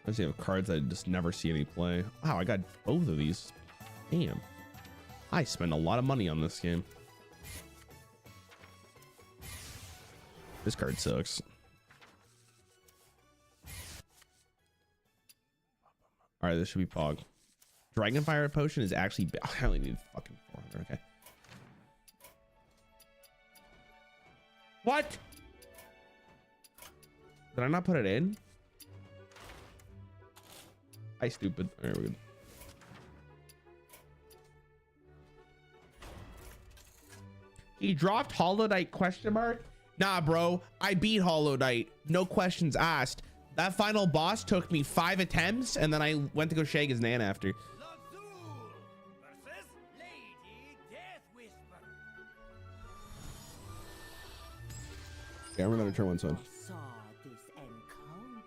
I see have cards I just never see any play. Wow, I got both of these. Damn. I spend a lot of money on this game. This card sucks. All right, this should be Pog. Dragonfire potion is actually. I only need fucking 400. Okay. What? Did I not put it in? I stupid. All right, we're good. He dropped Hollow Knight question mark? Nah, bro, I beat Hollow Knight. No questions asked. That final boss took me 5 attempts, and then I went to go shag his nan after. Versus Lady Deathwhisper. Okay, I'm gonna turn one son. Saw this encounter.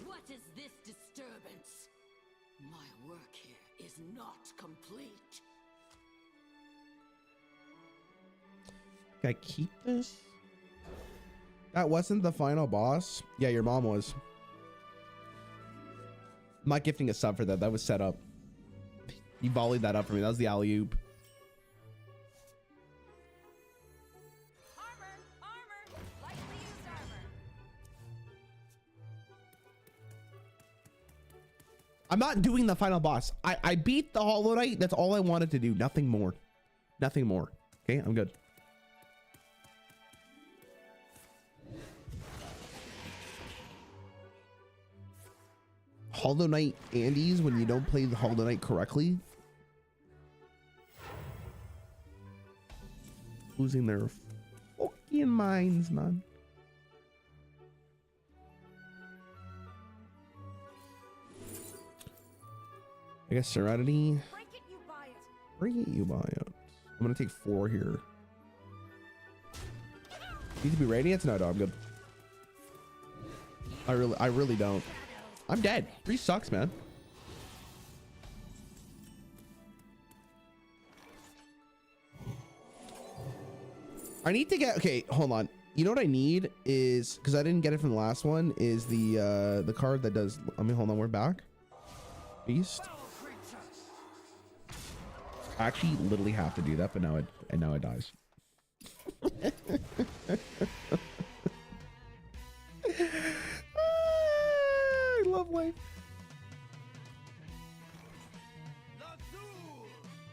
What is this disturbance? My work here is not complete. I keep this? That wasn't the final boss. Yeah, your mom was. I'm not gifting a sub for that. That was set up. You volleyed that up for me. That was the alley-oop. Armor, armor, lightly used armor. I'm not doing the final boss. I beat the Hollow Knight. That's all I wanted to do. Nothing more. Nothing more. Okay, I'm good. Hollow Knight Andes when you don't play the Hollow Knight correctly. Losing their fucking minds, man. I guess Serenity. Break it, you buy it. Bring it, you buy it. I'm gonna take 4 here. Need to be radiant? No, I'm good. I really don't. I'm dead. 3 sucks, man. I need to get, okay, hold on. You know what I need is, because I didn't get it from the last one, is the card that does, I mean, hold on, we're back. Beast. I actually literally have to do that, but now it dies. I love life.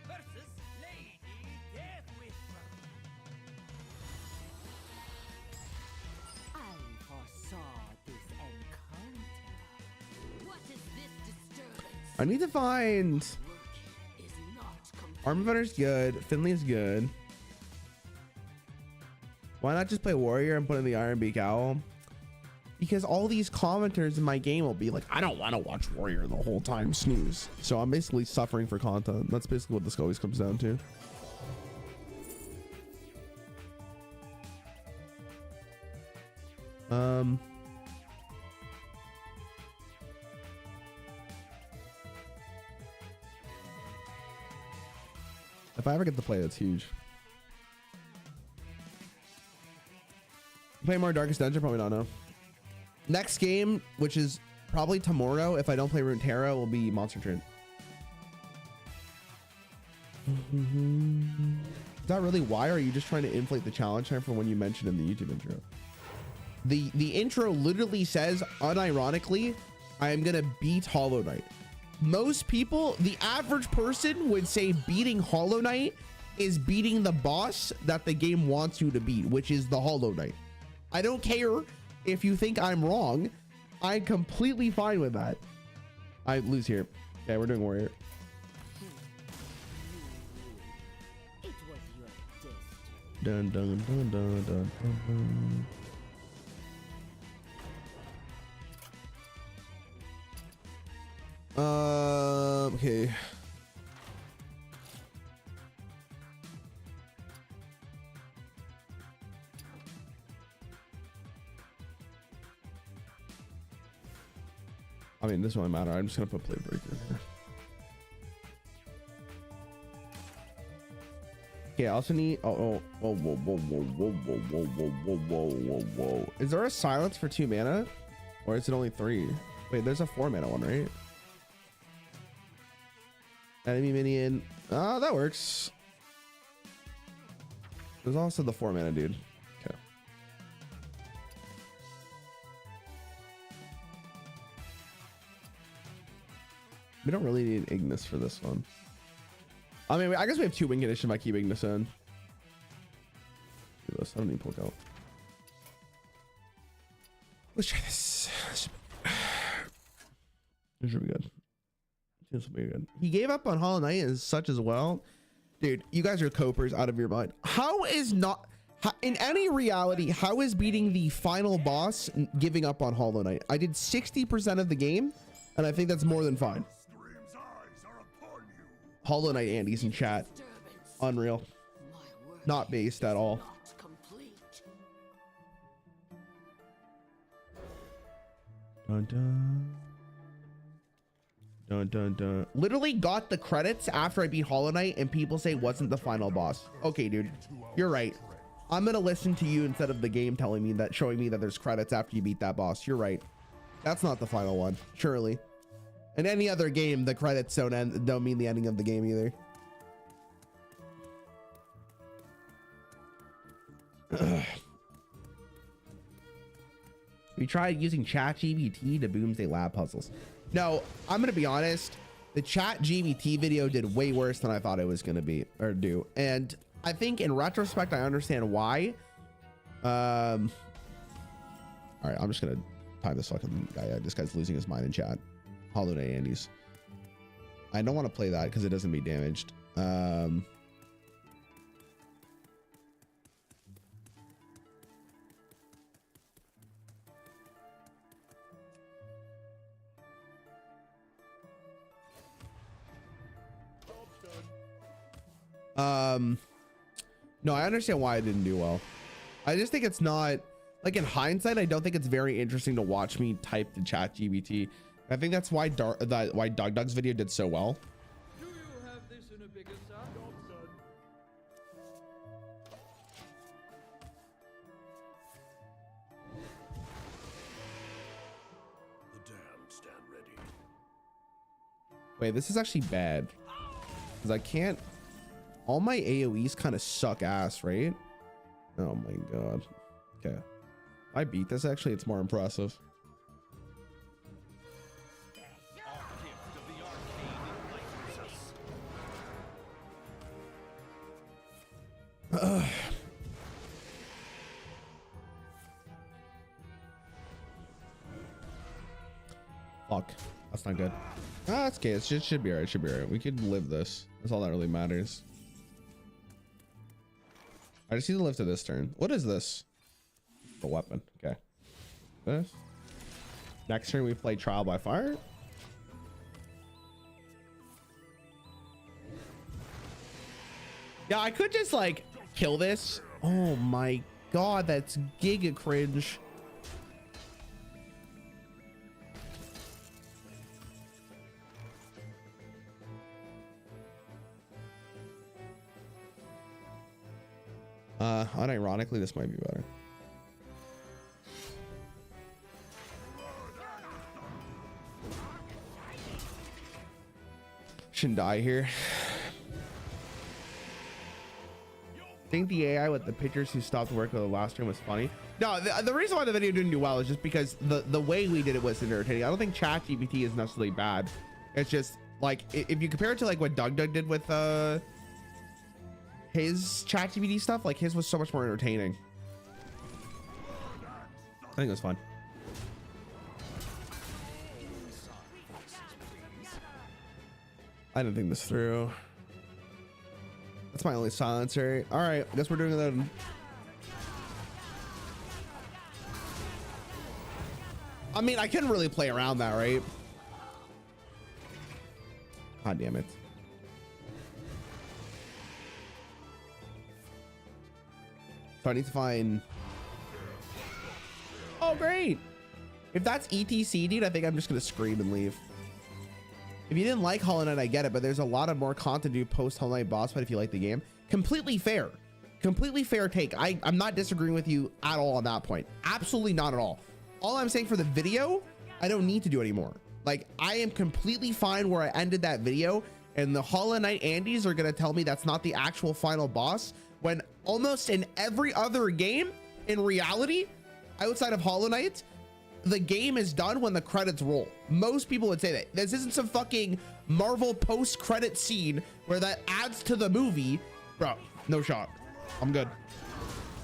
Versus Lady Deathwhisper. I foresaw this encounter. What is this disturbance? I need to find Work is not complete. Armor Vetter's good. Finley's good. Why not just play Warrior and put in the Iron Beak Owl? Because all these commenters in my game will be like, I don't want to watch Warrior the whole time, snooze. So I'm basically suffering for content. That's basically what this always comes down to. If I ever get to play, that's huge. Play more Darkest Dungeon? Probably not, no. Next game, which is probably tomorrow, if I don't play Runeterra, will be Monster Train. Is that really why? Or are you just trying to inflate the challenge time for when you mentioned in the YouTube intro? The intro literally says, unironically, I am gonna beat Hollow Knight. Most people, the average person would say beating Hollow Knight is beating the boss that the game wants you to beat, which is the Hollow Knight. I don't care if you think I'm wrong. I'm completely fine with that. I lose here. Okay, we're doing Warrior. It was your destiny. Dun dun dun dun dun dun dun. Okay. I mean, this won't matter. I'm just gonna put Blade Breaker in here. Okay, I also need. Whoa. Is there a silence for 2 mana, or is it only 3? Wait, there's a 4 mana one, right? Enemy minion. Oh, that works. There's also the 4 mana dude. Okay. We don't really need Ignis for this one. I mean, I guess we have 2 win condition if I keep Ignis in. Do this. I don't need poke out. Let's try this. This should be good. This will be good. He gave up on Hollow Knight and such as well. Dude, you guys are copers out of your mind. How is not... in any reality, how is beating the final boss giving up on Hollow Knight? I did 60% of the game, and I think that's more than fine. Hollow Knight Andy's in chat. Unreal. Not based at all. Dun dun. Dun dun dun. Literally got the credits after I beat Hollow Knight, and people say it wasn't the final boss. Okay, dude. You're right. I'm gonna listen to you instead of the game telling me that, showing me that there's credits after you beat that boss. You're right. That's not the final one, surely. In any other game, the credits don't mean the ending of the game either. We tried using ChatGPT to Boomsday Lab puzzles. No, I'm gonna be honest. The ChatGPT video did way worse than I thought it was gonna be or do, and I think in retrospect I understand why. All right, I'm just gonna time this fucking guy. This guy's losing his mind in chat. Holiday Andes. I don't want to play that because it doesn't be damaged. No, I understand why I didn't do well. I just think it's not, like, in hindsight, I don't think it's very interesting to watch me type to ChatGPT. I think that's why why Dug's video did so well. Do you have this in a bigger size? The damned stand ready. Wait, this is actually bad because I can't. All my AoEs kind of suck ass, right? Oh my god. Okay, if I beat this, actually, it's more impressive. Fuck, that's not good. Ah, that's okay. It should be alright. Should be alright. We could live this. That's all that really matters. I just need to live to this turn. What is this? A weapon. Okay. This. Next turn we play Trial by Fire. Yeah, I could just like kill this. Oh my god, that's giga cringe. Unironically, this might be better. Shouldn't die here. Think the AI with the pictures who stopped working on the last stream was funny? No, the reason why the video didn't do well is just because the way we did it was entertaining. I don't think ChatGPT is necessarily bad. It's just like if you compare it to like what Dug did with his ChatGPT stuff, like his was so much more entertaining. I think it was fun. I didn't think this through. That's my only silencer. All right, I guess we're doing it then. I mean, I couldn't really play around that, right? God damn it. So I need to find. Oh, great. If that's ETC, dude, I think I'm just going to scream and leave. If you didn't like Hollow Knight, I get it, but there's a lot of more content to do post Hollow Knight boss fight if you like the game. Completely fair. Completely fair take. I'm not disagreeing with you at all on that point. Absolutely not at all. All I'm saying for the video, I don't need to do anymore. Like, I am completely fine where I ended that video, and the Hollow Knight Andes are going to tell me that's not the actual final boss, when almost in every other game, in reality, outside of Hollow Knight, the game is done when the credits roll. Most people would say that. This isn't some fucking Marvel post-credit scene where that adds to the movie. Bro, no shot. I'm good.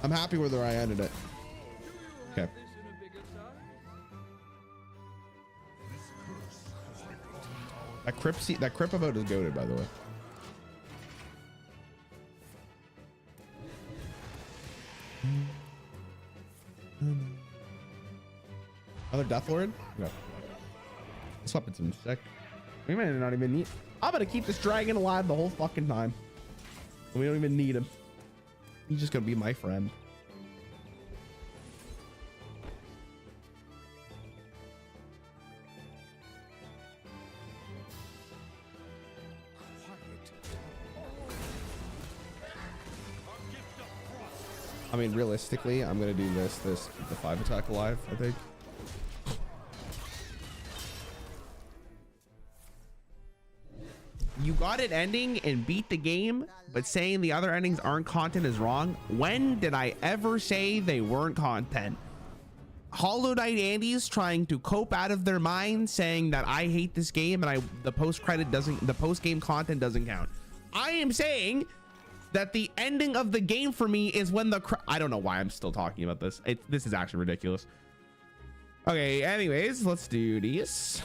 I'm happy with where I ended it. Okay. That Crip emote is goated, by the way. Another Death Lord? No. This weapon's some sick. We may not even need. I'm gonna keep this dragon alive the whole fucking time. We don't even need him. He's just gonna be my friend. I mean, realistically, I'm gonna do this, keep the 5 attack alive, I think. You got it ending and beat the game, but saying the other endings aren't content is wrong. When did I ever say they weren't content? Hollow Knight Andy's trying to cope out of their mind, saying that I hate this game and the post game content doesn't count. I am saying that the ending of the game for me is when I don't know why I'm still talking about this. This is actually ridiculous. Okay, anyways, let's do these.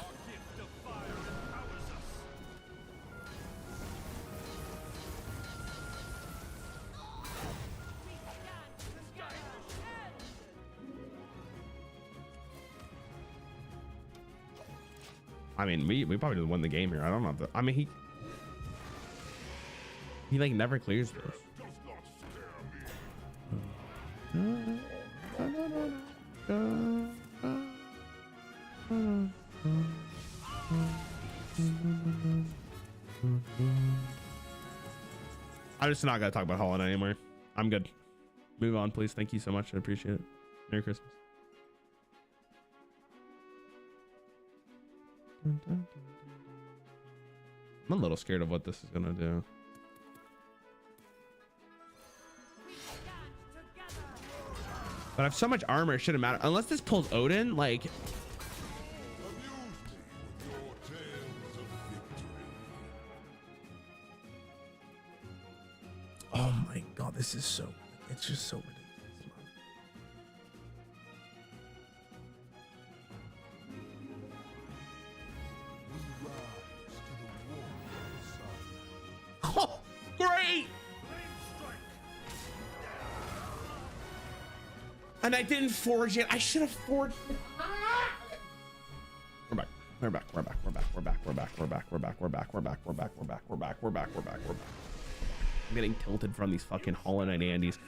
I mean, we probably just won the game here. I don't know. I mean, he like never clears this. I'm just not gonna talk about Hollow Knight anymore. I'm good. Move on, please. Thank you so much. I appreciate it. Merry Christmas. I'm a little scared of what this is gonna do. But I have so much armor, it shouldn't matter. Unless this pulls Odin, like... Oh my god, this is so... It's just so ridiculous. Oh, great! And I didn't forge it. I should have forged it. We're back. We're back. We're back. We're back. We're back. We're back. We're back. We're back. We're back. We're back. We're back. We're back. We're back. We're back. We're back. We're back. I'm getting tilted from these fucking Hollow Knight Andys.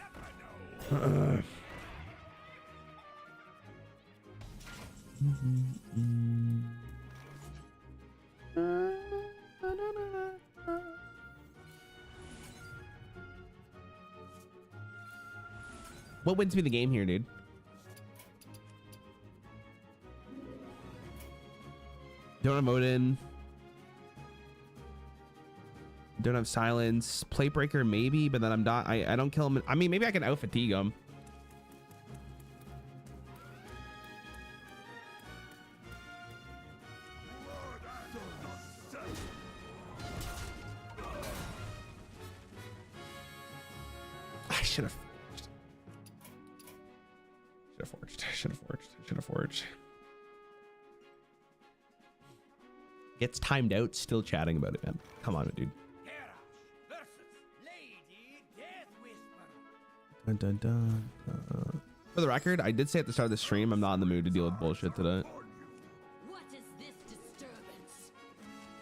What wins me the game here, dude? Don't have Odin. Don't have silence. Plate breaker maybe, but then I'm not. I don't kill him. I mean, maybe I can out fatigue him. I should have. Should have forged. Gets timed out, still chatting about it, man. Come on, dude. Versus Lady Deathwhisper. Dun, dun, dun. For the record, I did say at the start of the stream, I'm not in the mood to deal with bullshit today. What is this disturbance?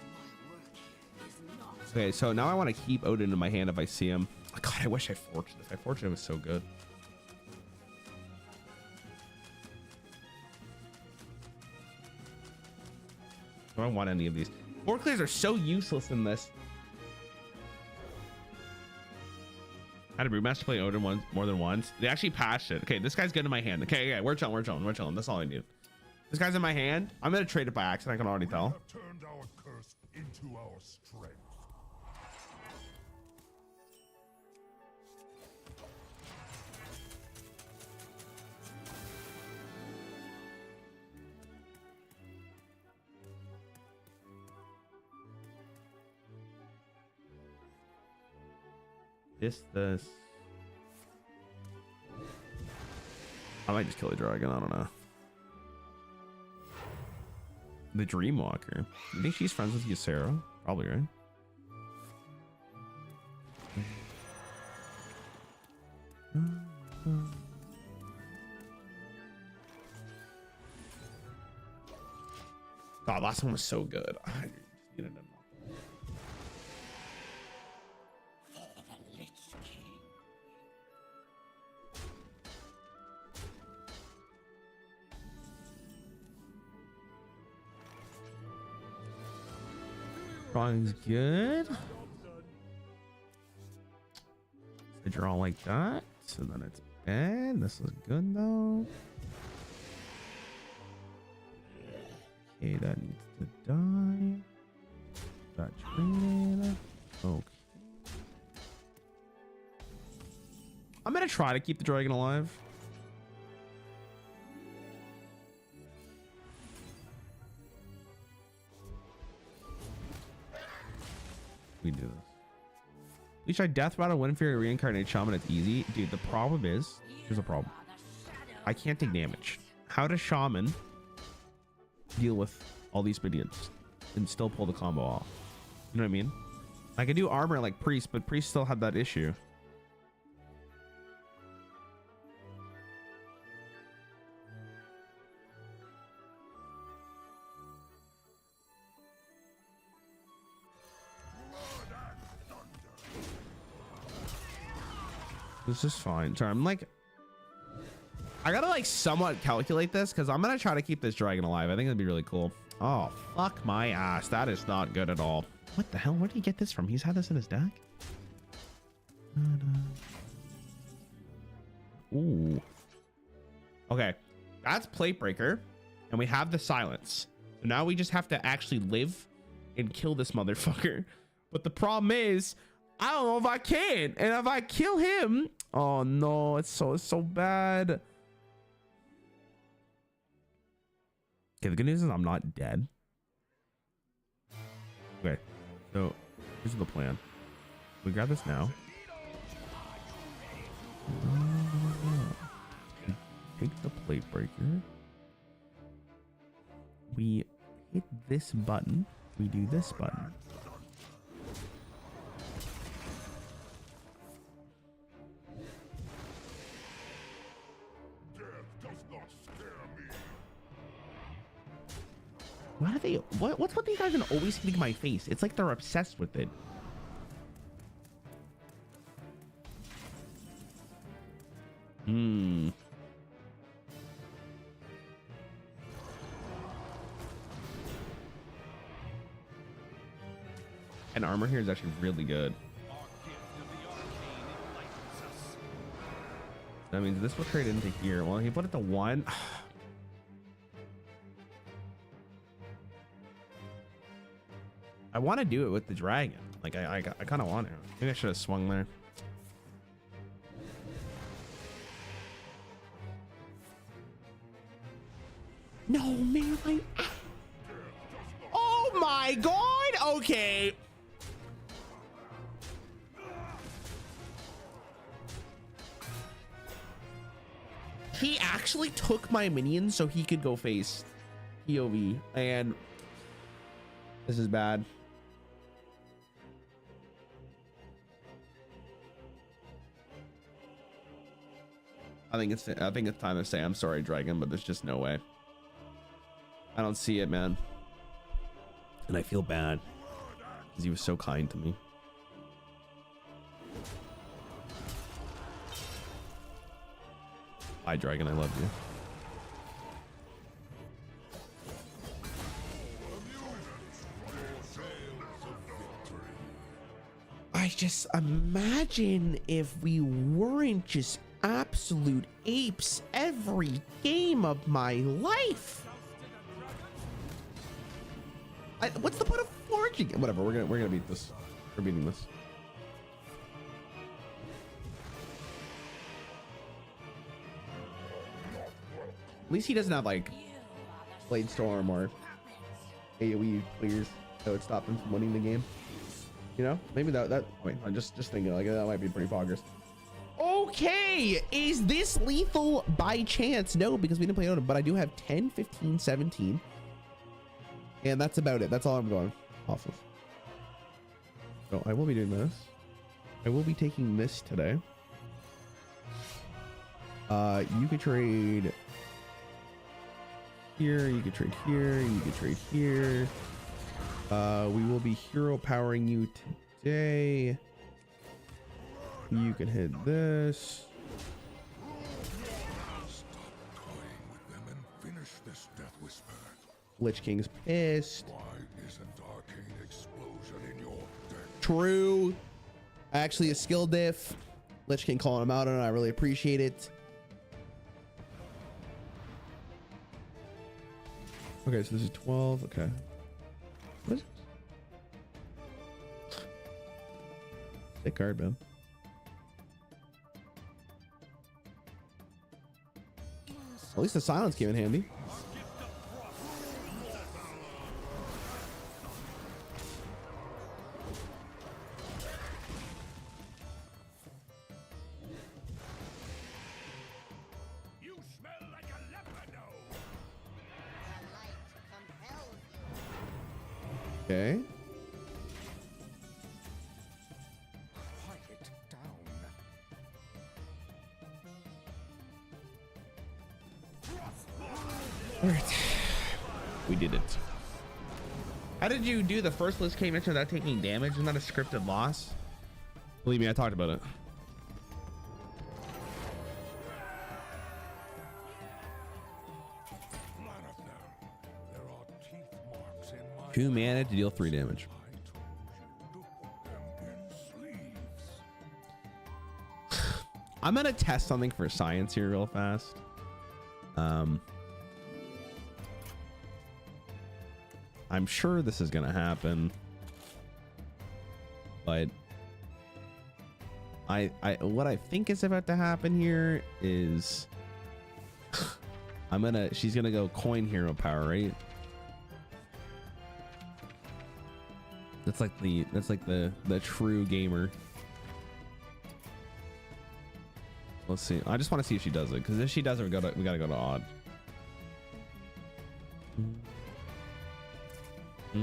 My work here is not. Okay, so now I want to keep Odin in my hand if I see him. Oh, God, I wish I forged this. I forged it, it was so good. I don't want any of these. 4 clears are so useless in this. I had a Brewmaster play Odin more than once. They actually patched it. Okay, this guy's good in my hand. Okay, yeah, we're chilling. That's all I need. This guy's in my hand. I'm gonna trade it by accident. I can already tell. We have turned our curse into our strength. This. I might just kill a dragon. I don't know. The Dreamwalker. You think she's friends with Ysera? Probably, right? God, last one was so good. I just needed to know. The Lich King. Drawing's good. I draw like that, so then it's And this is good though. Okay, that needs to die. Got traded. Okay. I'm gonna try to keep the dragon alive. We do this. We try Death Rattle, Wind Fury, Reincarnate Shaman. It's easy. Dude, the problem is, here's a problem. I can't take damage. How does Shaman deal with all these minions and still pull the combo off? You know what I mean? I could do armor like Priest, but Priest still had that issue. This is fine. Sorry, I'm like, I gotta like somewhat calculate this because I'm gonna try to keep this dragon alive. I think it'd be really cool. Oh, fuck my ass. That is not good at all. What the hell? Where did he get this from? He's had this in his deck? Ooh. Okay. That's Plate Breaker. And we have the silence. So now we just have to actually live and kill this motherfucker. But the problem is, I don't know if I can. And if I kill him, oh no, it's so bad. Okay, the good news is I'm not dead. Okay, so here's the plan. We grab this now. Take the Plate Breaker. We hit this button. We do this button. Why do they? What's with these guys and always hitting my face? It's like they're obsessed with it. Hmm. And armor here is actually really good. That means this will trade into here. Well, he put it to 1. I want to do it with the dragon. Like I kind of want to. Maybe I should have swung there. No, man. Oh my God. Okay. He actually took my minions so he could go face POV, and this is bad. I think it's time to say I'm sorry, dragon, but there's just no way. I don't see it, man. And I feel bad because he was so kind to me. Bye, dragon. I love you. I just imagine if we weren't just absolute apes every game of my life. What's the point of forging? Whatever, we're gonna beat this. We're beating this. At least he doesn't have like Blade Storm or AoE clears that would stop him from winning the game. You know, maybe that wait, I'm just thinking like that might be pretty poggers. Okay, is this lethal by chance? No, because we didn't play Odin, but I do have 10, 15, 17. And that's about it. That's all I'm going off of. So I will be doing this. I will be taking this today. You could trade here, you could trade here, you could trade here. We will be hero powering you today. You can hit this. Stop toying with them and finish this Deathwhisper. Lich King's pissed. Why isn't Arcane Explosion in your deck? True. Actually, a skill diff. Lich King calling him out on it. I really appreciate it. Okay, so this is 12. Okay. What is this? Sick card, man. At least the silence came in handy. You smell like a leopardo. Okay. Quiet down. All right. We did it. How did you do the first Lich King mission without taking damage? Isn't that a scripted loss? Believe me, I talked about it. None of them. There are teeth marks in my 2 mana to deal 3 damage. I told you to put them in sleeves. I'm gonna test something for science here real fast. I'm sure this is gonna happen, but what I think is about to happen here is she's gonna go coin hero power, right? That's like the true gamer. Let's see. I just want to see if she does it, because if she does it, we gotta go to odd. You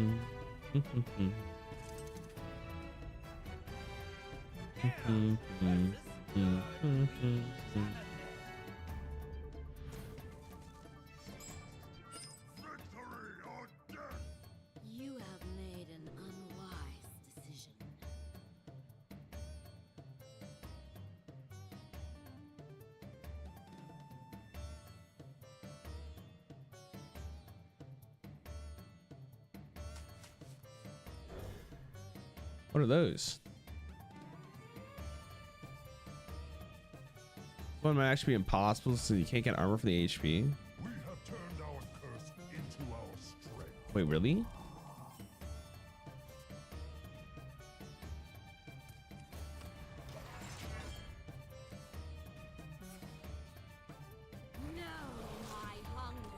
have made an unwise decision. What are those? One might actually be impossible, so you can't get armor for the HP. We have turned our curse into our strength. Wait, really? Know my hunger.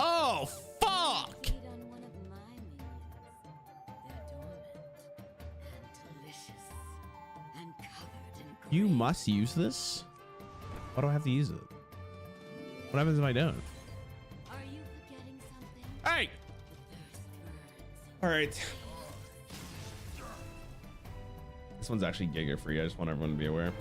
Oh, fuck! Feed on one of my minions. They're dormant and delicious and covered in You grain. must use this? Why do I have to use it? What happens if I don't? Are you forgetting something? Hey! Thirst burns. All right. This one's actually giga free. I just want everyone to be aware.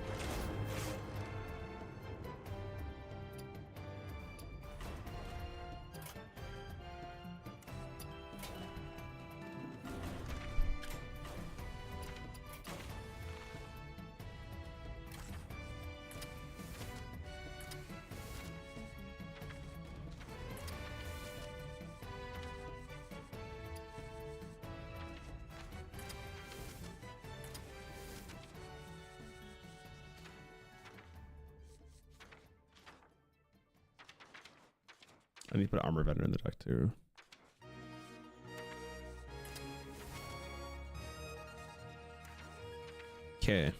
I need to put armor vendor in the deck too. Okay.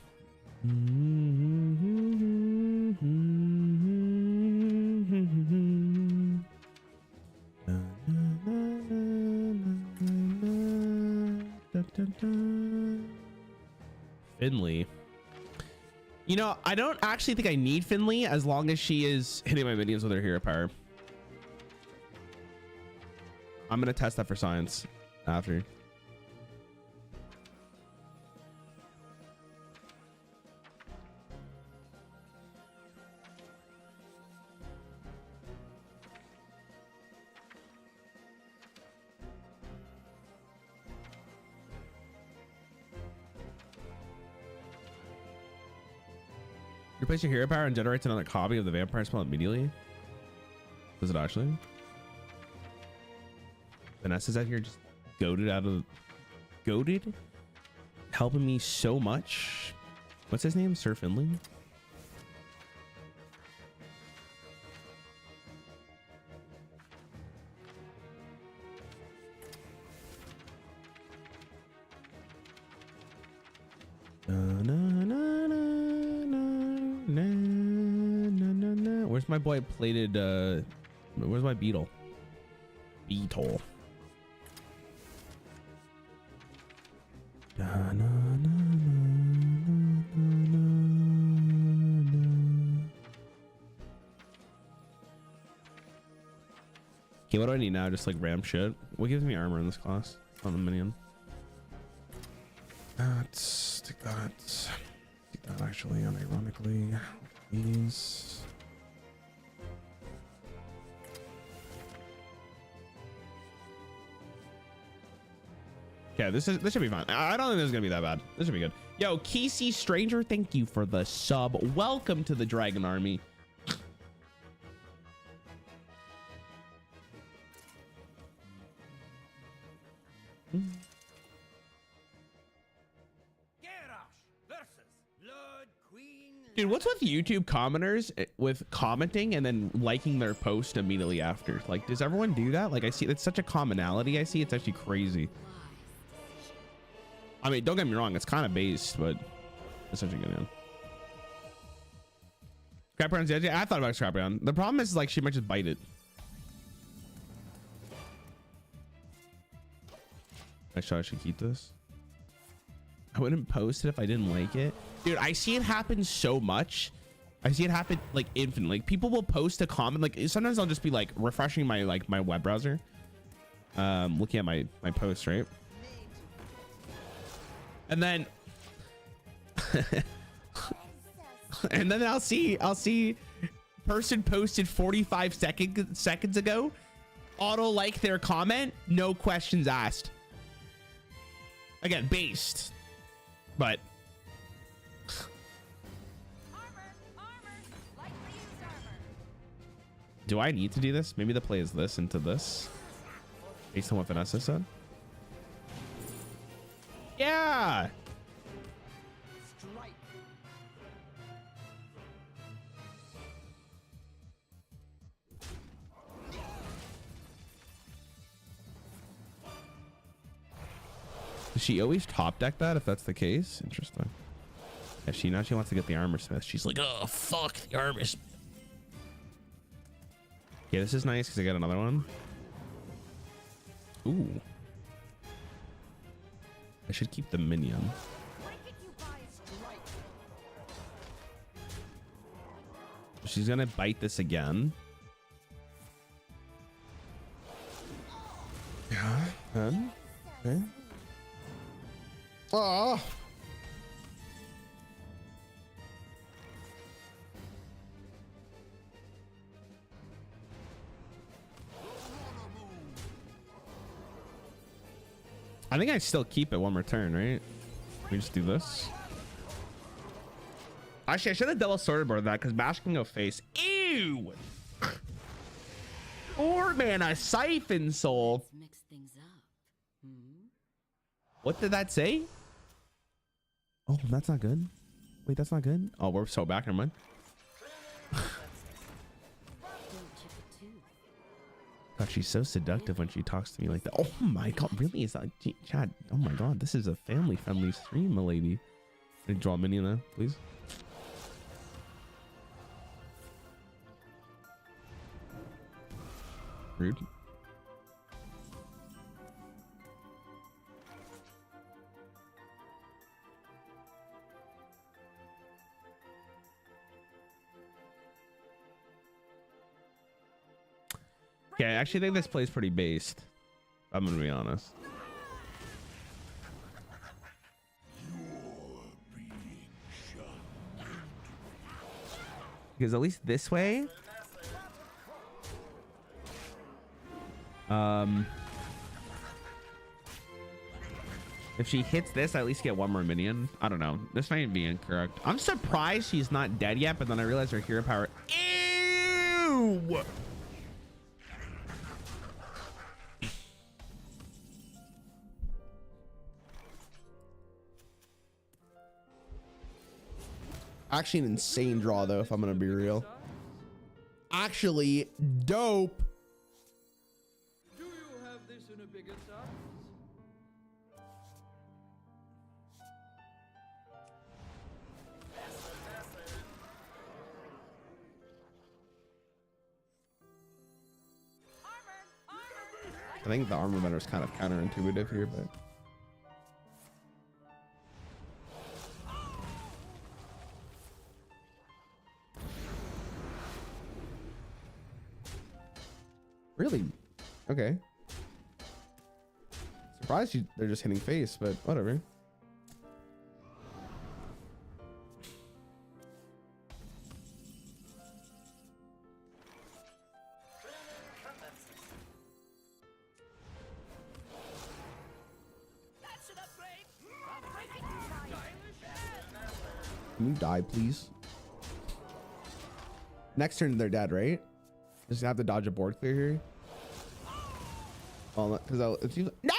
Finley. You know, I don't actually think I need Finley as long as she is hitting my minions with her hero power. I'm gonna test that for science after. You place your hero power and generates another copy of the vampire spell immediately. Does it actually? Vanessa's out here just goated, helping me so much. What's his name? Sir Finley. Where's my boy plated? Where's my beetle? Beetle. Okay, what do I need now? Just like ram shit. What gives me armor in this class? On the minion. Let's take that. Take that actually, unironically. These. Yeah, this should be fine. I don't think this is gonna be that bad. This should be good. Yo, Kesey Stranger, thank you for the sub. Welcome to the Dragon Army. Dude, what's with YouTube commenters with commenting and then liking their post immediately after? Like, does everyone do that? Like, I see it's such a commonality. I see it's actually crazy. I mean, don't get me wrong, it's kind of based, but it's such a good one. Scrap Brown's the I thought about Scrap Brown. The problem is, like, she might just bite it. I should keep this. I wouldn't post it if I didn't like it. Dude, I see it happen so much. I see it happen like infinitely. Like, people will post a comment. Like, sometimes I'll just be like refreshing my my web browser, looking at my posts, right? And then and then I'll see person posted 45 seconds ago, auto like their comment, no questions asked. Again, based, but do I need to do this? Maybe the play is this into this based on what Vanessa said. Yeah. Does she always top deck that if that's the case? Interesting. Yeah, now she wants to get the armor smith. She's like, oh fuck the armor smith. Yeah, this is nice because I got another one. Ooh. I should keep the minion. She's gonna bite this again. Yeah. Then. Okay. Oh. I think I still keep it one more turn, right? We just do this. Actually, I should have double sword board that because Bash can go face. Ew! 4 mana Siphon Soul. Mix things up. What did that say? Oh, that's not good. Wait, that's not good. Oh, we're so back. Never mind. God, she's so seductive when she talks to me like that. Oh my god, really? Is that Chad? Oh my god, this is a family-friendly stream, my lady. Can you draw a minion there, please? Rude. Okay, I actually think this plays pretty based. I'm gonna be honest. Because at least this way, if she hits this, I at least get one more minion. I don't know. This might be incorrect. I'm surprised she's not dead yet, but then I realized her hero power. Ew! Actually, an insane draw though, if I'm gonna be real. Actually, dope. Do you have this in a bigger size? I think the armor bender is kind of counterintuitive here, but really, okay. Surprised they're just hitting face, but whatever. Can you die, please? Next turn, they're dead, right? Just have to dodge a board clear here. Well, because it seems no.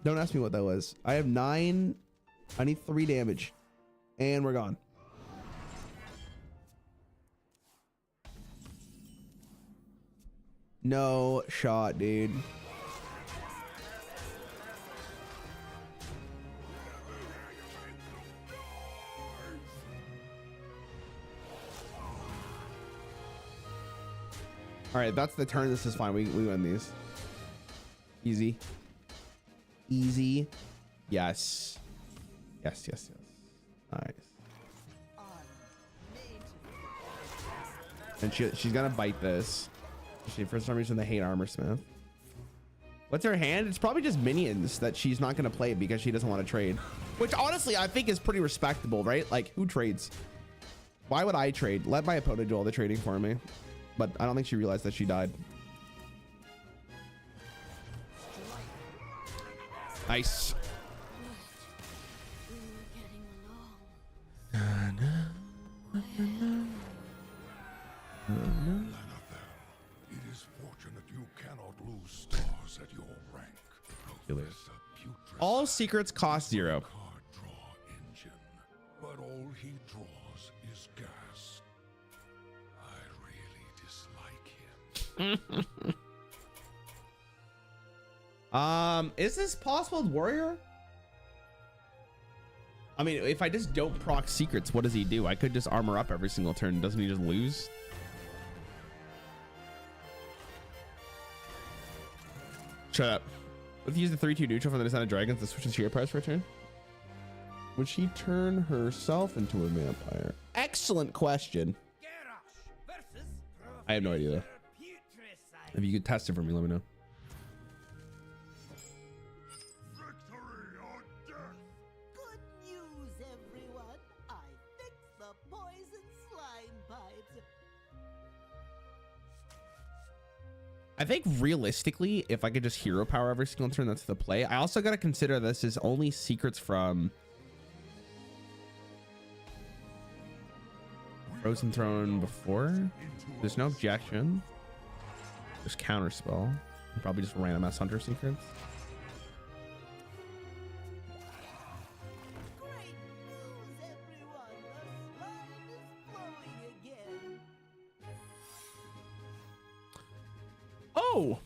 Don't ask me what that was. I have 9. I need 3 damage, and we're gone. No shot, dude. All right, that's the turn. This is fine. We win these. Easy. Easy. Yes. Yes, yes, yes. Nice. And she's gonna bite this. For some reason, they hate Armor Smith. What's her hand? It's probably just minions that she's not gonna play because she doesn't want to trade. Which honestly, I think is pretty respectable, right? Like, who trades? Why would I trade? Let my opponent do all the trading for me. But I don't think she realized that she died. Nice. It is fortunate you cannot lose stars at your rank. All secrets cost 0. Card draw engine, but all he draws is gas. I really dislike him. Is this possible with Warrior? I mean, if I just don't proc secrets, what does he do? I could just armor up every single turn. Doesn't he just lose? Shut up. Let's use the 3/2 neutral from the Descent of Dragons to switch to sheer price for a turn. Would she turn herself into a vampire? Excellent question. I have no idea though. If you could test it for me, let me know. Victory or death! Good news, everyone. I fixed the poison slime bite. I think realistically, if I could just hero power every single turn, that's the play. I also got to consider this is only secrets from Frozen Throne before. There's no objection. There's counter spell. Probably just random ass hunter secrets. Great news, everyone. The slime is flowing again. Oh.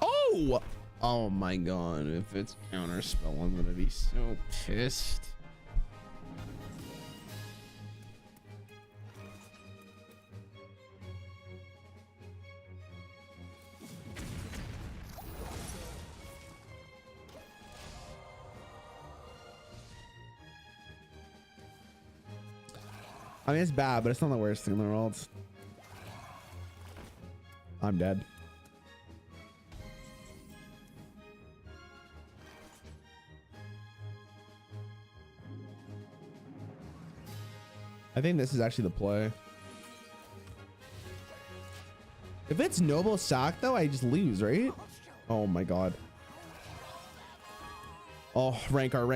Oh. Oh my god. If it's counter spell, I'm gonna be so pissed. I mean, it's bad, but it's not the worst thing in the world. I'm dead. I think this is actually the play. If it's Noble Sack, though, I just lose, right? Oh my god. Oh, Rancor.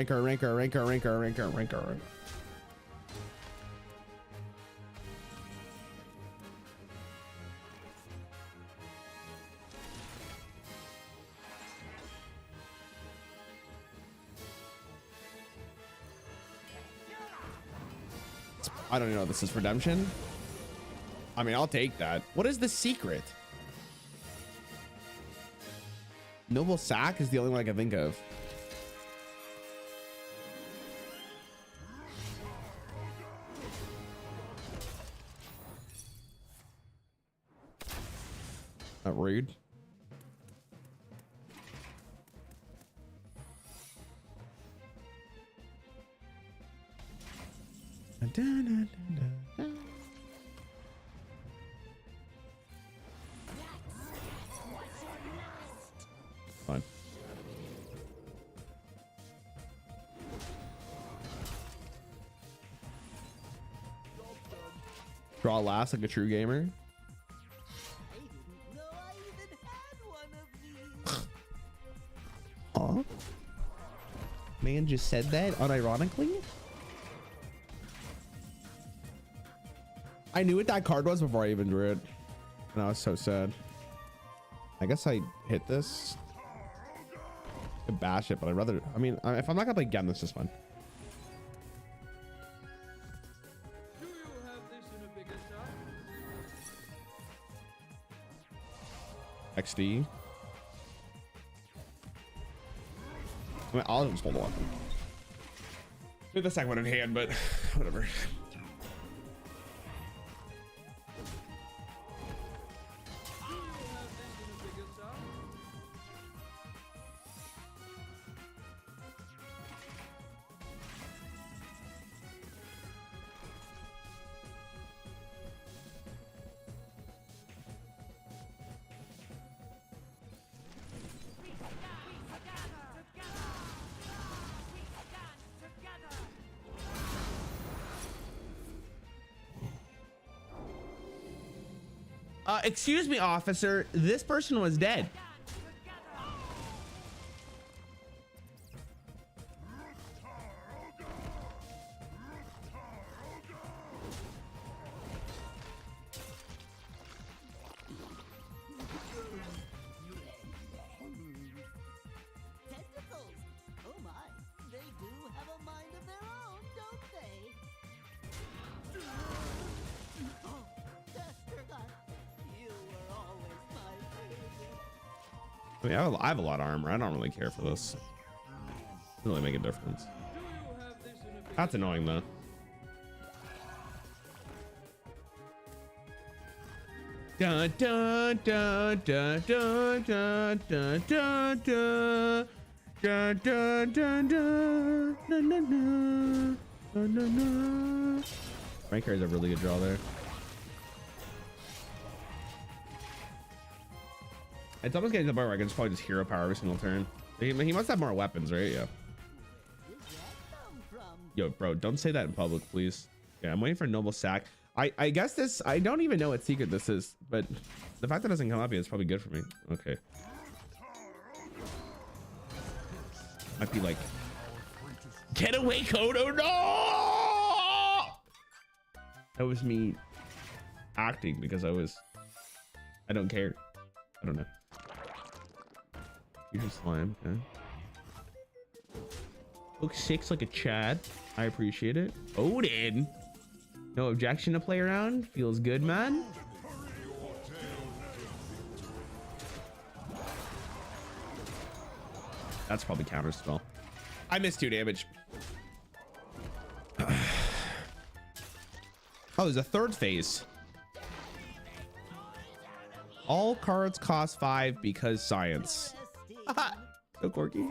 I don't even know. This is redemption. I mean, I'll take that. What is the secret? Noble Sack is the only one I can think of. Not rude. Fine. Draw last like a true gamer. I didn't know I even had one of these. Aw. Man just said that unironically. I knew what that card was before I even drew it. And I was so sad. I guess I hit this. I could bash it, but I'd rather, I mean, if I'm not gonna play again, this is fun. Do you have this in a bigger shop? XD. I mean, I'll just hold on. Maybe the second one in hand, but whatever. Excuse me, officer. This person was dead. Tentacles. Oh my, they do have a mind of their own, don't they? Oh, Destergut, you were always my favorite. I mean, I have a lot of armor. I don't really care for this. Doesn't really make a difference. Do you have this in a bigger That's annoying though. Dun dun dun dun dun dun dun dun dun dun dun dun dun dun dun dun dun. Frank carries a really good draw there. It's almost getting to the point where I can just probably just hero power every single turn. He must have more weapons, right? Yeah. Where did that come from? Yo, bro, don't say that in public, please. Yeah, I'm waiting for Noble Sack. I guess this, I don't even know what secret this is, but the fact that it doesn't come up yet is probably good for me. Okay. Might be like, get away, Kodo, no! That was me acting because I don't care. I don't know. Here's slime, okay. Hook 6 like a Chad. I appreciate it. Odin. No objection to play around. Feels good, man. That's probably counter spell. I missed 2 damage. Oh, there's a third phase. All cards cost 5 because science. So quirky. I'll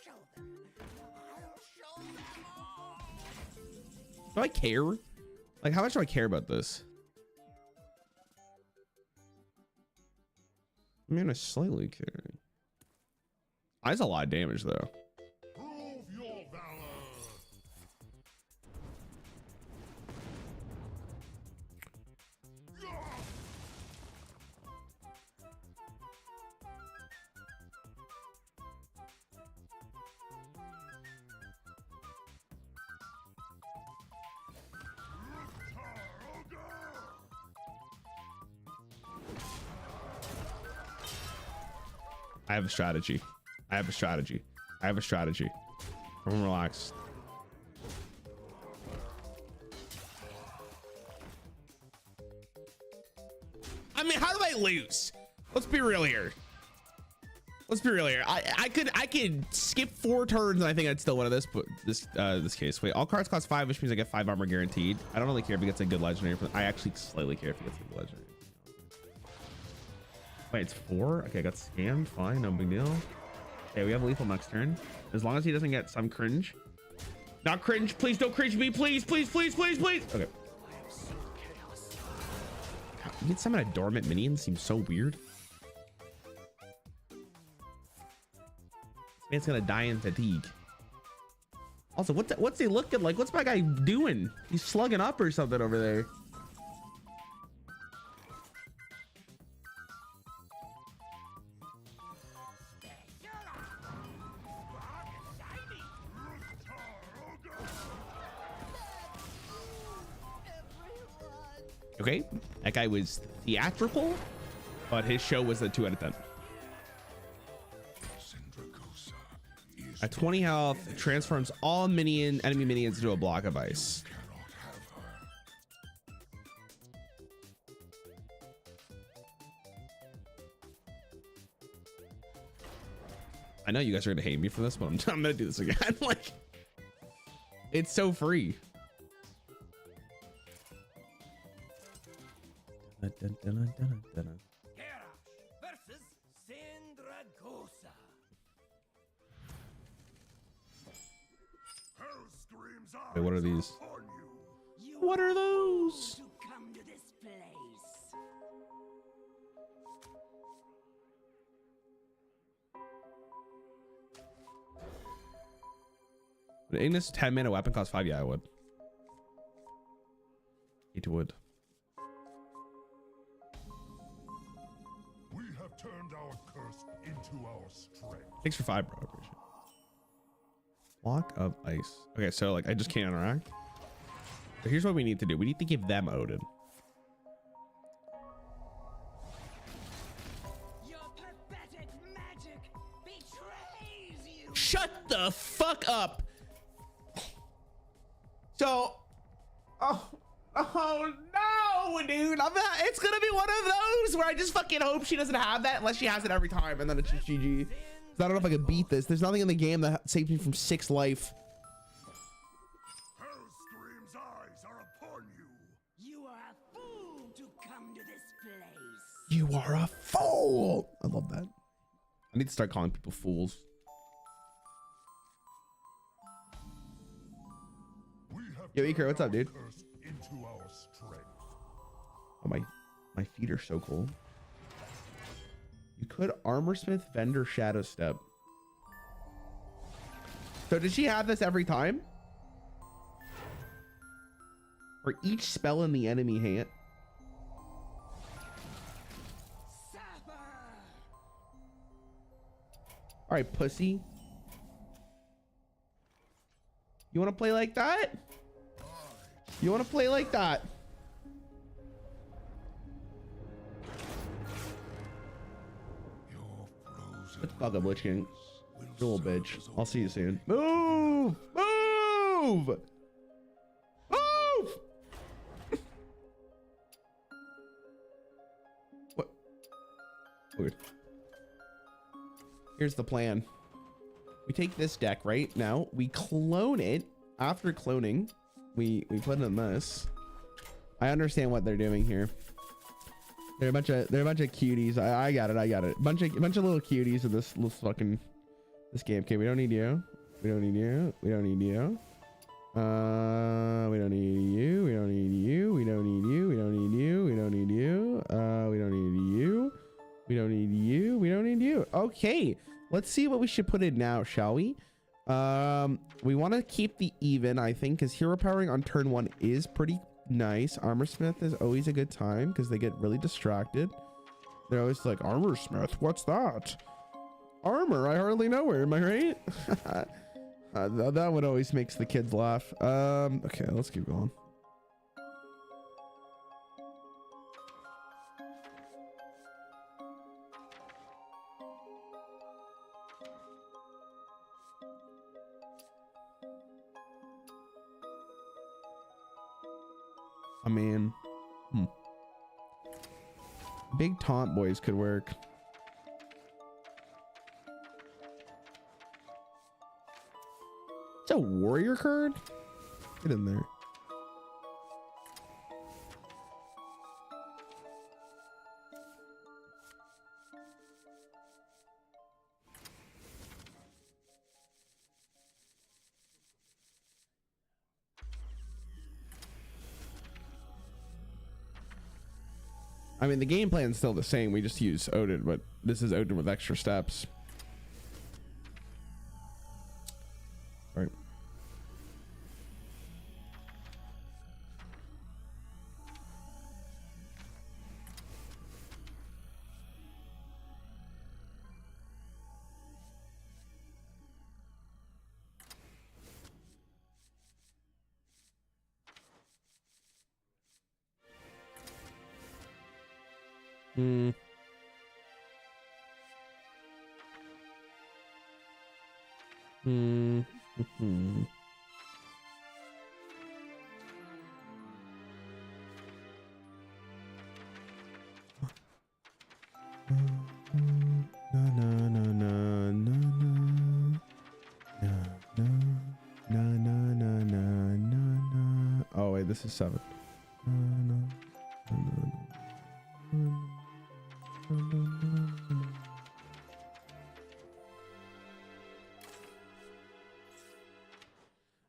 show them. I'll show them all. Do I care? Like, how much do I care about this? I mean, I slightly care. That's a lot of damage, though. Prove your valor. I have a strategy. I have a strategy. I have a strategy. I'm relaxed. I mean, how do I lose? Let's be real here. Let's be real here. I could skip 4 turns and I think I'd still win this case. Wait, all cards cost 5, which means I get 5 armor guaranteed. I don't really care if he gets a good legendary. I actually slightly care if he gets a good legendary. Wait, it's 4? Okay, I got scammed. Fine, no big deal. Okay, we have lethal next turn. As long as he doesn't get some cringe. Not cringe. Please don't cringe me. Please, please, please, please, please. Okay. God, you can summon a dormant minion. Seems so weird. This man's gonna die in fatigue. Also, what's he looking like? What's my guy doing? He's slugging up or something over there. Okay, that guy was theatrical, but his show was a 2 out of 10. At 20 health, transforms all enemy minions into a block of ice. I know you guys are gonna hate me for this, but I'm gonna do this again. Like, it's so free. Wait, what are these? What are those? Come to this place. Would Ignis 10-mana weapon cost 5? Yeah, I would. It would. We have turned our curse into our strength. Thanks for 5, bro. I appreciate it. Block of ice. Okay, so like I just can't interact. So here's what we need to do. We need to give them Odin. Your pathetic magic betrays you. Shut the fuck up. So, oh no, dude. It's gonna be one of those where I just fucking hope she doesn't have that unless she has it every time, and then it's just GG. I don't know if I can beat this. There's nothing in the game that saves me from 6 life. Hellscream's eyes are upon you. You are a fool to come to this place. You are a fool. I love that. I need to start calling people fools. Yo, Iker, what's up, dude? Into our strength. Oh, my feet are so cool. You could Armorsmith, Vendor, Shadow Step. So does she have this every time? For each spell in the enemy hand? All right, pussy. You want to play like that? You want to play like that? Let's fuck up, Lich King. You little bitch. I'll see you soon. Move! Move! Move! What? Weird. Here's the plan. We take this deck right now. We clone it. After cloning, we put in this. I understand what they're doing here. They're a bunch of cuties. I got it. I got it. Bunch of little cuties in this game. Okay, we don't need you. We don't need you. We don't need you. We don't need you. We don't need you. We don't need you. We don't need you. We don't need you. We don't need you. We don't need you. We don't need you. Okay, let's see what we should put in now, shall we? We want to keep the even, I think, because hero powering on turn 1 is pretty nice. Armorsmith is always a good time because they get really distracted. They're always like, Armorsmith, what's that? Armor, I hardly know her, am I right? That one always makes the kids laugh. Okay, let's keep going. I mean, big taunt boys could work. It's a warrior card. Get in there. I mean, the game plan's still the same. We just use Odin, but this is Odin with extra steps. Right. Hmm. Hmm. Hmm. No, no, no, no, no, no. No, no, no, no, no, no, no. Oh wait, this is 7. No, no, no, no, no.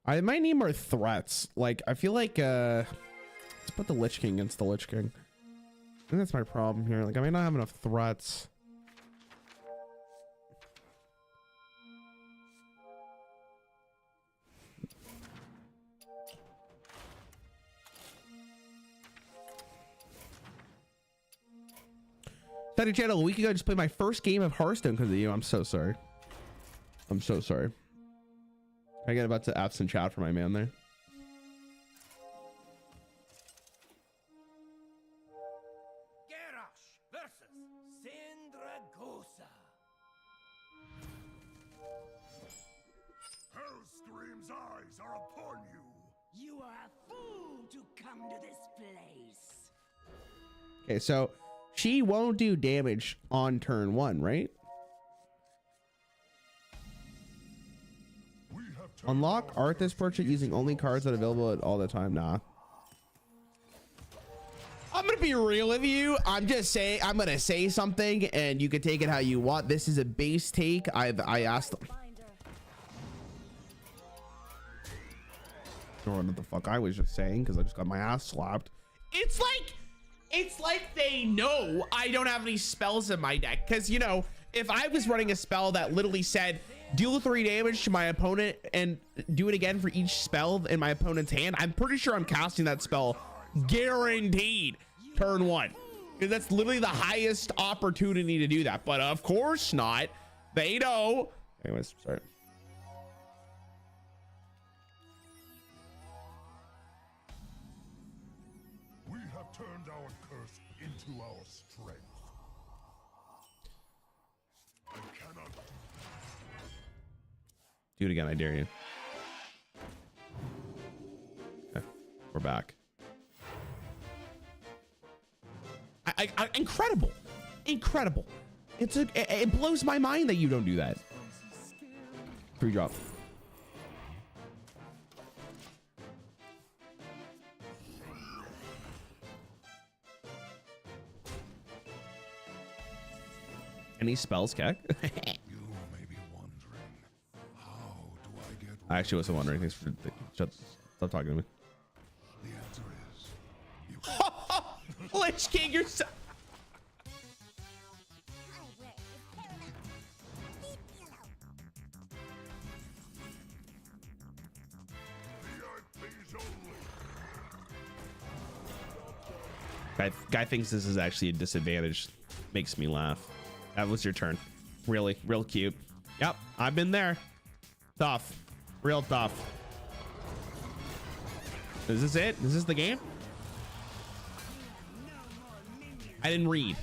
I might need more threats. Like, I feel like let's put the Lich King against the Lich King. I think that's my problem here. Like, I may not have enough threats. Study channel, a week ago I just played my first game of Hearthstone because of you. I'm so sorry. I'm so sorry. I get about to absent chat for my man there. Garrosh versus Sindragosa. Hellstream's eyes are upon you. You are a fool to come to this place. Okay, so she won't do damage on turn 1, right? Unlock Arthas portrait using only cards that are available at all the time. Nah. I'm gonna be real with you. I'm gonna say something and you can take it how you want. This is a base take. I asked them. I don't know what the fuck I was just saying because I just got my ass slapped. It's like they know I don't have any spells in my deck. Because, you know, if I was running a spell that literally said deal 3 damage to my opponent and do it again for each spell in my opponent's hand, I'm pretty sure I'm casting that spell guaranteed turn 1. Because that's literally the highest opportunity to do that. But of course not. They know. Anyways, sorry. We have turned our curse into our strength. I cannot. Do it again, I dare you. Okay, we're back. Incredible. Incredible. It blows my mind that you don't do that. 3 drop. Any spells, Keck? You may be wondering, how do I get I actually wasn't wondering. Thanks for stop talking to me. The answer is you Lich King, you're so Guy thinks this is actually a disadvantage. Makes me laugh. That was your turn. Really, real cute. Yep, I've been there. Tough. Real tough. Is this it? Is this the game? I didn't read.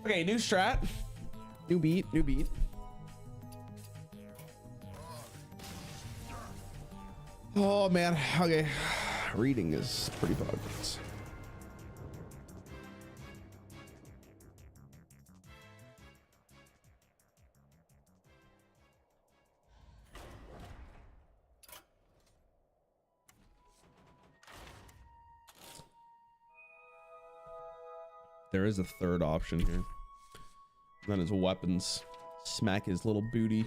Okay, new strat. New beat, new beat. Oh man, okay. Reading is pretty progress. There is a third option here. And then his weapons. Smack his little booty.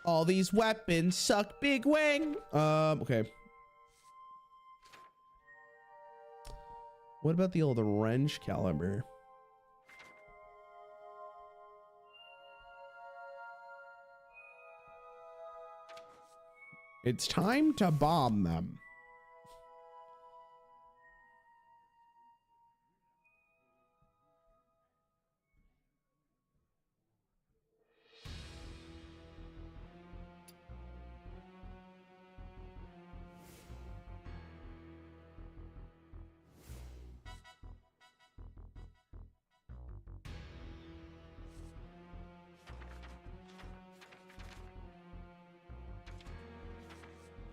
All these weapons suck big wang. Okay. What about the old wrench caliber? It's time to bomb them.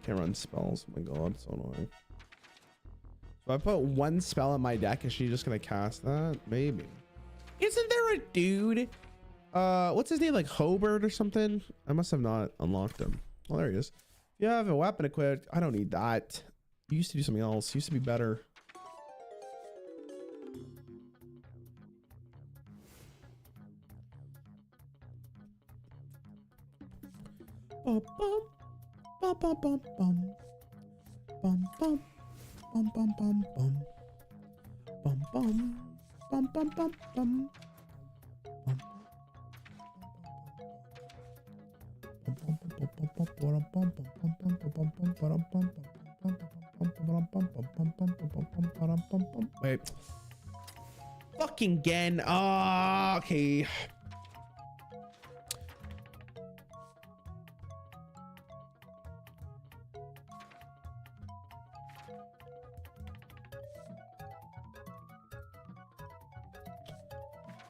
Can't run spells. Oh my god, so annoying. So I put one spell in my deck. Is she just gonna cast that? Maybe. Isn't there a dude? What's his name? Like Hobart or something? I must have not unlocked him. Oh, there he is. If you have a weapon equipped, I don't need that. You used to do something else. Used to be better. Bum, bum. Bum bum bum bum bum bum bum bum bum bum bum bum bum bum bum. Wait. Fucking again. Ah, okay.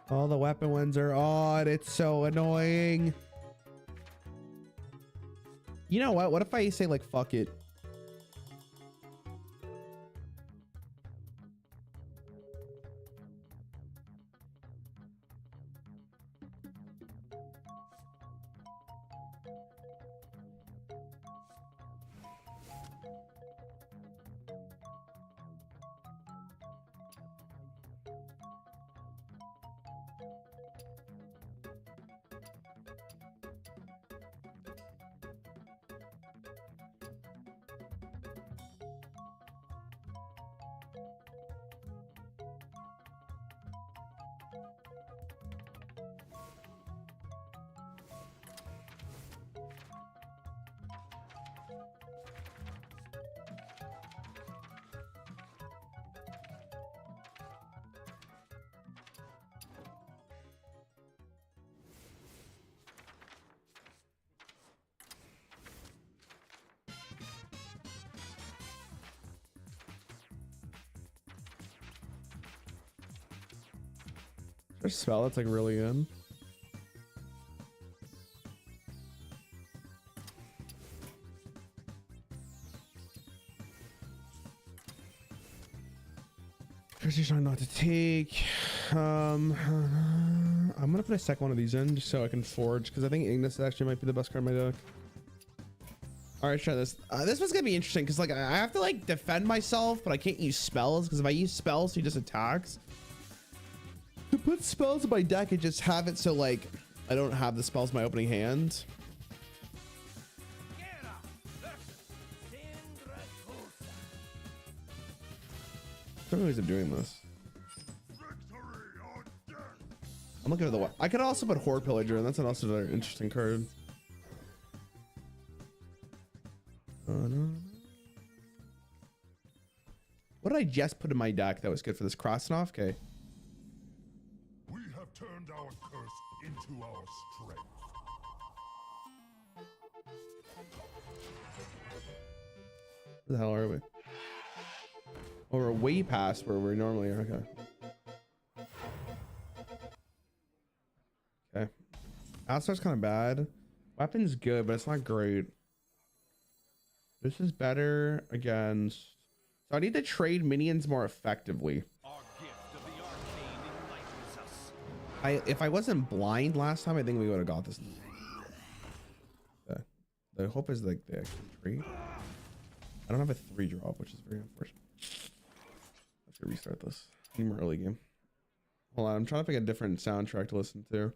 All the weapon ones are odd. It's so annoying. You know what? What if I say like, fuck it? There's a spell that's like really good. She's trying not to take. I'm gonna put a second one of these in just so I can forge, because I think Ignis actually might be the best card in my deck. All right, try this. This one's gonna be interesting because like I have to like defend myself, but I can't use spells because if I use spells, he just attacks. To put spells in my deck and just have it so like I don't have the spells in my opening hand. I don't know ways of doing this. I'm looking at the I could also put Horde Pillager, and that's also another interesting card. No. What did I just put in my deck that was good for this Krasnov? Okay. We have turned our curse into our strength. Where the hell are we? Oh, we're way past where we normally are. Okay. Okay. Outside's kind of bad. Weapon's good, but it's not great. This is better against. So I need to trade minions more effectively. Our gift of the arcane enlightens us. If I wasn't blind last time, I think we would have got this. The hope is like the extra trade. I don't have a 3 drop, which is very unfortunate. Let's go restart this. Need more early game. Hold on, I'm trying to pick a different soundtrack to listen to.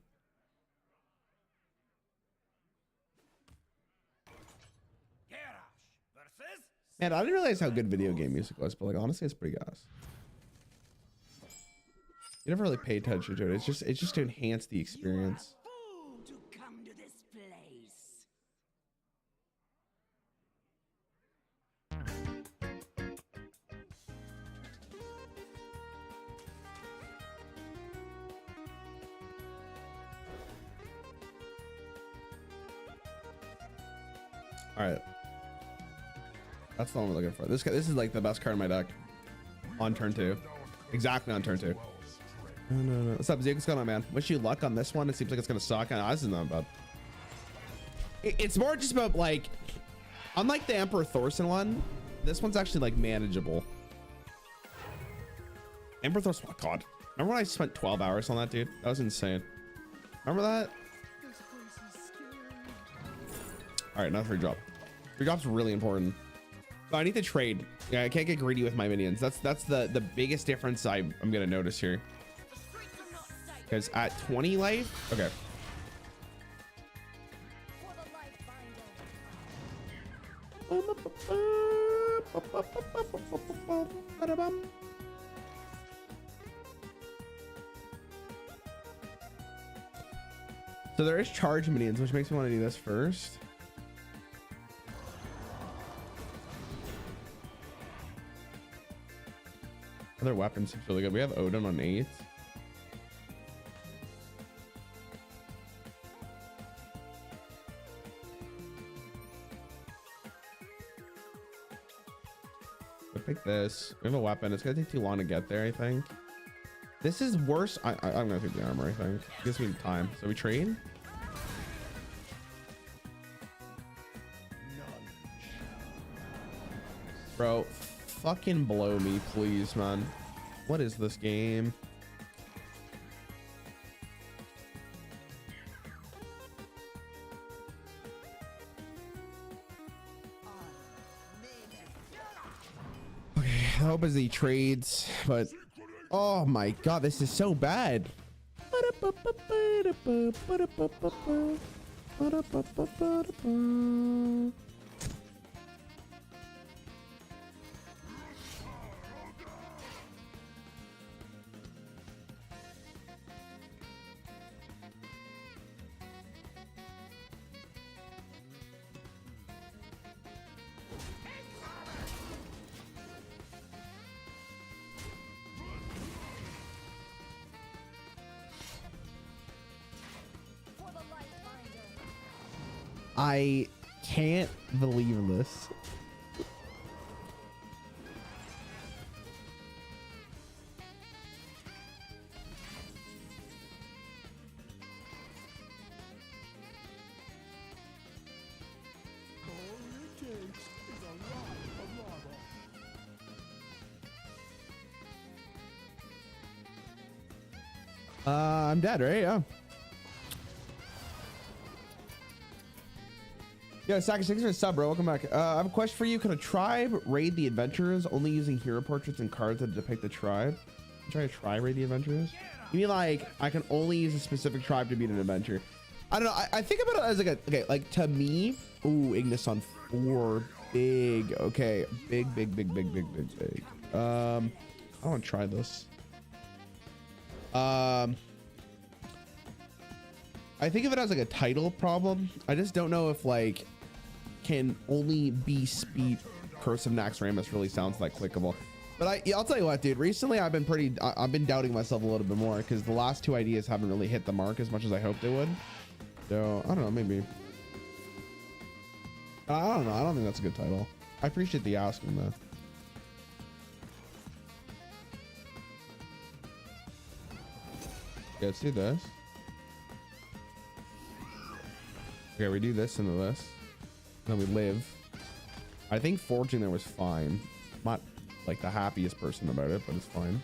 Man, I didn't realize how good video game music was, but like honestly, it's pretty gas. You never really pay attention to it. It's just to enhance the experience. Fool to come to this place. All right. That's the one we're looking for. This is like the best card in my deck. On turn 2. Exactly on turn 2. No. What's up, Zeke? What's going on, man? Wish you luck on this one. It seems like it's gonna suck. And this is not bad. It's more just about like, unlike the Emperor Thorson one, this one's actually like manageable. Emperor Thorson, oh god. Remember when I spent 12 hours on that, dude? That was insane. Remember that? All right, another free drop. Free drop's really important. So I need to trade. Yeah, I can't get greedy with my minions. That's the biggest difference I'm gonna notice here. Because at 20 life, okay. So there is charge minions, which makes me want to do this first. Other weapons seems really good. We have Odin on 8th. We'll pick this. We have a weapon. It's gonna take too long to get there, I think. This is worse. I'm gonna take the armor, I think. It gives me time. So we trade. Bro, fucking blow me, please, man. What is this game? Okay, I hope as he trades, but oh my god, this is so bad. I can't believe this. I'm dead, right? Yeah. Yo, Saka, thanks for the sub, bro. Welcome back. I have a question for you. Could a tribe raid the adventurers only using hero portraits and cards that depict the tribe? I'm trying to try raid the adventurers. You mean like I can only use a specific tribe to beat an adventure? I don't know. I think about it as like okay, like to me. Ooh, Ignis on 4. Big. Okay, big. I want to try this. I think of it as like a title problem. I just don't know if like can only be speed. Curse of Naxxramas really sounds like clickable. But I'll tell you what, dude. Recently, I've been doubting myself a little bit more because the last two ideas haven't really hit the mark as much as I hoped they would. So I don't know, maybe. I don't know. I don't think that's a good title. I appreciate the asking though. Okay, let's do this. Okay, we do this into this. Then we live. I think forging there was fine. Not like the happiest person about it, but it's fine.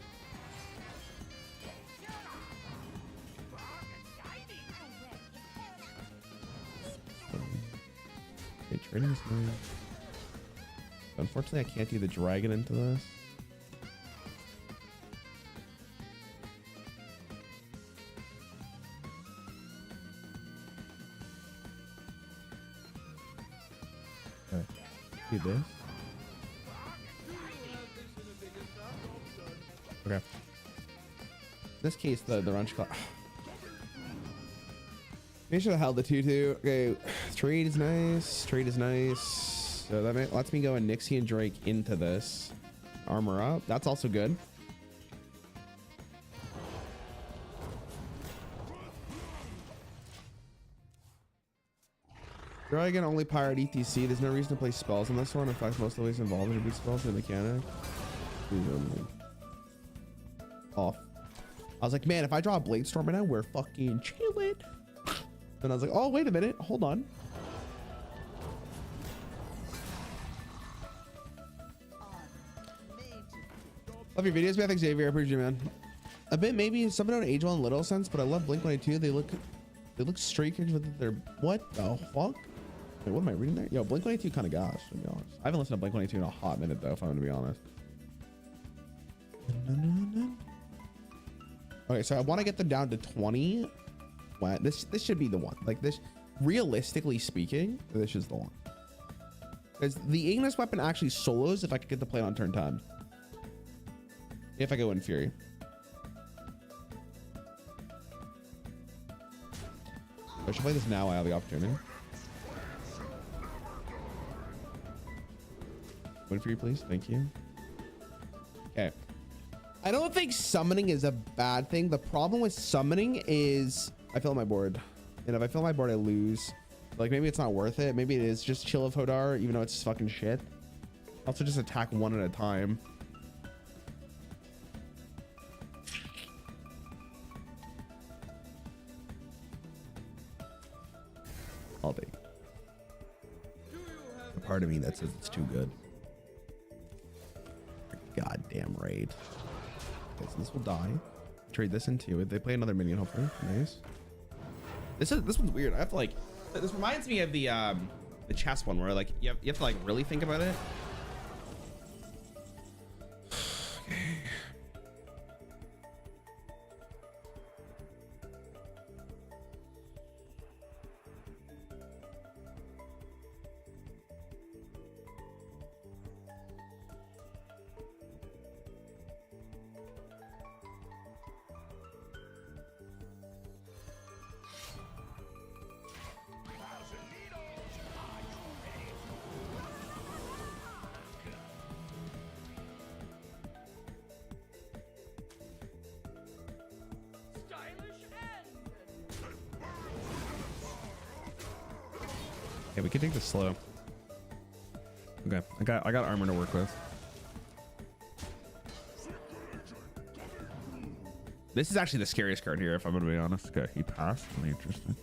Okay, trading's nice. Unfortunately, I can't do the dragon into this. Okay, do this. Okay. In this case, the wrench clock. Maybe should have held the 2-2. Okay, trade is nice. Trade is nice. So that lets me go and Nixie and Drake into this. Armor up. That's also good. Dragon only pirate ETC. There's no reason to play spells on this one. In fact, most of the ways involved in a beat spells are mechanic. Off. I was like, man, if I draw a Bladestorm right now, we're fucking chilling. Then I was like, oh, wait a minute. Hold on. Love your videos, man. Thanks, Xavier. I appreciate you, man. A bit, maybe something don't age well in a little sense, but I love Blink-182. They look straight with their, what the fuck? Wait, what am I reading there? Yo, Blink-182 kind of gosh, to be honest. I haven't listened to Blink-182 in a hot minute, though, if I'm going to be honest. Okay, so I want to get them down to 20. This should be the one. Like this, realistically speaking, this is the one. Because the Ignis weapon actually solos if I could get the play on turn 10. If I go in Fury. I should play this now. I have the opportunity. Win Fury, please. Thank you. Okay. I don't think summoning is a bad thing. The problem with summoning is I fill my board. And if I fill my board, I lose. Like, maybe it's not worth it. Maybe it is just Chill of Hodar, even though it's fucking shit. Also, just attack one at a time. I'll take. A part of me that says it's too good. Goddamn raid. Okay, so this will die. Trade this into it. They play another minion, hopefully. Nice. This one's weird. I have to like. This reminds me of the chess one where like you have to like really think about it. Okay. Okay, we can take this slow. Okay, I got armor to work with. This is actually the scariest card here, if I'm gonna be honest. Okay, he passed. Really interesting.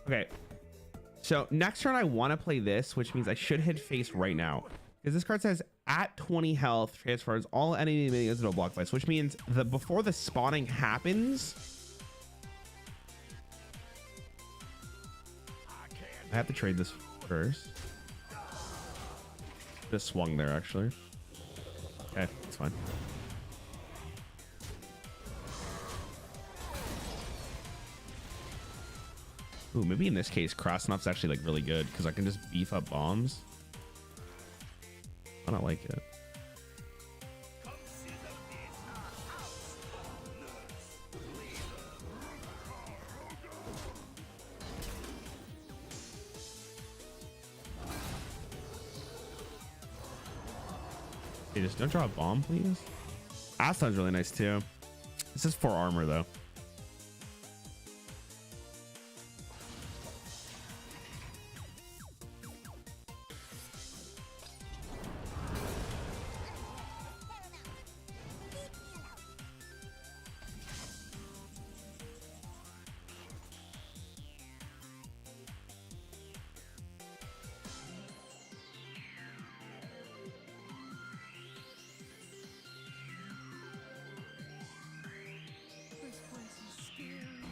Okay, so next turn I want to play this, which means I should hit face right now because this card says at 20 health transfers all enemy minions into a block device, which means the before the spawning happens, I have to trade this first. Just swung there actually. Okay, it's fine. Ooh, maybe in this case, Krasnov's actually like really good because I can just beef up bombs. I don't like it. Hey, just don't draw a bomb, please. Aston's really nice too. This is 4 armor though.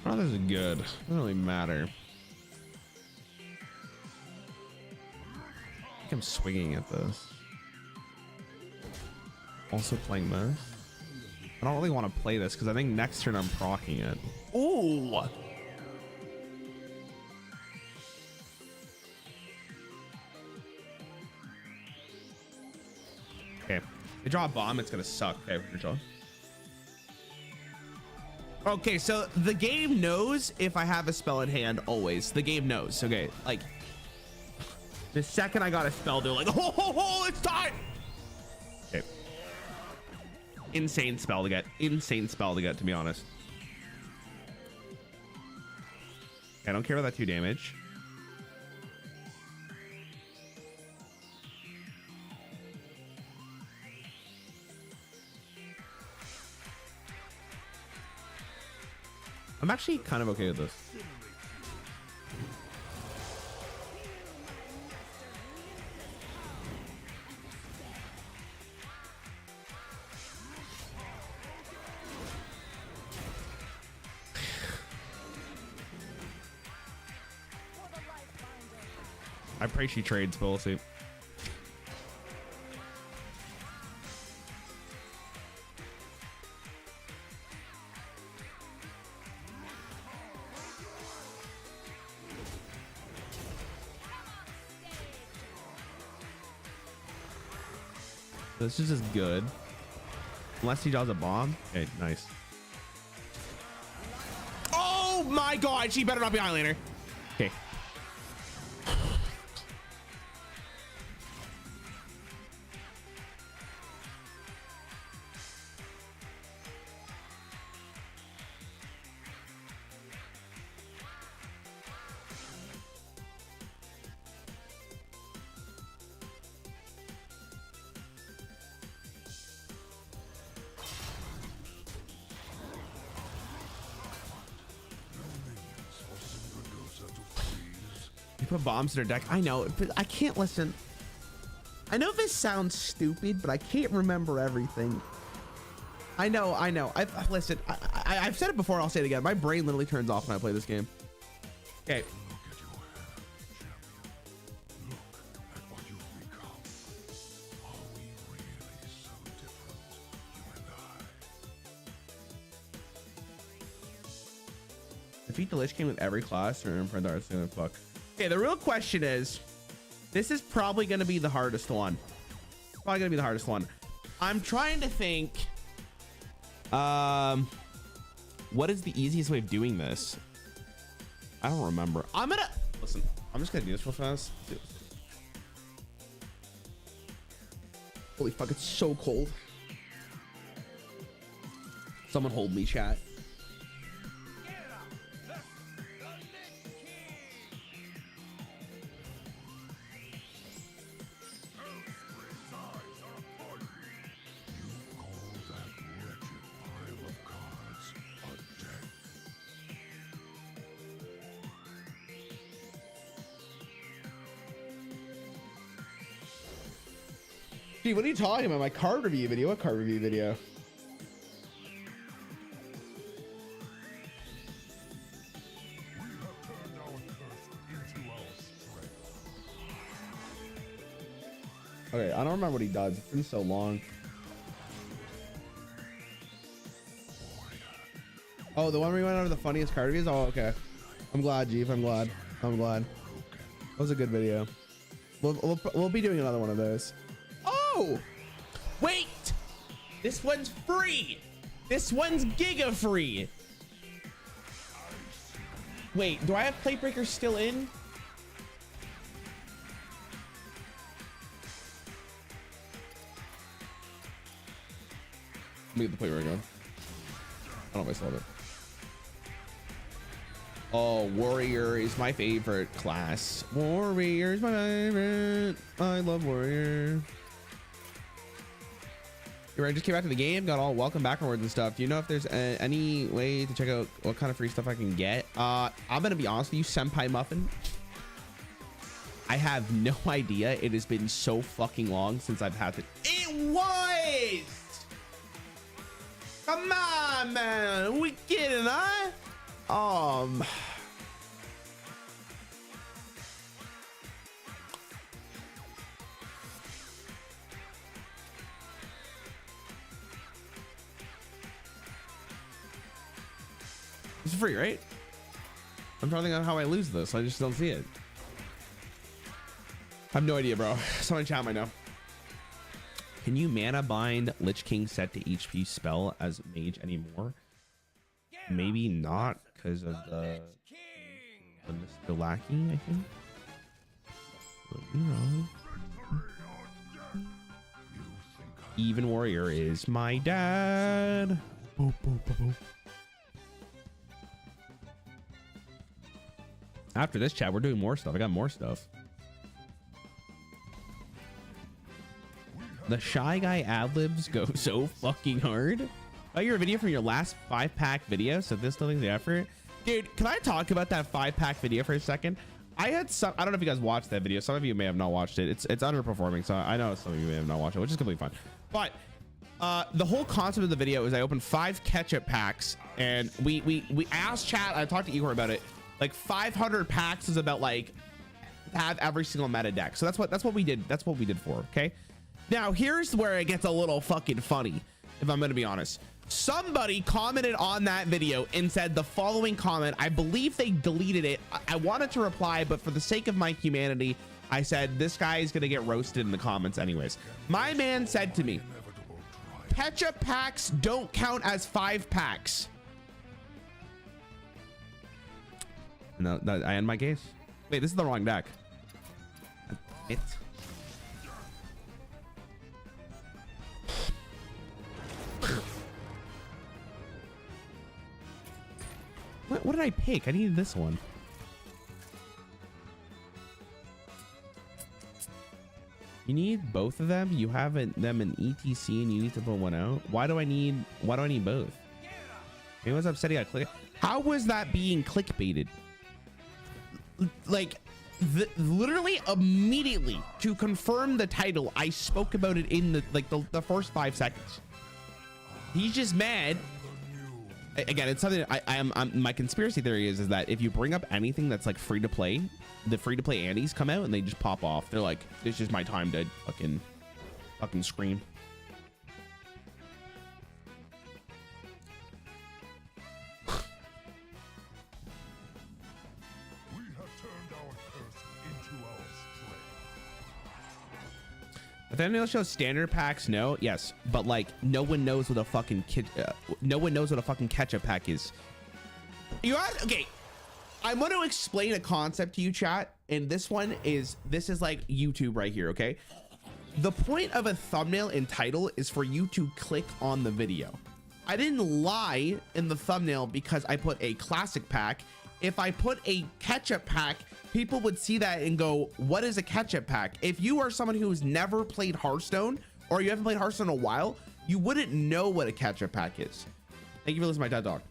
Oh, this is good. Doesn't really matter. I think I'm swinging at this. Also playing this. I don't really want to play this because I think next turn I'm proccing it. Ooh! Okay. They draw a bomb, it's gonna suck. Okay, for sure. Okay, so the game knows if I have a spell in hand always. The game knows. Okay, like the second I got a spell, they're like, ho ho ho, it's time. Okay. Insane spell to get. Insane spell to get, to be honest. Okay, I don't care about that 2 damage. I'm actually kind of okay with this. I pray she trades, but we'll see. This is just good. Unless he draws a bomb. Okay, nice. Oh my god, she better not be Highlander. Okay. Put bombs in her deck. I know, but I can't listen. I know this sounds stupid, but I can't remember everything. I know. Listen, I've said it before. I'll say it again. My brain literally turns off when I play this game. Okay. Defeat the Lich King with every class or Imprint Hearthstone. Fuck. Okay, the real question is, this is probably going to be the hardest one. Probably going to be the hardest one. I'm trying to think, what is the easiest way of doing this? I don't remember. Listen, I'm just going to do this real fast. Holy fuck, it's so cold. Someone hold me, chat. Gee, what are you talking about? My card review video? What card review video? Okay, I don't remember what he does. It's been so long. Oh, the one where we went over the funniest card reviews? Oh, okay. I'm glad, Jeep. I'm glad. That was a good video. We'll be doing another one of those. Oh! go. Wait, this one's free. This one's giga free. Wait, do I have plate breakers still in? Let me get the plate breaker on. I don't know if I still have it. Oh, warrior is my favorite class. Warrior is my favorite. I love warrior. I just came back to the game, got all welcome back rewards and stuff. Do you know if there's any way to check out what kind of free stuff I can get? I'm gonna be honest with you, Senpai Muffin. I have no idea. It has been so fucking long since I've had to. It was. Come on, man. We kidding, huh? It's free, right? I'm trying to think of how I lose this. I just don't see it. I have no idea, bro. Someone in chat might know. Can you mana bind Lich King set to HP spell as mage anymore? Maybe not because of the Mr. Lackey, I think. Could be wrong. Even warrior is my dad. Boop, boop, boop, boop. After this chat, we're doing more stuff. I got more stuff. The Shy Guy ad-libs go so fucking hard. Oh, your video from your last 5-pack video, so this still the effort. Dude, can I talk about that 5-pack video for a second? I had some, I don't know if you guys watched that video. Some of you may have not watched it. It's underperforming, so I know some of you may have not watched it, which is completely fine. But the whole concept of the video is I opened 5 ketchup packs, and we asked chat, I talked to Igor about it. Like 500 packs is about like have every single meta deck. So that's what we did. That's what we did for. Okay. Now here's where it gets a little fucking funny. If I'm going to be honest, somebody commented on that video and said the following comment. I believe they deleted it. I wanted to reply, but for the sake of my humanity, I said, this guy is going to get roasted in the comments anyways. My man said to me, ketchup packs don't count as 5 packs. No, I end my case. Wait, this is the wrong deck. It. What did I pick? I needed this one. You need both of them. You have them in ETC, and you need to pull one out. Why do I need both? It was upsetting. I click. How was that being clickbaited? Like literally immediately to confirm the title, I spoke about it in the first 5 seconds. He's just mad. Again, it's something I'm my conspiracy theory is that if you bring up anything that's like free to play, the free to play anties come out and they just pop off. They're like, this is my time to fucking scream. If anyone else shows standard packs, no, yes, but like no one knows what a fucking ketchup pack is. You guys, okay? I'm going to explain a concept to you, chat, and this is like YouTube right here, okay? The point of a thumbnail and title is for you to click on the video. I didn't lie in the thumbnail because I put a classic pack. If I put a ketchup pack, people would see that and go, what is a ketchup pack? If you are someone who's never played Hearthstone or you haven't played Hearthstone in a while, you wouldn't know what a ketchup pack is. Thank you for listening to my dad dog.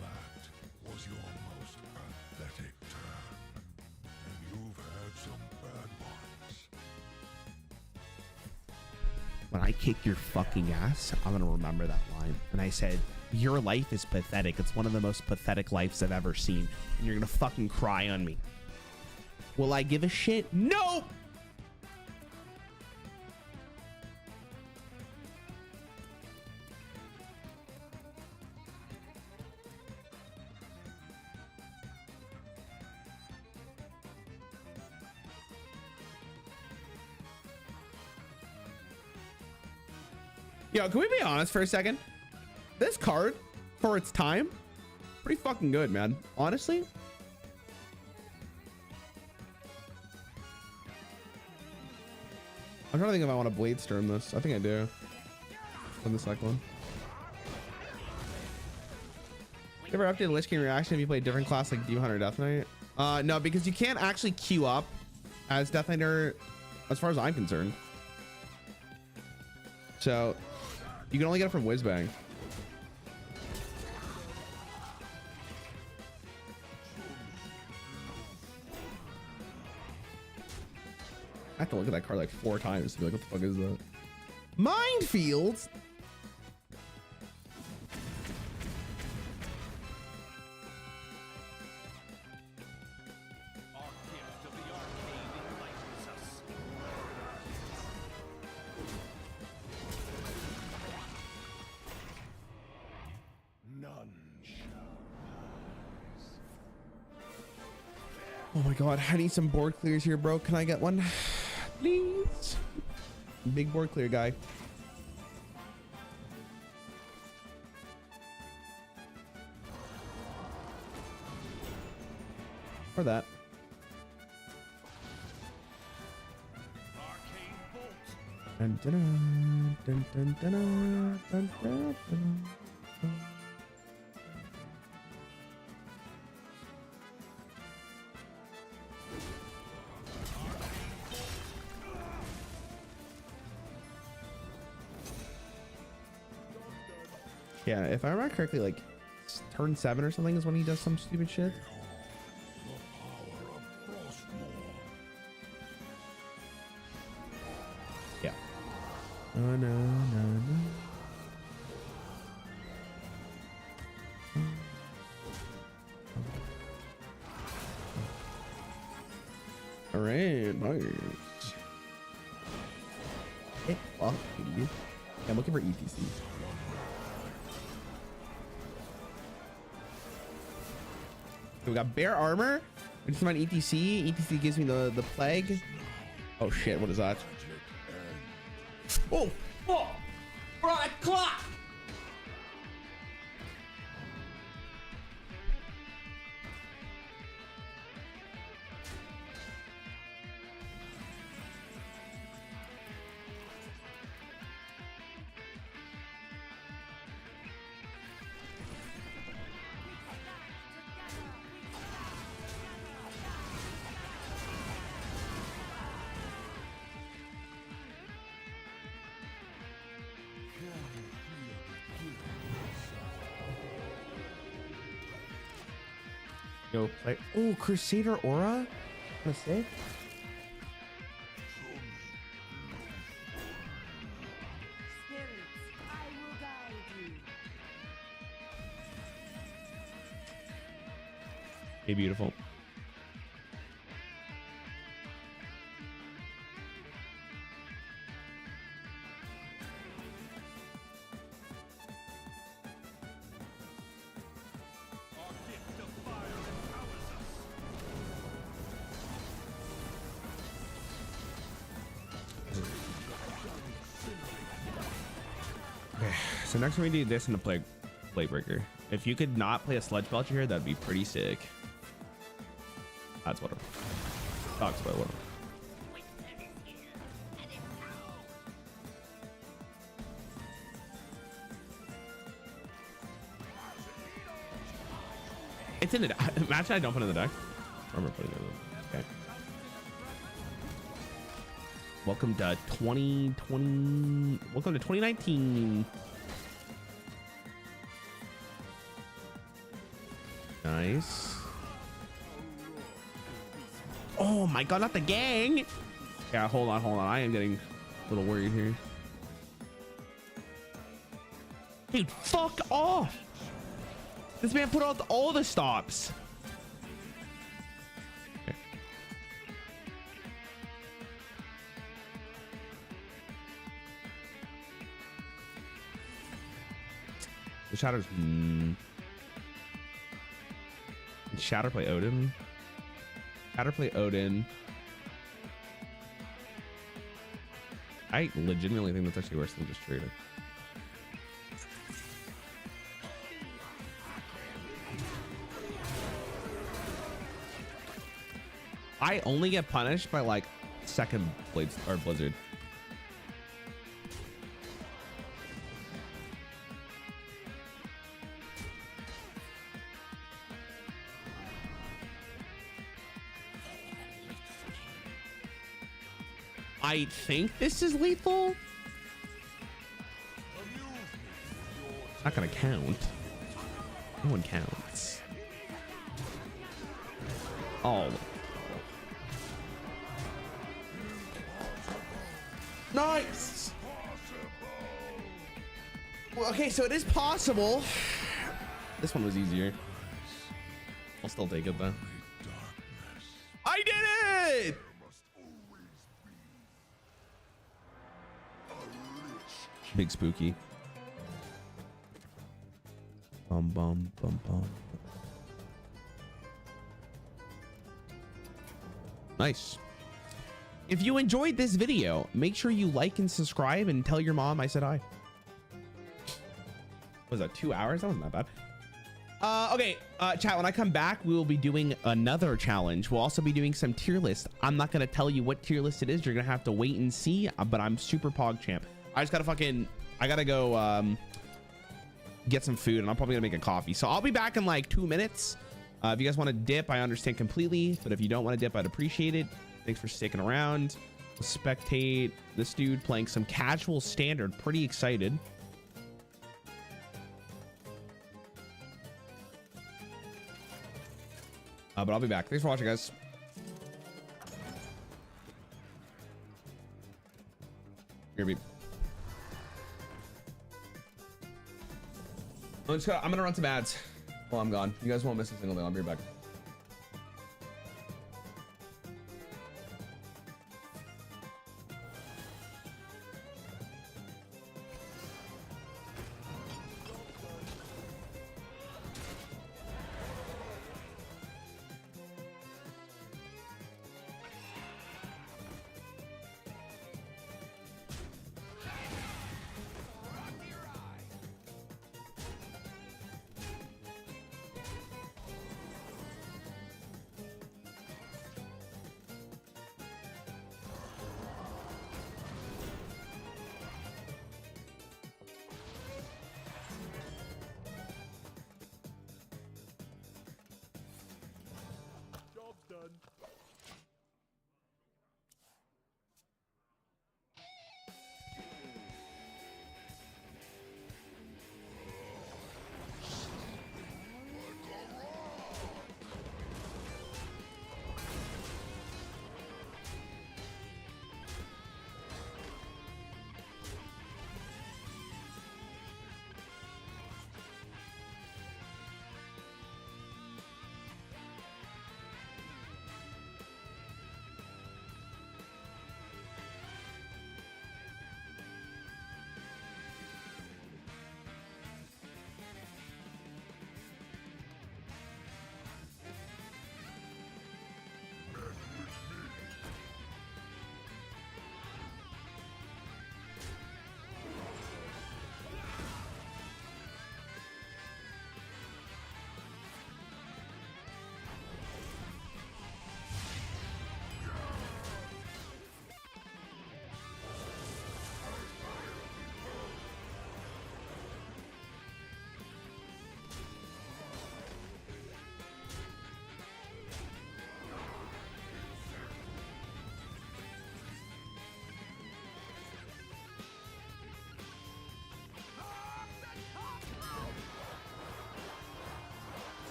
That was your most pathetic turn, and you've when I kick your fucking ass, I'm gonna remember that line. And I said, your life is pathetic. It's one of the most pathetic lives I've ever seen. And you're gonna fucking cry on me. Will I give a shit? No! Yo, can we be honest for a second? This card, for its time, pretty fucking good, man. Honestly. I'm trying to think if I want to blade storm this. I think I do. On the second one. You ever updated Lich King reaction if you play a different class like Demon Hunter Death Knight? No, because you can't actually queue up as Death Knighter as far as I'm concerned. So you can only get it from Whizbang. I have to look at that card like 4 times to be like, what the fuck is that? Minefields? Oh my god, I need some board clears here, bro. Can I get one? Please. Big board clear guy. Or that. Dun, dun, dun, dun, dun, dun, dun, dun, dun, dun. Yeah, if I remember correctly, like turn 7 or something is when he does some stupid shit. Yeah. No, no, no, no. All right, nice. Hey, fuck, dude. Yeah, I'm looking for ETC. We got bear armor. We just find ETC. ETC gives me the plague. Oh shit! What is that? Oh! Oh! Right clock. Go play. Oh, Crusader Aura. Wanna say? Spirits, I will guide you. Hey, beautiful. So next time we do this in the plague breaker. If you could not play a Sludge Belcher here, that'd be pretty sick. That's what I'm talks about. What it's in the deck. Imagine I don't put it in the deck. I remember putting it in the. Okay. Welcome to 2020. Welcome to 2019. Nice. Oh my god, not the gang. Yeah, hold on. I am getting a little worried here. Dude, fuck off. This man put out all the stops. Okay. The Shatters. Did Shatter play Odin? Shatter play Odin. I legitimately think that's actually worse than just trading. I only get punished by like second blades or blizzard. I think this is lethal. Not gonna count. No one counts. Oh. Nice. Well, okay, so it is possible. This one was easier. I'll still take it though. I did it! Big spooky. Bum bum bum bum. Nice. If you enjoyed this video, make sure you like and subscribe and tell your mom I said hi. Was that 2 hours? That wasn't that bad. Okay, chat, when I come back, we will be doing another challenge. We'll also be doing some tier list. I'm not going to tell you what tier list it is. You're going to have to wait and see, but I'm super pog champ. I just got to I got to go get some food, and I'm probably going to make a coffee. So I'll be back in like 2 minutes. If you guys want to dip, I understand completely, but if you don't want to dip, I'd appreciate it. Thanks for sticking around. Spectate this dude playing some casual standard. Pretty excited. But I'll be back. Thanks for watching, guys. Here, beep. I'm gonna run some ads while I'm gone. You guys won't miss a single thing. I'll be right back.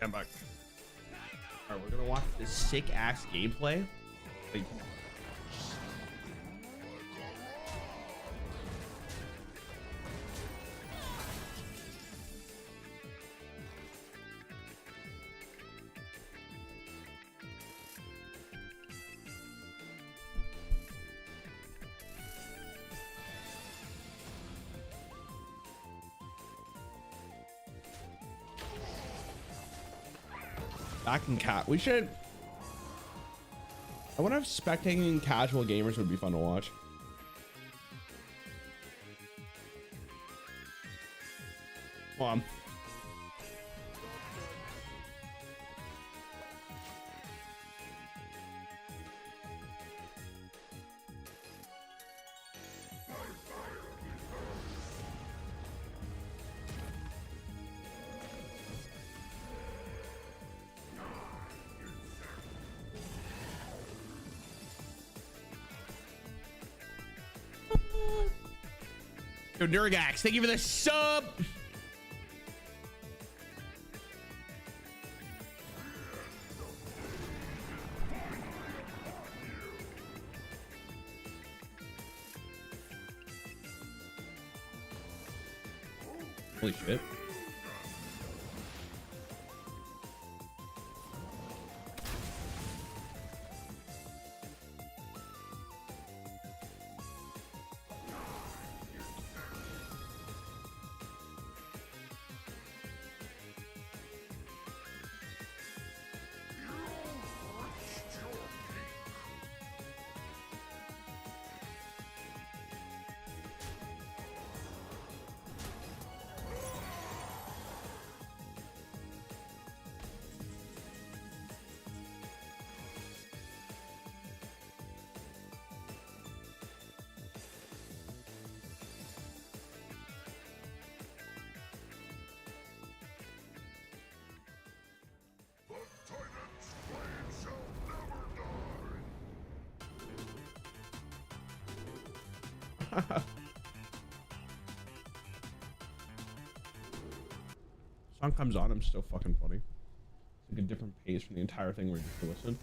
Stand back. All right, we're gonna watch this sick ass gameplay. Like, back in cat. We should. I wonder if spectating casual gamers would be fun to watch. Come on. Yo, Nurgax, thank you for the sub. Holy shit. Song comes on, I'm still fucking funny. It's like a different pace from the entire thing where you just listen.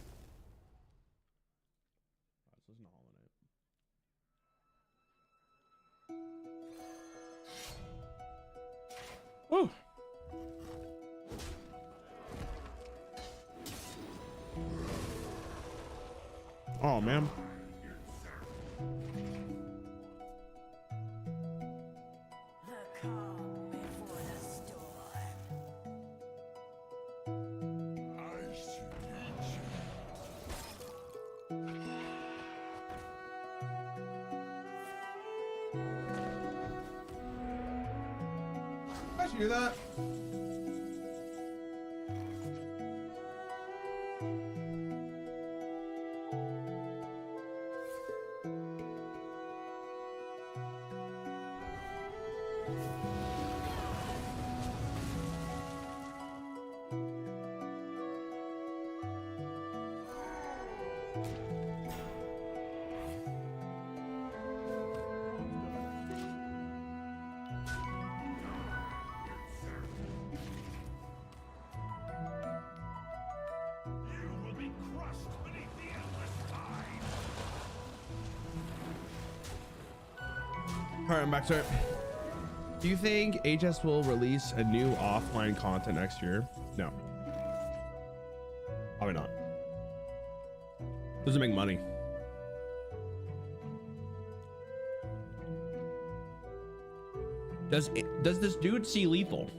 Let's listen to Hollow Knight. Woo! Oh man. Hear that? All right, I'm back to it. Do you think HS will release a new offline content next year? No. Probably not. Doesn't make money. Does this dude see lethal?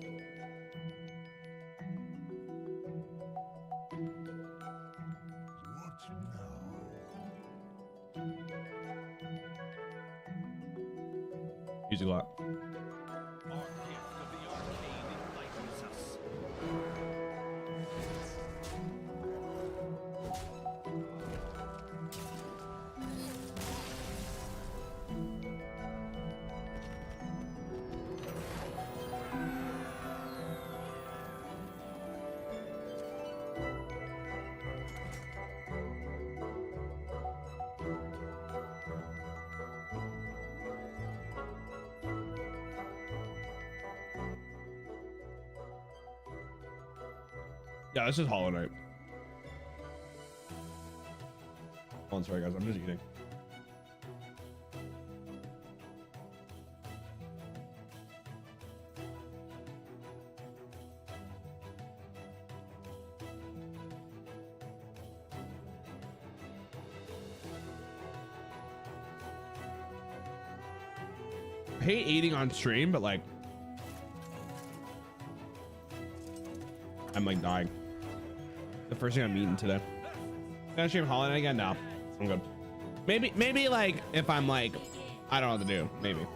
Music a lot. Yeah, this is Hollow Knight. Oh, I'm sorry guys, I'm just eating. I hate eating on stream, but like I'm like dying. The first thing I'm eating today. Can I stream Hollow Knight again? No, I'm good. Maybe like if I'm like, I don't know what to do. Maybe.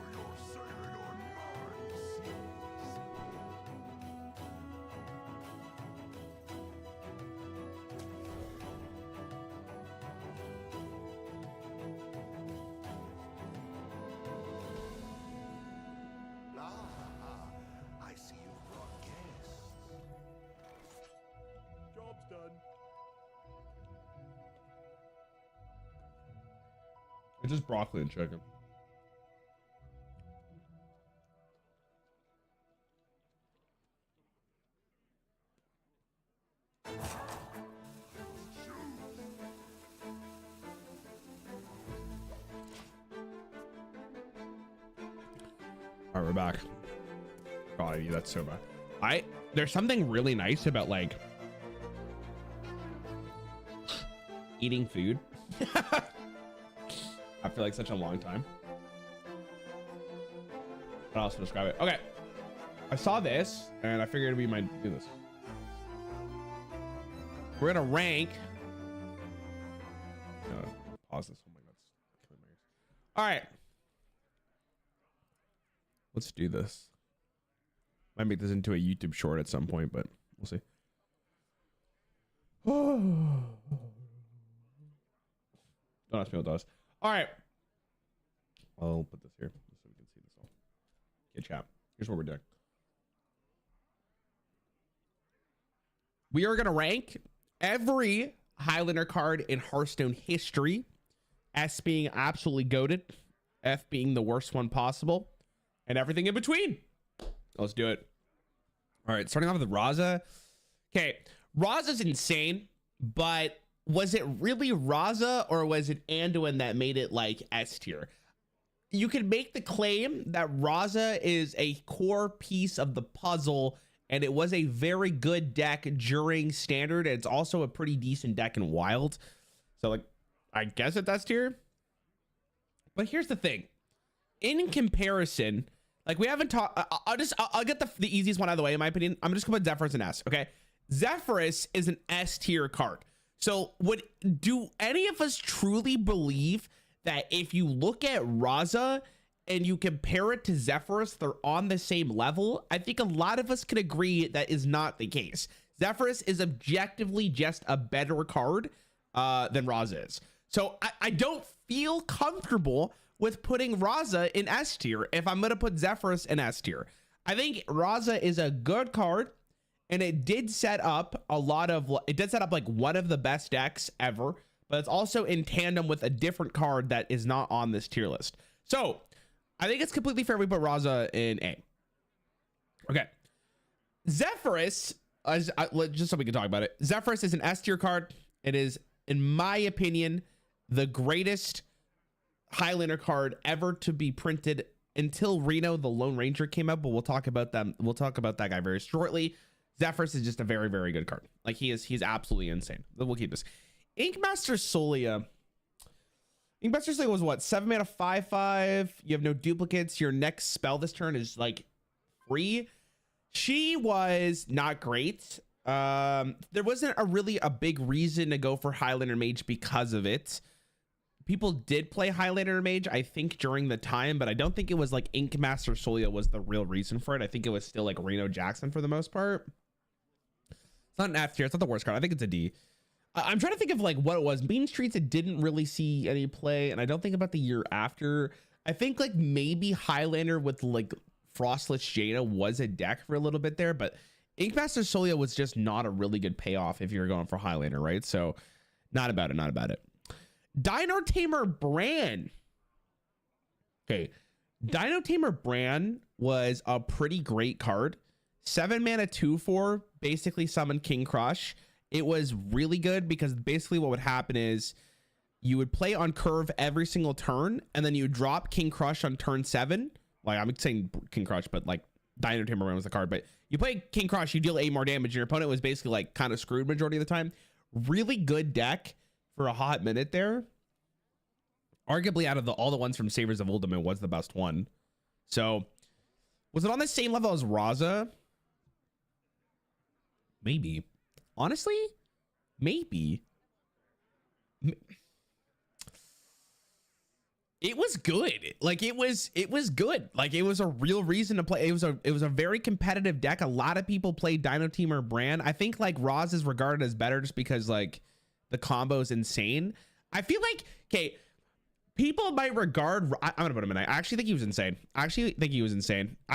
I see you brought guests. Job's done. It's just broccoli and chicken. All right, we're back. God, that's so bad. There's something really nice about like eating food. After like such a long time. What else to describe it? Okay. I saw this and I figured we might do this. We're gonna rank. Pause this. Oh my God. It's killing my ears. All right. Let's do this. Might make this into a YouTube short at some point, but we'll see. Don't ask me what does. All right. I'll put this here so we can see this all. Okay, chat. Here's what we're doing. We are going to rank every Highlander card in Hearthstone history. S being absolutely goated. F being the worst one possible. And everything in between. Let's do it. All right, starting off with Raza. Okay, Raza's insane, but was it really Raza or was it Anduin that made it like S tier? You can make the claim that Raza is a core piece of the puzzle and it was a very good deck during standard. It's also a pretty decent deck in wild. So like, I guess it's S tier. But here's the thing. In comparison, like we haven't talked, I'll get the easiest one out of the way in my opinion. I'm just gonna put Zephyrus in S, okay? Zephyrus is an S tier card. So do any of us truly believe that if you look at Raza and you compare it to Zephyrus, they're on the same level? I think a lot of us can agree that is not the case. Zephyrus is objectively just a better card than Raza is. So I don't feel comfortable with putting Raza in S tier if I'm going to put Zephyrus in S tier. I think Raza is a good card and it did set up like one of the best decks ever, but it's also in tandem with a different card that is not on this tier list. So I think it's completely fair we put Raza in A. Okay. Zephyrus, just so we can talk about it. Zephyrus is an S tier card. It is, in my opinion, the greatest Highlander card ever to be printed until Reno the Lone Ranger came out, but we'll talk about them. We'll talk about that guy very shortly. Zephyrus is just a very, very good card. Like he's absolutely insane. We'll keep this. Inkmaster Solia. Inkmaster Solia was what? 7 mana 5/5. You have no duplicates. Your next spell this turn is like free. She was not great. There wasn't a big reason to go for Highlander Mage because of it. People did play Highlander Mage, I think, during the time, but I don't think it was like Inkmaster Solia was the real reason for it. I think it was still like Reno Jackson for the most part. It's not an F tier. It's not the worst card. I think it's a D. I'm trying to think of like what it was. Mean Streets, it didn't really see any play, and I don't think about the year after. I think like maybe Highlander with like Frostlich Jaina was a deck for a little bit there, but Inkmaster Solia was just not a really good payoff if you're going for Highlander, right? So not about it. Dino Tamer Bran. Okay. Dino Tamer Bran was a pretty great card. 7 mana 2/4 basically summoned King Crush. It was really good because basically what would happen is you would play on curve every single turn, and then you drop King Crush on turn 7. Like, I'm saying King Crush, but like Dino Tamer was the card. But you play King Crush, you deal 8 more damage. Your opponent was basically like kind of screwed majority of the time. Really good deck for a hot minute there. Arguably out of all the ones from Savers of Uldum, it was the best one. So was it on the same level as Raza? Maybe. Honestly, maybe. It was good. Like it was good. Like it was a real reason to play. It was a very competitive deck. A lot of people played Dino Tamer Brand. I think like Roz is regarded as better just because like the combo is insane. I feel like, okay, people might regard, I'm gonna put him in. I actually think he was insane. I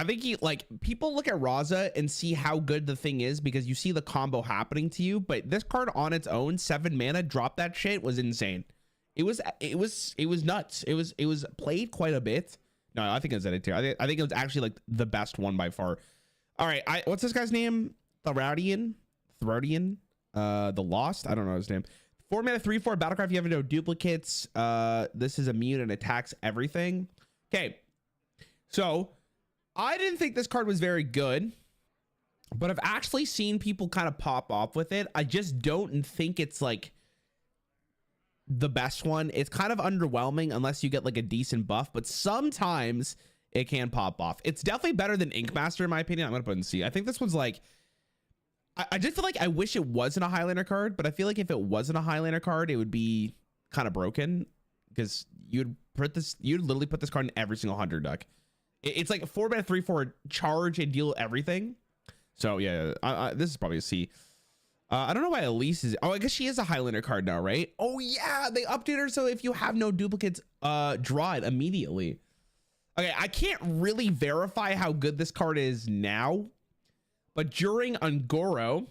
think he, like, people look at Raza and see how good the thing is because you see the combo happening to you. But this card on its own, 7 mana, drop that shit, was insane. It was nuts. It was played quite a bit. No, I think it's edit tier. I think it was actually like the best one by far. All right, what's this guy's name? Throdian, the Lost. I don't know his name. 4 mana 3/4 battlecraft. You have no duplicates. This is immune and attacks everything. Okay, so I didn't think this card was very good, but I've actually seen people kind of pop off with it. I just don't think it's like the best one. It's kind of underwhelming unless you get like a decent buff, but sometimes it can pop off. It's definitely better than Inkmaster in my opinion. I'm gonna put it in C. I think this one's like, I just feel like I wish it wasn't a Highlander card, but I feel like if it wasn't a Highlander card, it would be kind of broken because you'd literally put this card in every single Hunter deck. It's like 4 mana 3/4 charge and deal everything. So yeah, this is probably a C. I don't know why Elise is. Oh, I guess she is a Highlander card now, right? Oh yeah, they updated her so if you have no duplicates, draw it immediately. Okay, I can't really verify how good this card is now, but during Ungoro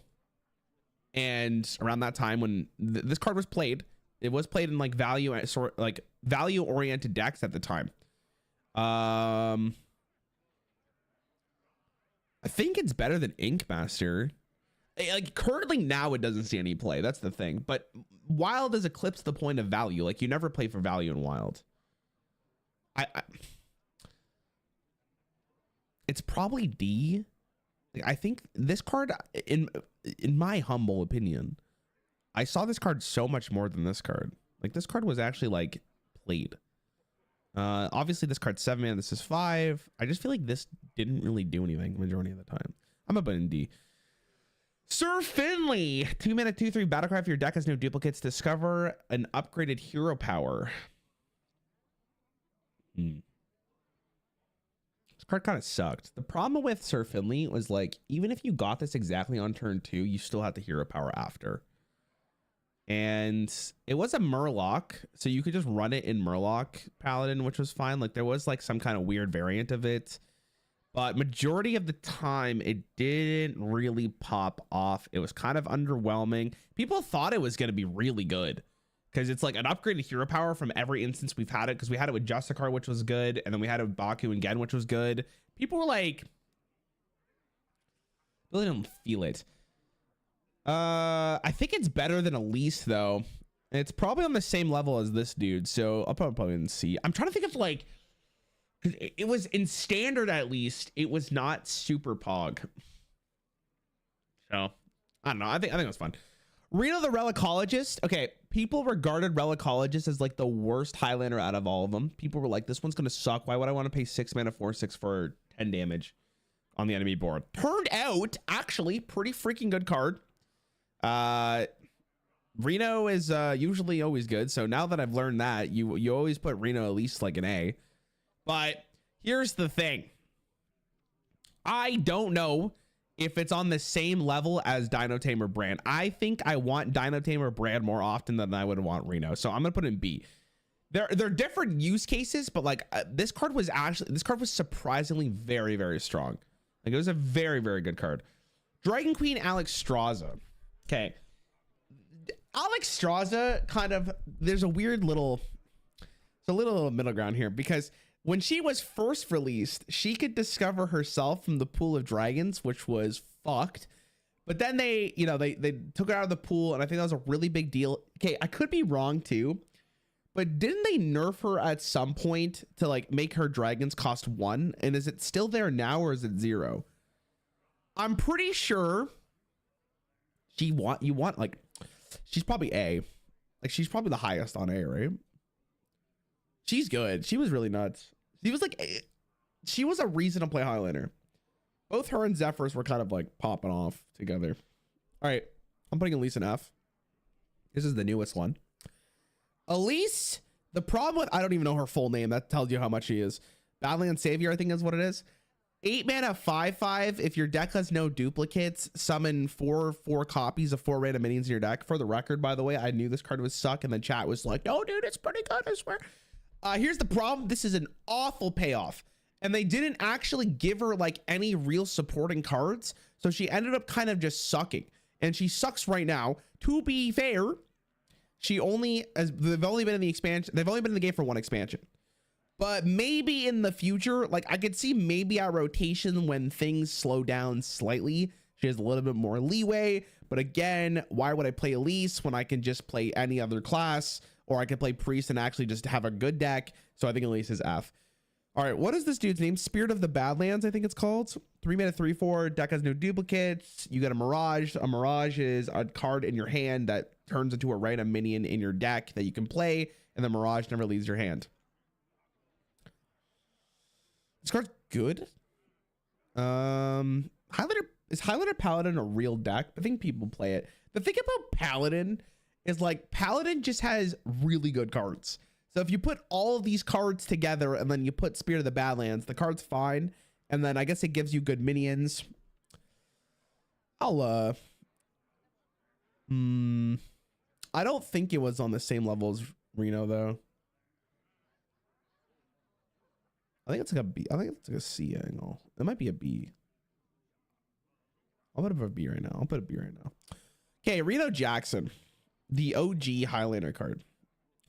and around that time when this card was played, it was played in like value oriented decks at the time. I think it's better than Inkmaster. Like currently now it doesn't see any play. That's the thing. But Wild has eclipsed the point of value. Like you never play for value in Wild. It's probably D. I think this card, in my humble opinion, I saw this card so much more than this card. Like this card was actually like played. Obviously this card's 7 mana. This is 5. I just feel like this didn't really do anything majority of the time. I'm gonna put in D. Sir Finley, 2 mana 2/3 battlecraft. Your deck has no duplicates. Discover an upgraded hero power. This card kind of sucked. The problem with Sir Finley was like, even if you got this exactly on turn 2, you still had the hero power after. And it was a Murloc, so you could just run it in Murloc Paladin, which was fine. Like there was like some kind of weird variant of it. But majority of the time, it didn't really pop off. It was kind of underwhelming. People thought it was going to be really good because it's like an upgraded hero power from every instance we've had it. Because we had it with Justicar, which was good. And then we had it with Baku and Gen, which was good. People were like, really didn't feel it. I think it's better than Elise, though. And it's probably on the same level as this dude. So I'll probably in C. I'm trying to think of like, it was in standard, at least it was not super pog. So I don't know. I think it was fun. Reno the Relicologist. Okay, people regarded Relicologist as like the worst Highlander out of all of them. People were like, this one's gonna suck. Why would I want to pay 6 mana 4/6 for 10 damage on the enemy board? Turned out actually pretty freaking good card. Reno is usually always good. So now that I've learned that, you always put Reno at least like an A. But here's the thing. I don't know if it's on the same level as Dino Tamer Brand. I think I want Dino Tamer Brand more often than I would want Reno. So I'm going to put it in B. They're different use cases, but like this card was surprisingly very, very strong. Like it was a very, very good card. Dragon Queen Alexstrasza. Okay. Alexstrasza kind of, there's a weird little, it's a little middle ground here because When she was first released, she could discover herself from the pool of dragons, which was fucked. But then they, you know, they took her out of the pool, and I think that was a really big deal. Okay, I could be wrong too, but didn't they nerf her at some point to like make her dragons cost 1? And is it still there now, or is it 0? I'm pretty sure she's probably A. Like, she's probably the highest on A, right? She's good. She was really nuts. She was a reason to play Highlander. Both her and Zephyrs were kind of like popping off together. All right, I'm putting Elise in F. This is the newest one. Elise, the problem with, I don't even know her full name. That tells you how much she is. Badlands Savior, I think is what it is. 8 mana 5/5. If your deck has no duplicates, summon 4 copies of 4 random minions in your deck. For the record, by the way, I knew this card was suck, and then chat was like, no, dude, it's pretty good, I swear. Here's the problem. This is an awful payoff, and they didn't actually give her like any real supporting cards, so she ended up kind of just sucking, and she sucks right now. To be fair, they've only been in the game for 1 expansion. But maybe in the future, like I could see maybe our rotation when things slow down slightly, she has a little bit more leeway. But again, why would I play Elise when I can just play any other class, or I could play Priest and actually just have a good deck? So I think Elise is F. All right, what is this dude's name? Spirit of the Badlands, I think it's called. 3 mana 3/4. Deck has no duplicates. You get a Mirage. A Mirage is a card in your hand that turns into a random minion in your deck that you can play, and the Mirage never leaves your hand. This card's good. Highlander Paladin a real deck? I think people play it. The thing about Paladin is like Paladin just has really good cards. So if you put all of these cards together and then you put Spirit of the Badlands, the card's fine. And then I guess it gives you good minions. I don't think it was on the same level as Reno though. I think it's like a B. I think it's like a C angle. It might be a B. I'll put a B right now. Okay, Reno Jackson, the OG Highlander card.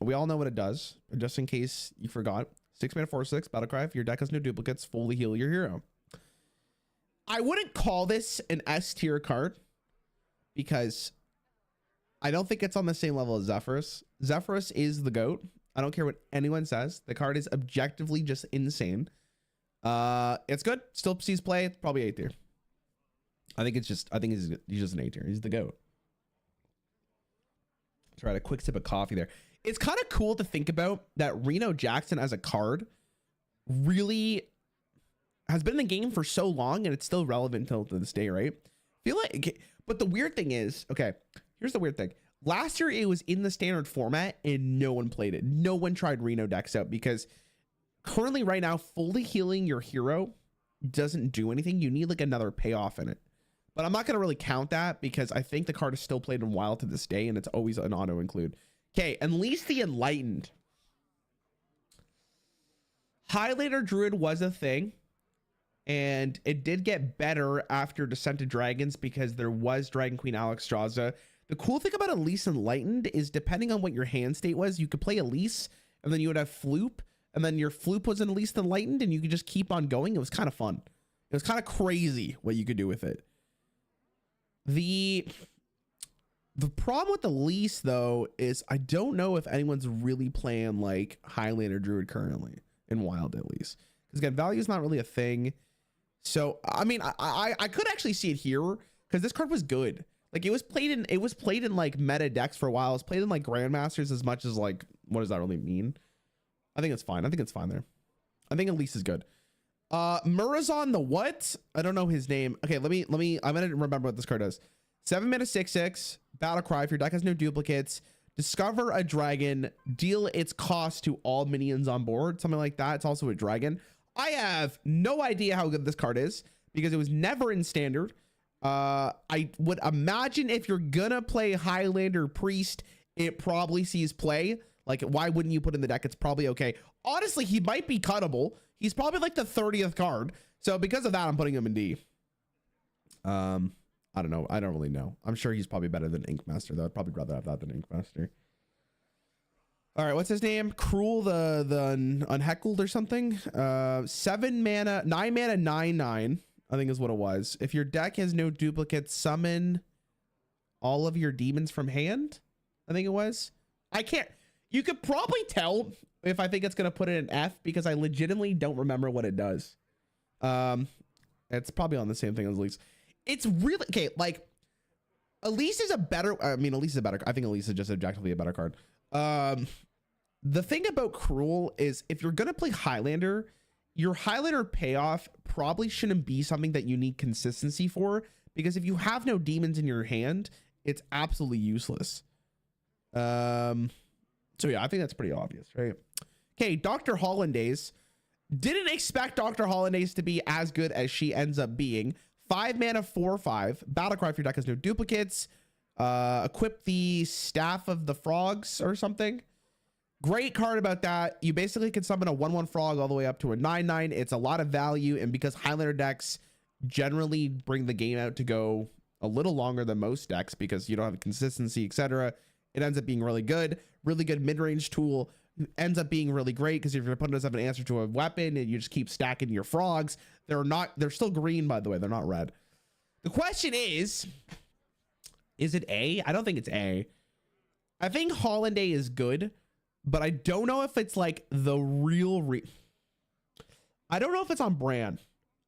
We all know what it does, but just in case you forgot, 6 mana 4/6 Battlecry. If your deck has no duplicates, fully heal your hero. I wouldn't call this an S tier card because I don't think it's on the same level as Zephyrs. Zephyrs is the GOAT. I don't care what anyone says. The card is objectively just insane. It's good. Still sees play. It's probably A tier. I think he's just an A tier. He's the GOAT. Try a quick sip of coffee there. It's kind of cool to think about that Reno Jackson as a card really has been in the game for so long, and it's still relevant till to this day, right? Feel like, but the weird thing is, okay, here's the weird thing. Last year it was in the standard format and no one played it. No one tried Reno decks out because currently right now, fully healing your hero doesn't do anything. You need like another payoff in it. But I'm not going to really count that because I think the card is still played in Wild to this day, and it's always an auto include. Okay, Unleash the Enlightened. Highlander Druid was a thing, and it did get better after Descent of Dragons because there was Dragon Queen Alexstrasza. The cool thing about Elise Enlightened is depending on what your hand state was, you could play Elise, and then you would have Floop, and then your Floop was an Elise Enlightened, and you could just keep on going. It was kind of fun. It was kind of crazy what you could do with it. The problem with the Elise, though, is I don't know if anyone's really playing like Highlander Druid currently in Wild, at least. Because again, value is not really a thing. So I mean, I could actually see it here because this card was good. Like it was played in like meta decks for a while. It was played in like Grandmasters as much as like, what does that really mean? I think it's fine. I think it's fine there. I think Elise is good. Murazon the what? I don't know his name. Okay, let me I'm gonna remember what this card does. 7 mana 6/6 battle cry. If your deck has no duplicates, discover a dragon, deal its cost to all minions on board, something like that. It's also a dragon. I have no idea how good this card is because it was never in standard. I would imagine if you're gonna play Highlander Priest, it probably sees play. Like, why wouldn't you put in the deck? It's probably okay. Honestly, he might be cuttable. He's probably like the 30th card. So because of that, I'm putting him in D. I don't know. I don't really know. I'm sure he's probably better than Inkmaster, though. I'd probably rather have that than Inkmaster. All right, what's his name? Cruel the Unheckled or something. 7 mana, 9 mana, 9/9. I think is what it was. If your deck has no duplicates, summon all of your demons from hand. I think it was. I can't. You could probably tell if I think it's gonna put it in F because I legitimately don't remember what it does. It's probably on the same thing as Elise. It's really okay. Like Elise is a better. I mean, Elise is a better. I think Elise is just objectively a better card. The thing about Cruel is if you're gonna play Highlander, your Highlander payoff probably shouldn't be something that you need consistency for, because if you have no demons in your hand, it's absolutely useless. So yeah, I think that's pretty obvious, right? Okay, Dr. Hollandaise. Didn't expect Dr. Hollandaise to be as good as she ends up being. 5 mana, 4/5. Battlecry if your deck has no duplicates. Equip the Staff of the Frogs or something. Great card about that. You basically can summon a 1/1 frog all the way up to a 9/9. It's a lot of value, and because Highlander decks generally bring the game out to go a little longer than most decks because you don't have consistency, etc., it ends up being really good mid-range tool. Ends up being really great because if your opponent doesn't have an answer to a weapon and you just keep stacking your frogs, they're still green, by the way, they're not red. The question is it A? I don't think it's A. I think Hollandaise is good, but I don't know if it's like the real I don't know if it's on Bran.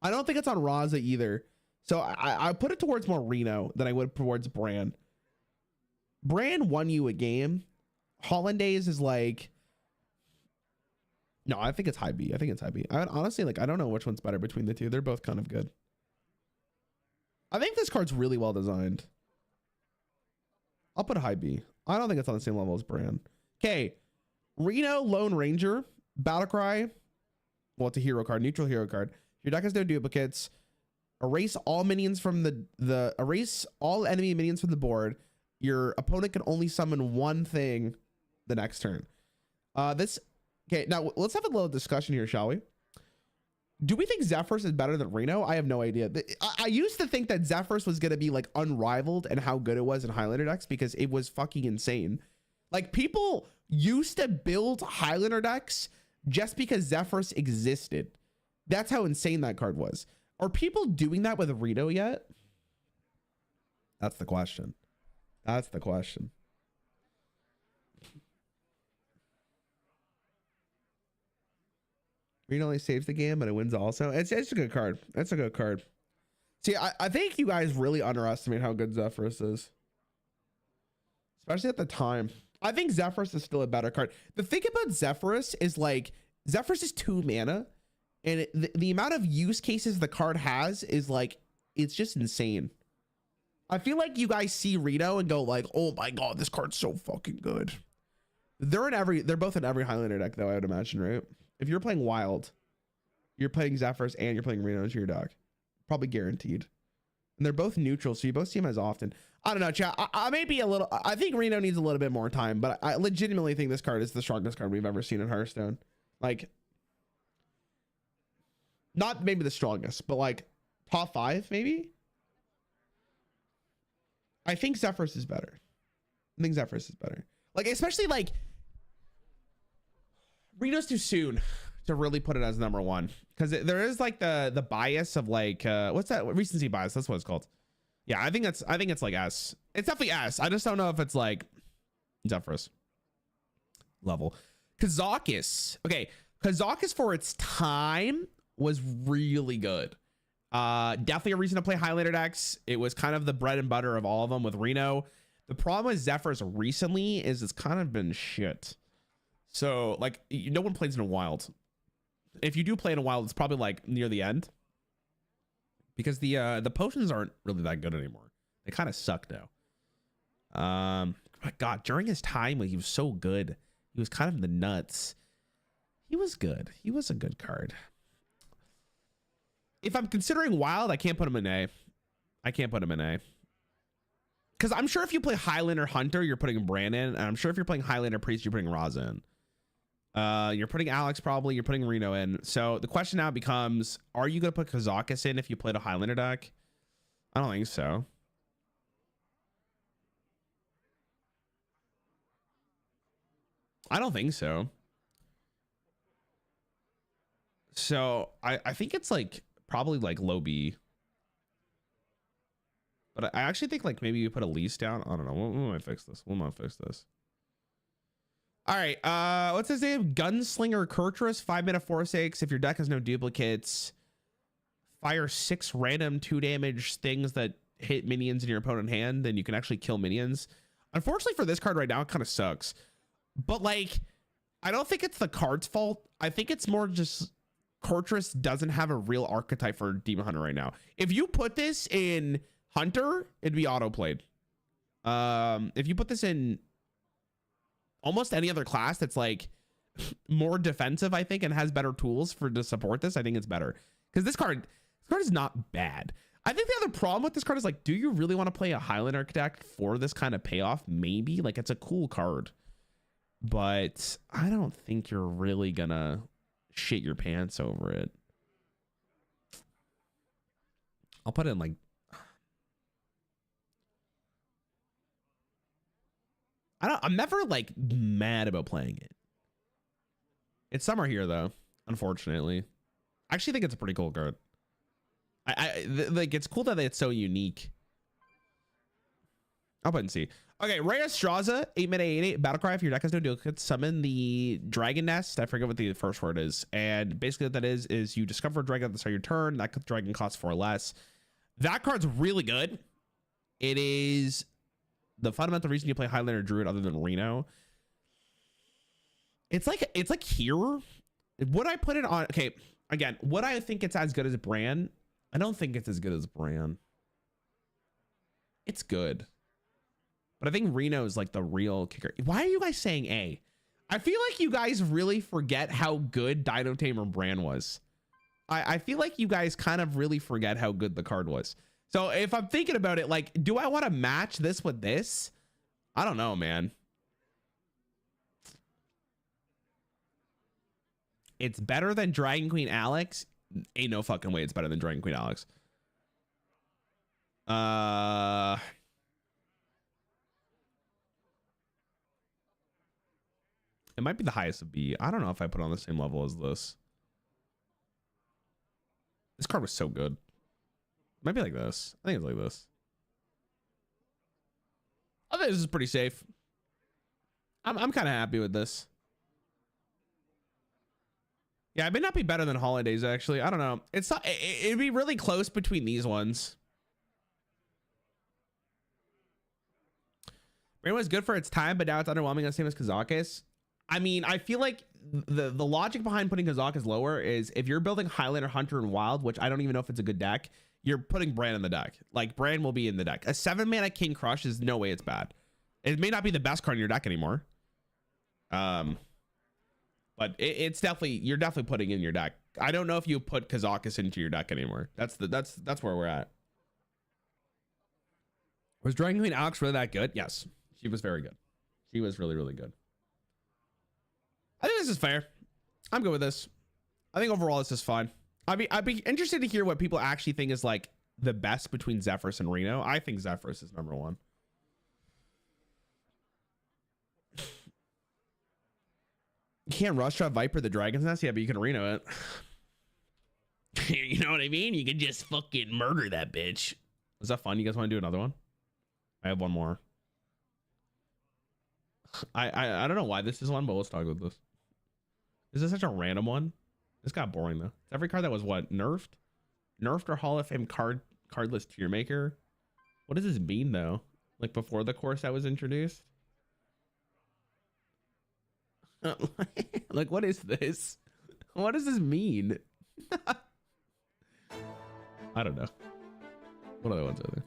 I don't think it's on Raza either. So I put it towards more Reno than I would towards Bran. Bran won you a game. Hollandaise is like, no, I think it's high B. I think it's high B. I honestly, like, I don't know which one's better between the two. They're both kind of good. I think this card's really well designed. I'll put a high B. I don't think it's on the same level as Bran. Okay. Reno Lone Ranger. Battlecry. Well, it's a hero card. Neutral hero card. Your deck has no duplicates. Erase all minions from erase all enemy minions from the board. Your opponent can only summon one thing the next turn. Okay, now let's have a little discussion here, shall we? Do we think Zephyrs is better than Reno? I have no idea. I used to think that Zephyrs was going to be like unrivaled and how good it was in Highlander decks because it was fucking insane. Like people used to build Highlander decks just because Zephyrs existed. That's how insane that card was. Are people doing that with Reno yet? That's the question. That's the question. Reno only saves the game, but it wins also. It's a good card. That's a good card. See, I think you guys really underestimate how good Zephyrs is. Especially at the time. I think Zephyrs is still a better card. The thing about Zephyrs is like, Zephyrs is 2 mana. And the amount of use cases the card has is like, it's just insane. I feel like you guys see Reno and go like, oh my God, this card's so fucking good. They're both in every Highlander deck though, I would imagine, right? If you're playing Wild, you're playing Zephyrs and you're playing Reno into your deck. Probably guaranteed. And they're both neutral, so you both see them as often. I don't know, chat. I may be a little, I think Reno needs a little bit more time, but I legitimately think this card is the strongest card we've ever seen in Hearthstone. Like, not maybe the strongest, but like top 5 maybe. I think Zephyrs is better. I think Zephyrs is better. Like, especially like Reno's too soon to really put it as number 1 because there is like the bias of like what's that, recency bias? That's what it's called. Yeah, I think it's like S. It's definitely S. I just don't know if it's like Zephyrs level. Kazakus. Okay, Kazakus for its time was really good. Definitely a reason to play Highlander decks. It was kind of the bread and butter of all of them with Reno. The problem with Zephyrs recently is it's kind of been shit. So like no one plays in a Wild. If you do play in a Wild, it's probably like near the end because the potions aren't really that good anymore. They kind of suck now. My God, during his time, he was so good. He was kind of the nuts. He was good. He was a good card. If I'm considering Wild, I can't put him in A. I can't put him in A. Because I'm sure if you play Highlander Hunter, you're putting Bran in. And I'm sure if you're playing Highlander Priest, you're putting Raza in. You're putting Alex probably. You're putting Reno in. So the question now becomes, are you going to put Kazakus in if you played a Highlander deck? I don't think so. I don't think so. So I think it's like probably like low B. But I actually think like maybe you put a lease down. I don't know. We might fix this. We might fix this. All right. What's his name? Gunslinger Kurtrus, 5-mana 4/6. If your deck has no duplicates, fire 6 random 2 damage things that hit minions in your opponent's hand, then you can actually kill minions. Unfortunately for this card right now, it kind of sucks. But like, I don't think it's the card's fault. I think it's more just Kurtrus doesn't have a real archetype for Demon Hunter right now. If you put this in Hunter, it'd be auto-played. If you put this in almost any other class that's like more defensive, I think, and has better tools to support this, I think it's better. Because this card is not bad. I think the other problem with this card is like, do you really want to play a Highlander deck for this kind of payoff? Maybe. Like, it's a cool card. But I don't think you're really gonna shit your pants over it. I'll put it in like, I'm never like mad about playing it. It's summer here though, unfortunately. I actually think it's a pretty cool card. Like, it's cool that it's so unique. I'll put and see. Okay, Rhea Straza, 8-mana 8/8 Battlecry. If your deck has no duplicates, summon the Dragon Nest. I forget what the first word is. And basically what that is you discover a dragon at the start of your turn. That dragon costs 4 less. That card's really good. It is the fundamental reason you play Highlander Druid other than Reno. It's like here. Would I put it on? Okay, again, would I think it's as good as Bran? I don't think it's as good as Bran. It's good. But I think Reno is like the real kicker. Why are you guys saying A? I feel like you guys really forget how good Dino Tamer Bran was. I feel like you guys kind of really forget how good the card was. So if I'm thinking about it, like, do I want to match this with this? I don't know, man. It's better than Dragon Queen Alex. Ain't no fucking way it's better than Dragon Queen Alex. It might be the highest of B. I don't know if I put it on the same level as this. This card was so good. It might be like this. I think it's like this. I think this is pretty safe. I'm kind of happy with this. Yeah, it may not be better than Holidays, actually. I don't know. It's not, it'd be really close between these ones. Rain was good for its time, but now it's underwhelming the same as Kazakus. I mean, I feel like the logic behind putting Kazakus lower is if you're building Highlander, Hunter, and Wild, which I don't even know if it's a good deck, you're putting Bran in the deck. Like, Bran will be in the deck. A 7-mana King Crush is no way it's bad. It may not be the best card in your deck anymore. But it's definitely, you're definitely putting in your deck. I don't know if you put Kazakus into your deck anymore. That's where we're at. Was Dragon Queen Alex really that good? Yes, she was very good. She was really, really good. I think this is fair. I'm good with this. I think overall this is fine. I'd be interested to hear what people actually think is like the best between Zephrys and Reno. I think Zephrys is #1. You can't rush shot Viper the Dragon's Nest. Yeah, but you can Reno it. You know what I mean? You can just fucking murder that bitch. Was that fun? You guys want to do another one? I have one more. I don't know why this is one, but let's talk about this. Is this such a random one? This got boring though. It's every card that was what? Nerfed or Hall of Fame cardless tier maker. What does this mean though? Like before the course that was introduced? Like, what is this? What does this mean? I don't know. What other ones are there?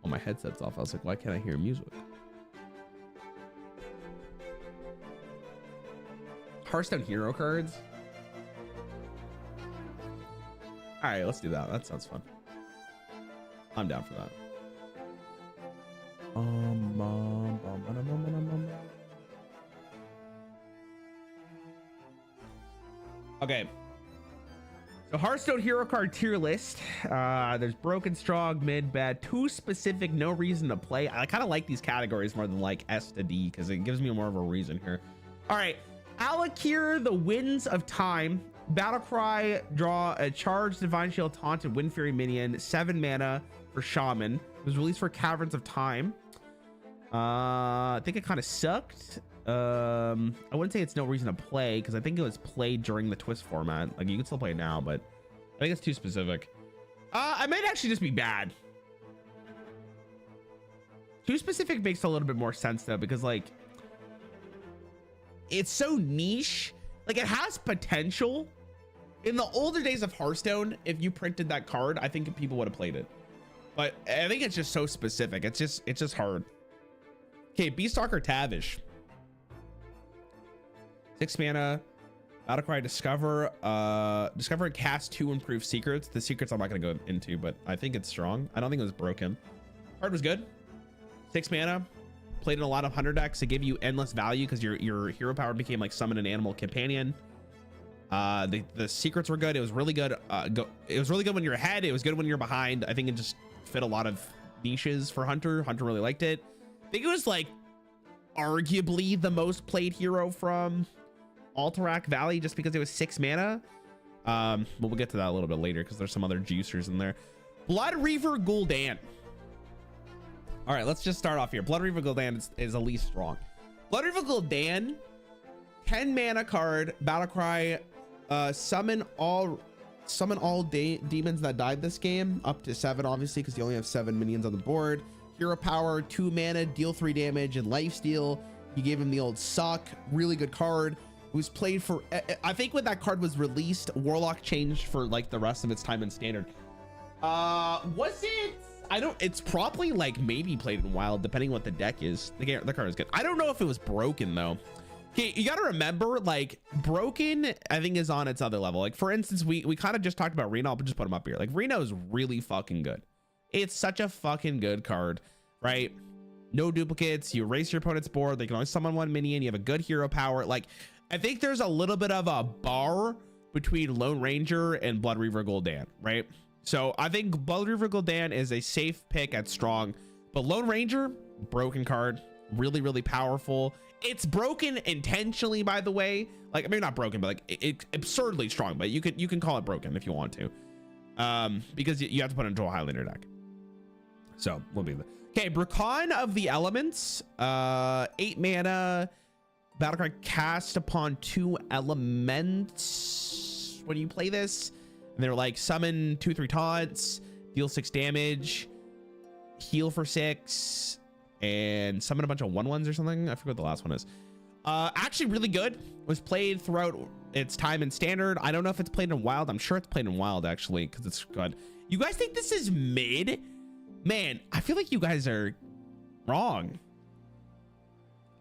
Oh, my headset's off. I was like, why can't I hear music? Hearthstone hero cards. All right, let's do that. That sounds fun. I'm down for that. Okay. The Hearthstone hero card tier list. There's broken, strong, mid, bad, too specific, no reason to play. I kind of like these categories more than like S to D because it gives me more of a reason here. All right, Alakir, the Winds of Time. Battlecry, draw a charged Divine Shield, Taunt, and Wind Fury minion. 7 mana for Shaman. It was released for Caverns of Time. I think it kind of sucked. I wouldn't say it's no reason to play because I think it was played during the twist format. Like you can still play it now, but I think it's too specific. I might actually just be bad. Too specific makes a little bit more sense though, because like it's so niche. Like it has potential. In the older days of Hearthstone, if you printed that card, I think people would have played it. But I think it's just so specific. It's just hard. Okay, Beastalker Tavish. 6 mana, Battlecry, discover and cast 2 improved secrets. The secrets I'm not gonna go into, but I think it's strong. I don't think it was broken. Card was good. 6 mana, played in a lot of hunter decks. It gave you endless value because your hero power became like summon an animal companion. The secrets were good. It was really good. It was really good when you're ahead. It was good when you're behind. I think it just fit a lot of niches for Hunter. Hunter really liked it. I think it was like arguably the most played hero from Alterac Valley just because it was 6 mana. But we'll get to that a little bit later because there's some other juicers in there. Blood Reaver Gul'dan. All right, let's just start off here. Blood Reaver Gul'dan is the least strong. Blood Reaver Gul'dan, 10 mana card, Battlecry, summon all demons that died this game, up to 7 obviously because you only have 7 minions on the board. Hero power, 2 mana, deal 3 damage and lifesteal. You gave him the old suck. Really good card. It was played for, I think when that card was released, Warlock changed for like the rest of its time in standard. Was it? I don't, it's probably like maybe played in wild depending what the deck is. The card is good. I don't know if it was broken though. Okay, you got to remember, like broken I think is on its other level. Like for instance, we kind of just talked about Reno. I'll just put him up here. Like Reno is really fucking good. It's such a fucking good card, right? No duplicates. You erase your opponent's board. They can only summon 1 minion. You have a good hero power. Like I think there's a little bit of a bar between Lone Ranger and Blood Reaver Gul'dan, right? So I think Blood Reaver Gul'dan is a safe pick at strong, but Lone Ranger, broken card, really, really powerful. It's broken intentionally, by the way. Like, I mean, not broken, but like it's absurdly strong, but you can call it broken if you want to, because you have to put it into a Highlander deck. So we'll be there. Okay, Brucon of the Elements, 8 mana, Battlecry, cast upon 2 elements when you play this. And they're like summon 2/3 taunts, deal 6 damage, heal for 6, and summon a bunch of 1/1s or something. I forget what the last one is. Actually really good. Was played throughout its time in standard. I don't know if it's played in wild. I'm sure it's played in wild actually because it's good. You guys think this is mid? Man, I feel like you guys are wrong.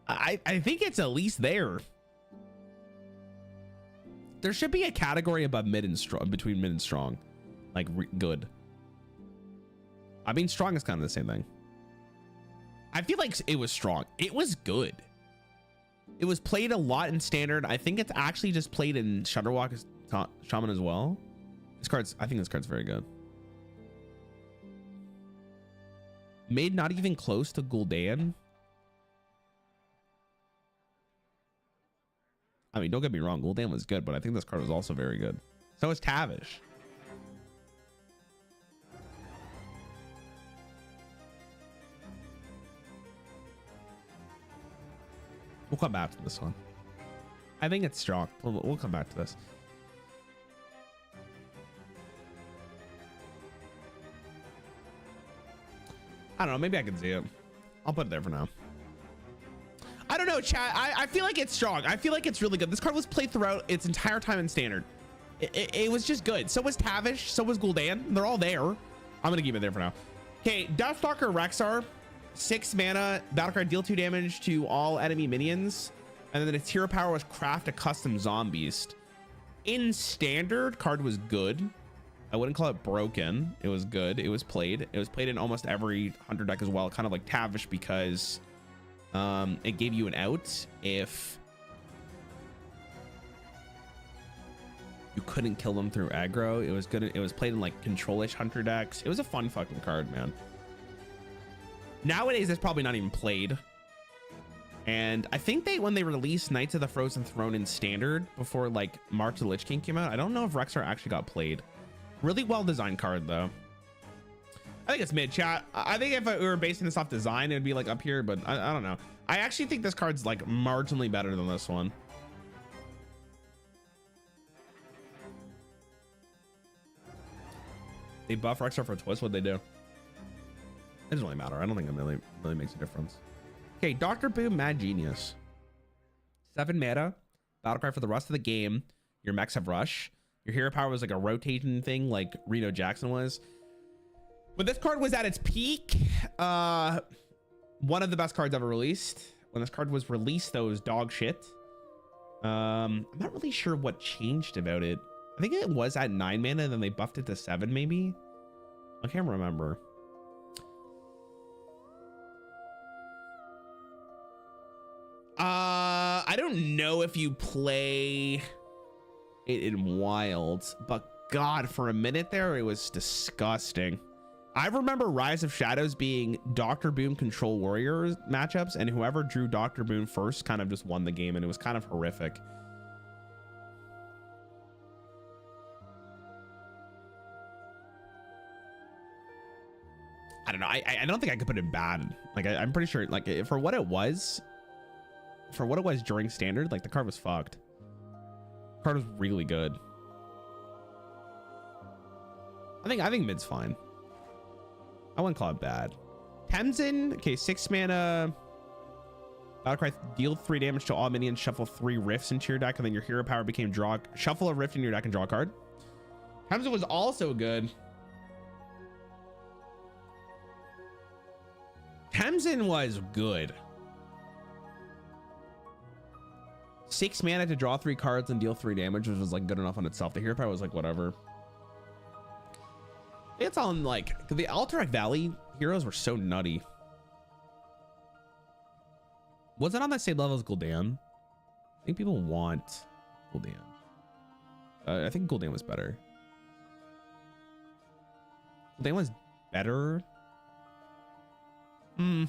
I think it's at least there. There should be a category above mid and strong, between mid and strong, like good. I mean, strong is kind of the same thing. I feel like it was strong. It was good. It was played a lot in standard. I think it's actually just played in Shudderwalk as Shaman as well. I think this card's very good. Made not even close to Gul'dan. I mean, don't get me wrong, Gul'dan was good, but I think this card was also very good. So is Tavish. We'll come back to this one. I think it's strong. We'll come back to this. I don't know. Maybe I can see it. I'll put it there for now. I don't know, chat. I feel like it's strong. I feel like it's really good. This card was played throughout its entire time in standard. It was just good. So was Tavish. So was Gul'dan. They're all there. I'm going to keep it there for now. Okay, Deathstalker Rexar. 6 mana. Battlecry, deal 2 damage to all enemy minions. And then its hero power was craft a custom Zombeast. In standard, card was good. I wouldn't call it broken. It was good. It was played. It was played in almost every hunter deck as well. Kind of like Tavish because it gave you an out if You couldn't kill them through aggro. It was good. It was played in like control-ish hunter decks. It was a fun fucking card, man. Nowadays, it's probably not even played. And I think when they released Knights of the Frozen Throne in standard before like March of the Lich King came out, I don't know if Rexxar actually got played. Really well designed card though. I think it's mid, chat. I think if we were basing this off design, it'd be like up here, but I don't know. I actually think this card's like marginally better than this one. They buff Rexxar for a twist. What'd they do? It doesn't really matter. I don't think it really makes a difference. Okay, Dr. Boom, Mad Genius. 7 mana, battlecry for the rest of the game. Your mechs have rush. Your hero power was like a rotating thing like Reno Jackson was. When this card was at its peak, one of the best cards ever released. When this card was released, though, it was dog shit. I'm not really sure what changed about it. I think it was at 9 mana, then they buffed it to 7 maybe. I can't remember. I don't know if you play it in Wilds, but God, for a minute there, it was disgusting. I remember Rise of Shadows being Dr. Boom Control Warriors matchups, and whoever drew Dr. Boom first kind of just won the game, and it was kind of horrific. I don't know. I don't think I could put it bad. Like I'm pretty sure, like for what it was during standard, like the card was fucked. The card was really good. I think mid's fine. I wouldn't call it bad. Temzin, okay, 6 mana. Battlecry, deal 3 damage to all minions, shuffle 3 rifts into your deck, and then your hero power became shuffle a rift in your deck and draw a card. Temzin was also good. Temzin was good. 6 mana to draw 3 cards and deal 3 damage, which was like good enough on itself. The hero power was like whatever. It's on like the Alterac Valley heroes were so nutty. Was it on that same level as Gul'dan? I think people want Gul'dan. I think Gul'dan was better. Gul'dan was better. The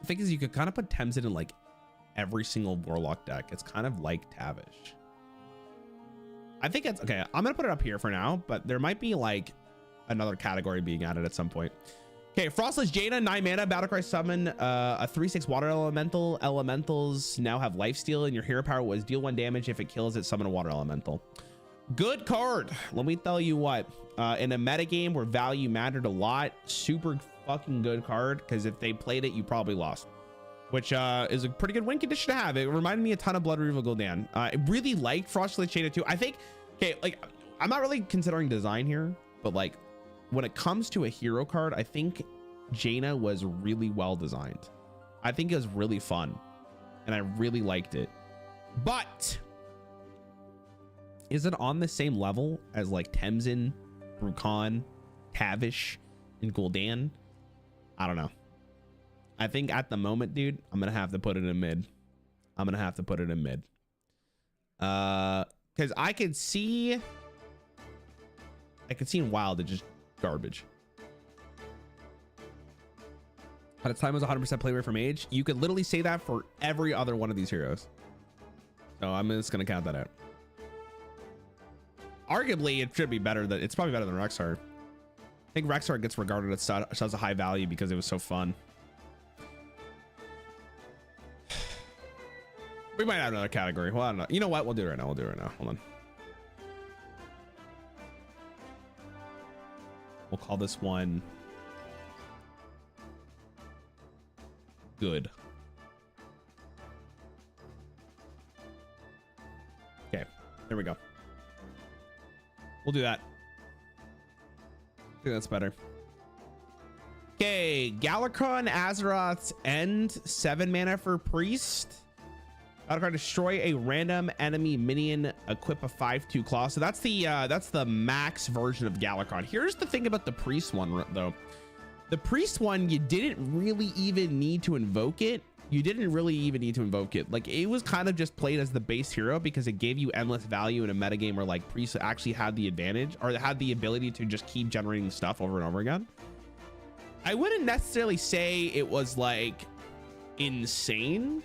thing is, you could kind of put Temzin in like every single Warlock deck. It's kind of like Tavish. I think it's okay. I'm gonna put it up here for now, but there might be like another category being added at some point. Okay, Frostless Jaina, 9 mana, battlecry summon a 3/6 water elemental. Elementals now have lifesteal, and your hero power was deal 1 damage. If it kills it, summon a water elemental. Good card. Let me tell you what. In a meta game where value mattered a lot, super fucking good card, because if they played it, you probably lost, which is a pretty good win condition to have. It reminded me a ton of Blood River Gul'dan. I really liked Frostless Jaina too. I think, okay, like I'm not really considering design here, but like when it comes to a hero card, I think Jaina was really well designed. I think it was really fun, and I really liked it. But is it on the same level as like Temzin, Brukan, Tavish, and Gul'dan? I don't know. I think at the moment, dude, I'm gonna have to put it in mid. Because I could see in Wild it's just garbage. At its time it was 100% play rate from age. You could literally say that for every other one of these heroes. So I'm just gonna count that out. Arguably, it should be better. It's probably better than Rexxar. I think Rexxar gets regarded as such a high value because it was so fun. We might have another category. Well, I don't know. You know what? We'll do it right now. Hold on. We'll call this one good. Okay, there we go. We'll do that. I think that's better. Okay, Galakron Azeroth's End, 7 mana for Priest. Battlecard, destroy a random enemy minion, equip a 5/2 claw. So that's the max version of Galakron. Here's the thing about the Priest one though. The Priest one, you didn't really even need to invoke it you didn't really even need to invoke it. Like, it was kind of just played as the base hero because it gave you endless value in a metagame where like priests actually had the advantage or had the ability to just keep generating stuff over and over again. I wouldn't necessarily say it was like insane,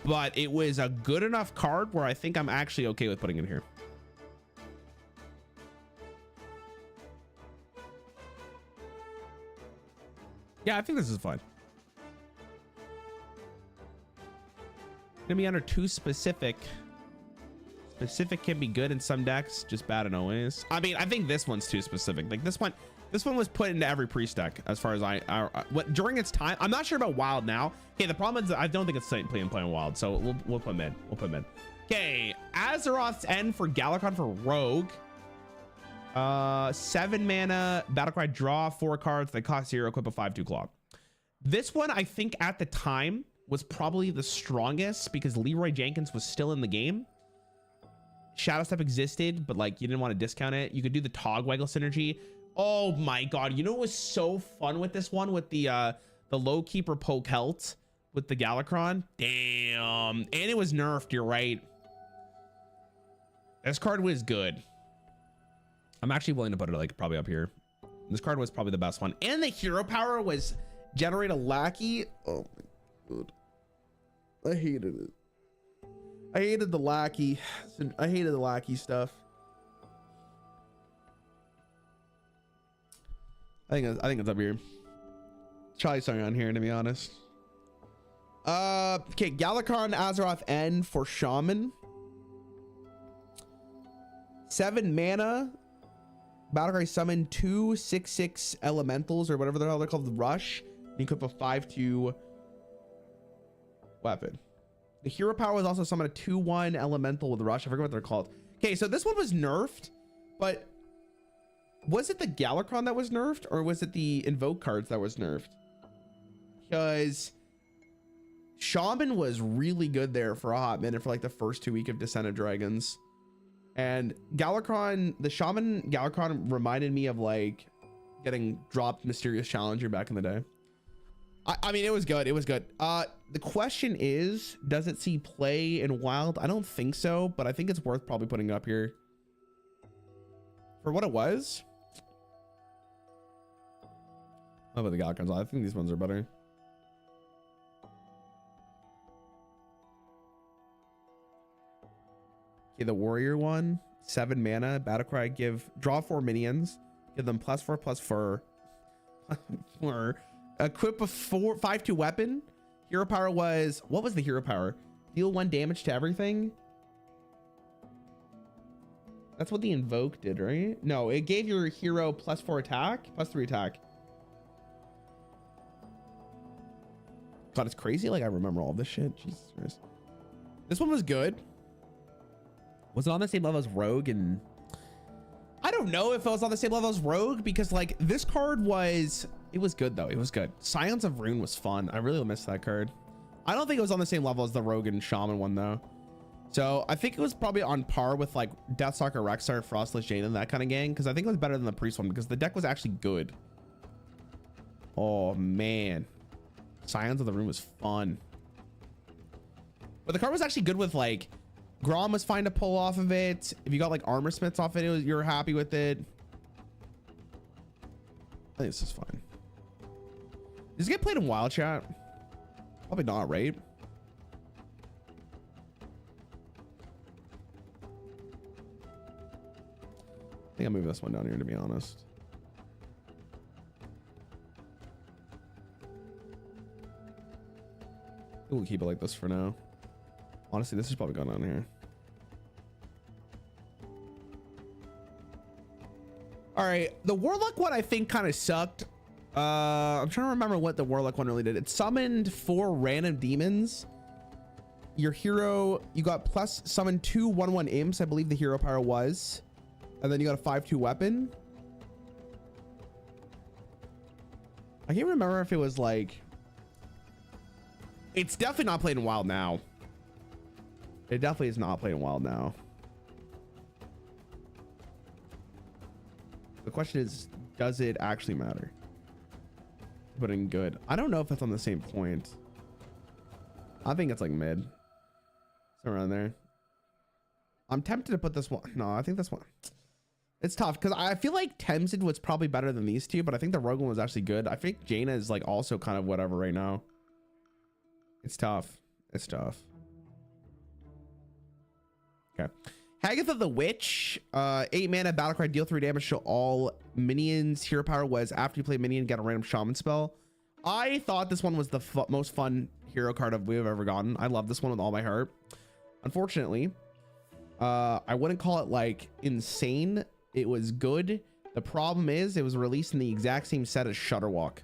but it was a good enough card where I think I'm actually okay with putting it here. Yeah, I think this is fine. Gonna be under too specific. Specific can be good in some decks, just bad in always. I mean, I think this one's too specific. Like this one was put into every priest deck as far as what during its time. I'm not sure about wild now. Okay, the problem is I don't think it's playing wild, so we'll put mid. We'll put mid. Okay, Azeroth's End for Galakon for Rogue. 7 mana, Battlecry, draw 4 cards. They cost 0, equip a 5/2 claw. This one, I think at the time was probably the strongest because Leroy Jenkins was still in the game. Shadow Step existed, but like you didn't want to discount it. You could do the Togwaggle synergy. Oh my god, you know what was so fun with this one with the low keeper poke helt with the Galakron? Damn. And it was nerfed, you're right. This card was good. I'm actually willing to put it like probably up here. This card was probably the best one. And the hero power was generate a lackey. Oh my god. I hated it. I hated the lackey. I hated the lackey stuff. I think it's up here. It's probably something on here, to be honest. Okay, Galakron Azeroth End for Shaman. 7 mana. Battlecry summon 2 6/6 elementals or whatever the hell they're called, the rush. And you equip a 5/2 weapon. The hero power was also summon a 2/1 elemental with rush. I forget what they're called. Okay, so this one was nerfed, but was it the Galakron that was nerfed or was it the invoke cards that was nerfed? Because Shaman was really good there for a hot minute for like the first 2 weeks of Descent of Dragons. And Galakron, the Shaman Galakron reminded me of like getting dropped Mysterious Challenger back in the day. I mean, it was good. It was good. The question is, does it see play in Wild? I don't think so, but I think it's worth probably putting it up here. For what it was. How about the Galakrons? I think these ones are better. Okay, the Warrior one, 7 mana, Battlecry, draw 4 minions, give them +4/+4. Equip a 5/2 weapon. Hero power was, what was the hero power? Deal 1 damage to everything. That's what the invoke did, right? No, it gave your hero +4 attack, +3 attack. God, it's crazy. Like I remember all this shit. Jesus Christ. This one was good. Was it on the same level as Rogue? And I don't know if it was on the same level as Rogue because like this card was, it was good though. It was good. Scions of Rune was fun. I really missed that card. I don't think it was on the same level as the Rogue and Shaman one though. So I think it was probably on par with like Deathstalker, Rexar, Frostless Jane and that kind of gang. Cause I think it was better than the Priest one because the deck was actually good. Oh man. Scions of the Rune was fun. But the card was actually good with like, Grom was fine to pull off of it. If you got like Armor Smiths off it, you're happy with it. I think this is fine. Does it get played in Wild Chat? Probably not, right? I think I'm moving this one down here to be honest. We'll keep it like this for now. Honestly, this is probably going on here. All right, the Warlock one I think kind of sucked. I'm trying to remember what the Warlock one really did. It summoned 4 random demons. Your hero, you got plus summon 2 1/1 imps, I believe the hero power was. And then you got a 5/2 weapon. I can't remember if it was like, it's definitely not played in Wild now. It definitely is not played in Wild now. The question is, does it actually matter? But in good, I don't know if it's on the same point. I think it's like mid. It's around there. I'm tempted to put this one. No, I think this one. It's tough because I feel like Temsid was probably better than these two, but I think the Rogue one was actually good. I think Jaina is like also kind of whatever right now. It's tough. It's tough. Okay. Hagatha the Witch, 8 mana, battlecry, deal 3 damage to all minions. Hero power was after you play minion, get a random shaman spell. I thought this one was the most fun hero card we've ever gotten. I love this one with all my heart. Unfortunately, I wouldn't call it like insane. It was good. The problem is it was released in the exact same set as Shutterwalk.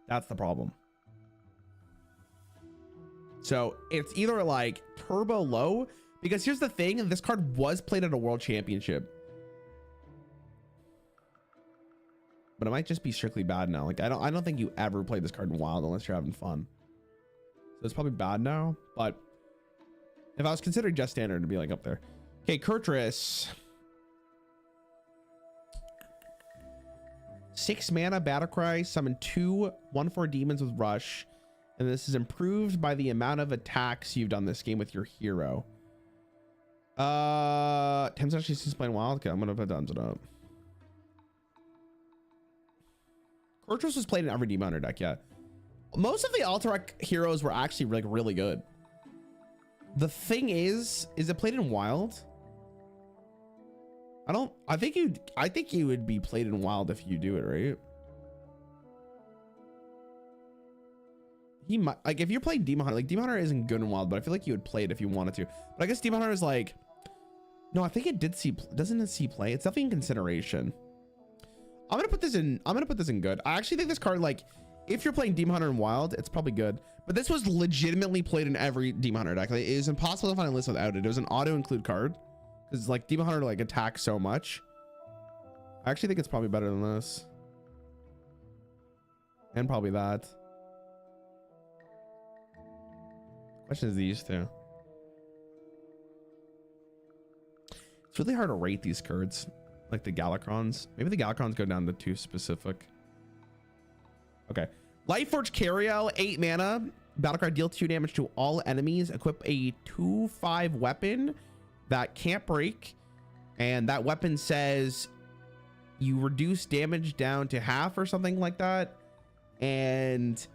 That's the problem. So it's either like turbo low, because here's the thing, this card was played at a world championship, but it might just be strictly bad now. Like I don't think you ever play this card in Wild unless you're having fun. So it's probably bad now, but if I was considering just standard, it'd be like up there. Okay, Kurtrus. 6 mana, Battlecry, summon 2 1/4 demons with Rush. And this is improved by the amount of attacks you've done this game with your hero. Tim's actually just playing Wild. Okay, I'm gonna put Dungeon up. Kurtrus was played in every Demon Hunter deck, yeah. Most of the Alterac heroes were actually like really good. The thing is it played in Wild? I think you would be played in Wild if you do it, right? He might, like, if you're playing Demon Hunter, like Demon Hunter isn't good in Wild, but I feel like you would play it if you wanted to. But I guess Demon Hunter is like, no, I think it did see, doesn't it see play? It's definitely in consideration. I'm gonna put this in good. I actually think this card, like, if you're playing Demon Hunter in Wild, it's probably good. But this was legitimately played in every Demon Hunter deck. Like, it is impossible to find a list without it. It was an auto include card because like Demon Hunter like attacks so much. I actually think it's probably better than this, and probably that. Question is these two. It's really hard to rate these cards, like the Galacrons. Maybe the Galacrons go down to 2 specific. Okay. Lightforge Cariel, 8 mana. Battlecry, deal 2 damage to all enemies. Equip a 2/5 weapon that can't break. And that weapon says you reduce damage down to half or something like that. And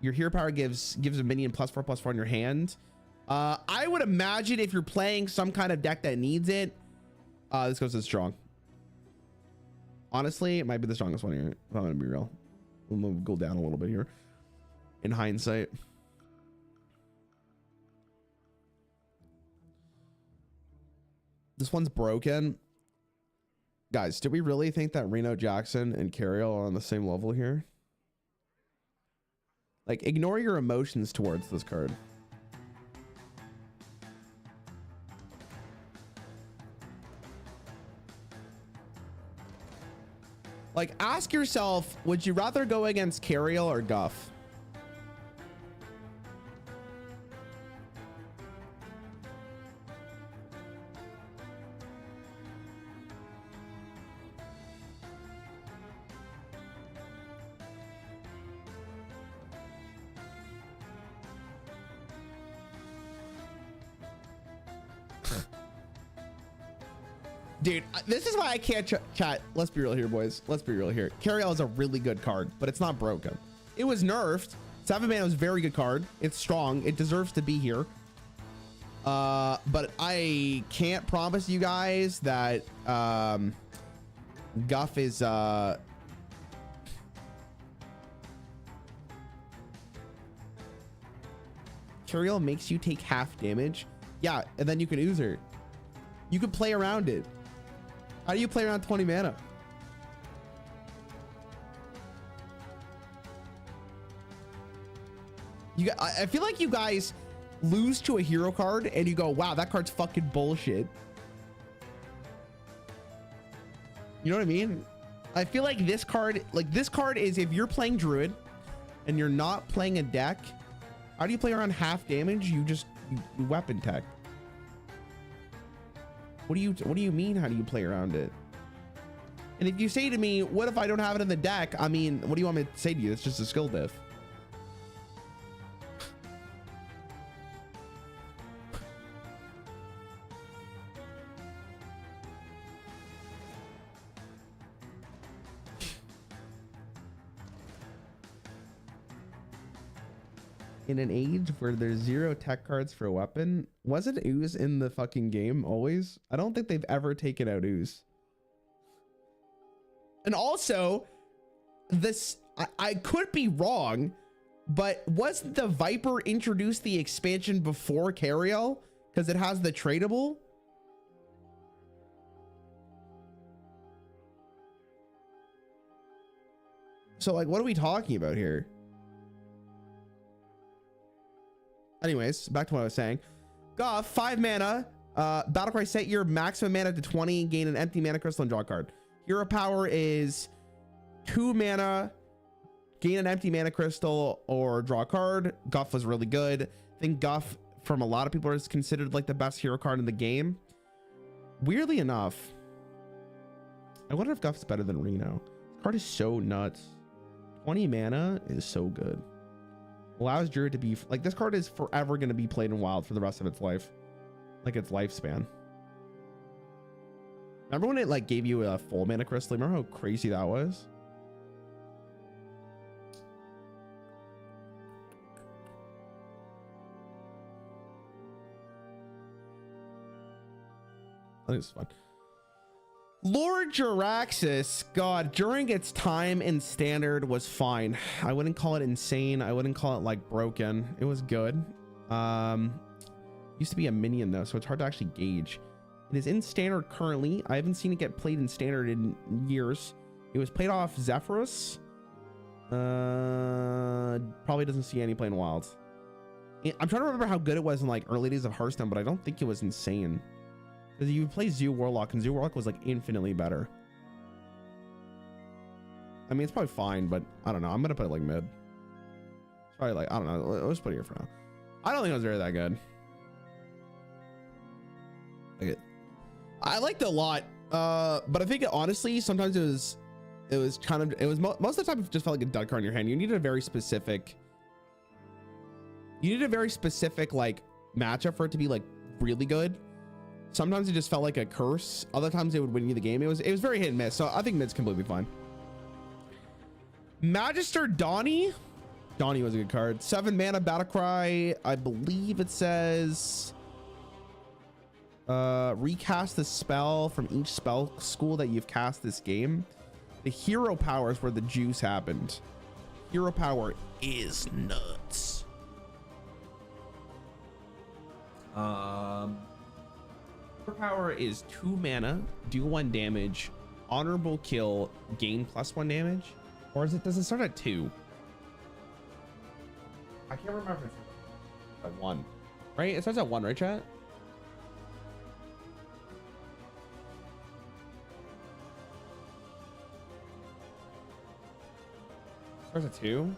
your hero power gives a minion +4/+4 in your hand. I would imagine if you're playing some kind of deck that needs it, this goes to strong. Honestly, it might be the strongest one here, if I'm gonna be real. We'll go down a little bit here in hindsight. This one's broken. Guys, do we really think that Reno Jackson and Cariel are on the same level here? Like, ignore your emotions towards this card. Like, ask yourself, would you rather go against Cariel or Guff? Dude, this is why I can't chat. Let's be real here, boys. Let's be real here. Cariel is a really good card, but it's not broken. It was nerfed. 7 mana was a very good card. It's strong. It deserves to be here. But I can't promise you guys that Guff is Cariel makes you take half damage. Yeah, and then you can ooze her. You could play around it. How do you play around 20 mana? I feel like you guys lose to a hero card and you go, wow, that card's fucking bullshit. You know what I mean? I feel like this card is, if you're playing Druid and you're not playing a deck, how do you play around half damage? You just weapon tech. What do you mean? How do you play around it? And if you say to me, what if I don't have it in the deck? I mean, what do you want me to say to you? It's just a skill diff. In an age where there's 0 tech cards for a weapon, wasn't ooze in the fucking game always? I don't think they've ever taken out ooze. And also, this, I could be wrong, but wasn't the Viper introduced the expansion before Cariel? Because it has the tradable? So like, what are we talking about here? Anyways, back to what I was saying. Goff, 5 mana. Battlecry, set your maximum mana to 20, gain an empty mana crystal and draw a card. Hero power is 2 mana, gain an empty mana crystal or draw a card. Guff was really good. I think Guff from a lot of people is considered like the best hero card in the game. Weirdly enough, I wonder if Guff's better than Reno. This card is so nuts. 20 mana is so good. Allows Druid to be like, this card is forever going to be played in Wild for the rest of its life, like its lifespan. Remember when it like gave you a full mana crystal? Remember how crazy that was? I think it's fun. Lord Jaraxxus, God, during its time in standard was fine. I wouldn't call it insane. I wouldn't call it like broken. It was good. Used to be a minion though, so it's hard to actually gauge. It is in standard currently. I haven't seen it get played in standard in years. It was played off Zephyrus. Probably doesn't see any playing Wilds. I'm trying to remember how good it was in like early days of Hearthstone, but I don't think it was insane. Because you play Zoo Warlock, and Zoo Warlock was like infinitely better. I mean, it's probably fine, but I don't know. I'm gonna put it like mid. It's probably like, I don't know. Let's put it here for now. I don't think it was really that good. Like I liked it a lot, but I think honestly, sometimes it was kind of, most of the time it just felt like a dud card in your hand. You needed a very specific like matchup for it to be like really good. Sometimes it just felt like a curse. Other times it would win you the game. It was very hit and miss. So I think mid's completely fine. Magister Donnie. Donnie was a good card. 7 mana Battlecry. I believe it says recast the spell from each spell school that you've cast this game. The hero power is where the juice happened. Hero power is nuts. Power is 2 mana, do 1 damage, honorable kill, gain +1 damage, or does it start at 2? I can't remember if it's at 1, right? It starts at 1, right, chat? Starts at 2.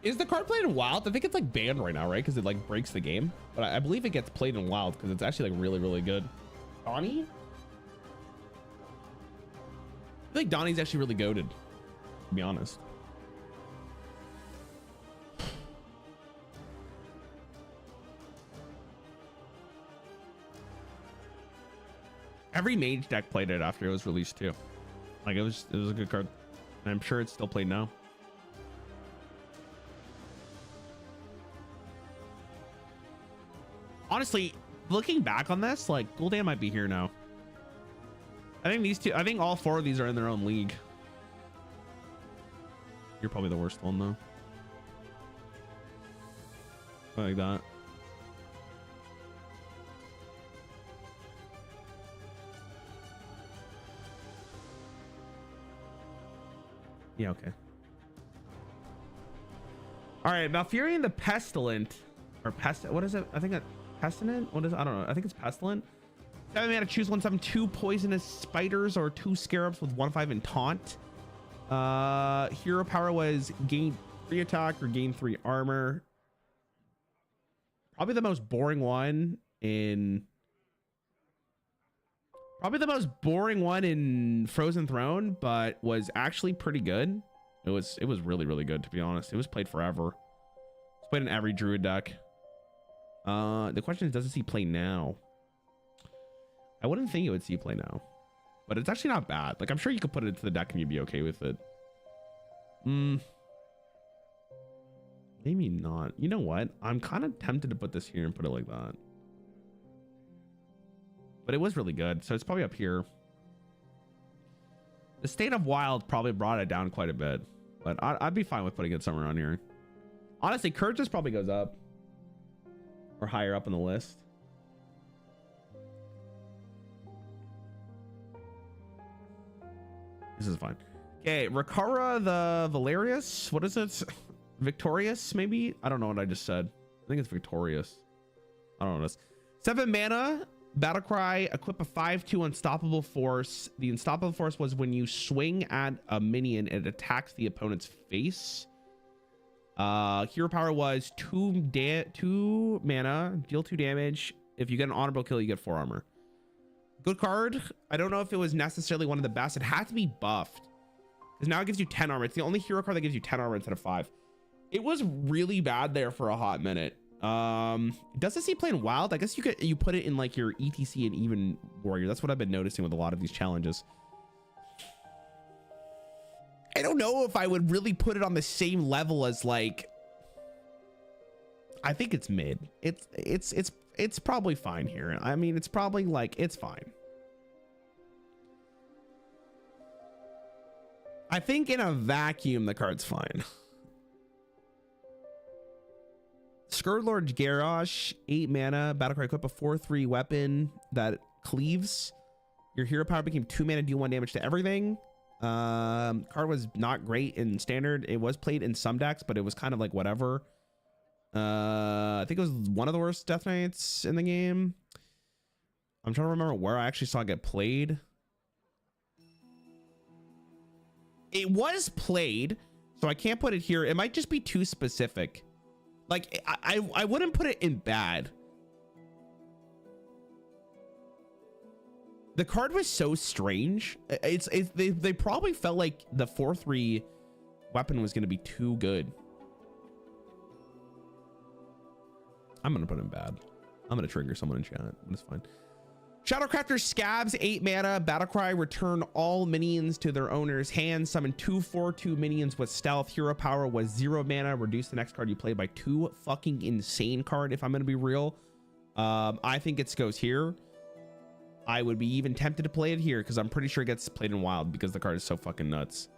Is the card played in Wild? I think it's like banned right now, right? Because it like breaks the game. But I believe it gets played in Wild because it's actually like really, really good. Donnie? I think Donnie's actually really goated, to be honest. Every mage deck played it after it was released too. Like it was a good card. And I'm sure it's still played now. Honestly, looking back on this, like Gul'dan might be here now. I think all 4 of these are in their own league. You're probably the worst one though. Like that. Yeah, okay. All right, Malfurion the Pestilent, or what is it? I think Pestilent? What is it? I don't know. I think it's Pestilent. 7 mana, choose 1/7, 2 poisonous spiders or 2 scarabs with 1/5 and taunt. Hero power was gain 3 attack or gain 3 armor. Probably the most boring one in Frozen Throne, but was actually pretty good. It was really, really good, to be honest. It was played forever. It's played in every druid deck. The question is, does it see play now? I wouldn't think it would see play now, but it's actually not bad. Like, I'm sure you could put it into the deck and you'd be okay with it. Maybe not. You know what? I'm kind of tempted to put this here and put it like that. But it was really good, so it's probably up here. The State of Wild probably brought it down quite a bit, but I'd be fine with putting it somewhere around here. Honestly, Curtis probably goes up or higher up on the list. This is fine. Okay, Rakara the Valerius. What is it? Victorious, maybe? I don't know what I just said. I think it's Victorious. I don't know what it is. 7 mana, Battlecry, equip a 5/2 Unstoppable Force. The Unstoppable Force was when you swing at a minion, it attacks the opponent's face. Hero power was 2 mana, deal 2 damage. If you get an honorable kill, you get 4 armor. Good card. I don't know if it was necessarily one of the best. It had to be buffed because now it gives you 10 armor. It's the only hero card that gives you 10 armor instead of 5. It was really bad there for a hot minute. Does it see playing wild? I guess you put it in like your ETC and even warrior. That's what I've been noticing with a lot of these challenges. I don't know if I would really put it on the same level as like, I think it's mid. It's probably fine here. I mean, it's probably like, it's fine. I think in a vacuum, the card's fine. Scourgelord Garrosh, 8 mana, Battlecry, equip a 4/3 weapon that cleaves. Your hero power became 2 mana, deal 1 damage to everything. Card was not great in standard. It was played in some decks, but it was kind of like whatever. I think it was one of the worst Death Knights in the game. I'm trying to remember where I actually saw it get played. It was played, so I can't put it here. It might just be too specific. Like I wouldn't put it in bad. The card was so strange. They probably felt like the 4/3 weapon was going to be too good. I'm going to put it in bad. I'm going to trigger someone in chat. It's fine. Shadowcrafter Scabs, 8 mana, Battlecry, return all minions to their owner's hands. Summon 2 4/2 minions with stealth. Hero power was 0 mana. Reduce the next card you play by 2. Fucking insane card, if I'm going to be real. I think it goes here. I would be even tempted to play it here because I'm pretty sure it gets played in wild because the card is so fucking nuts.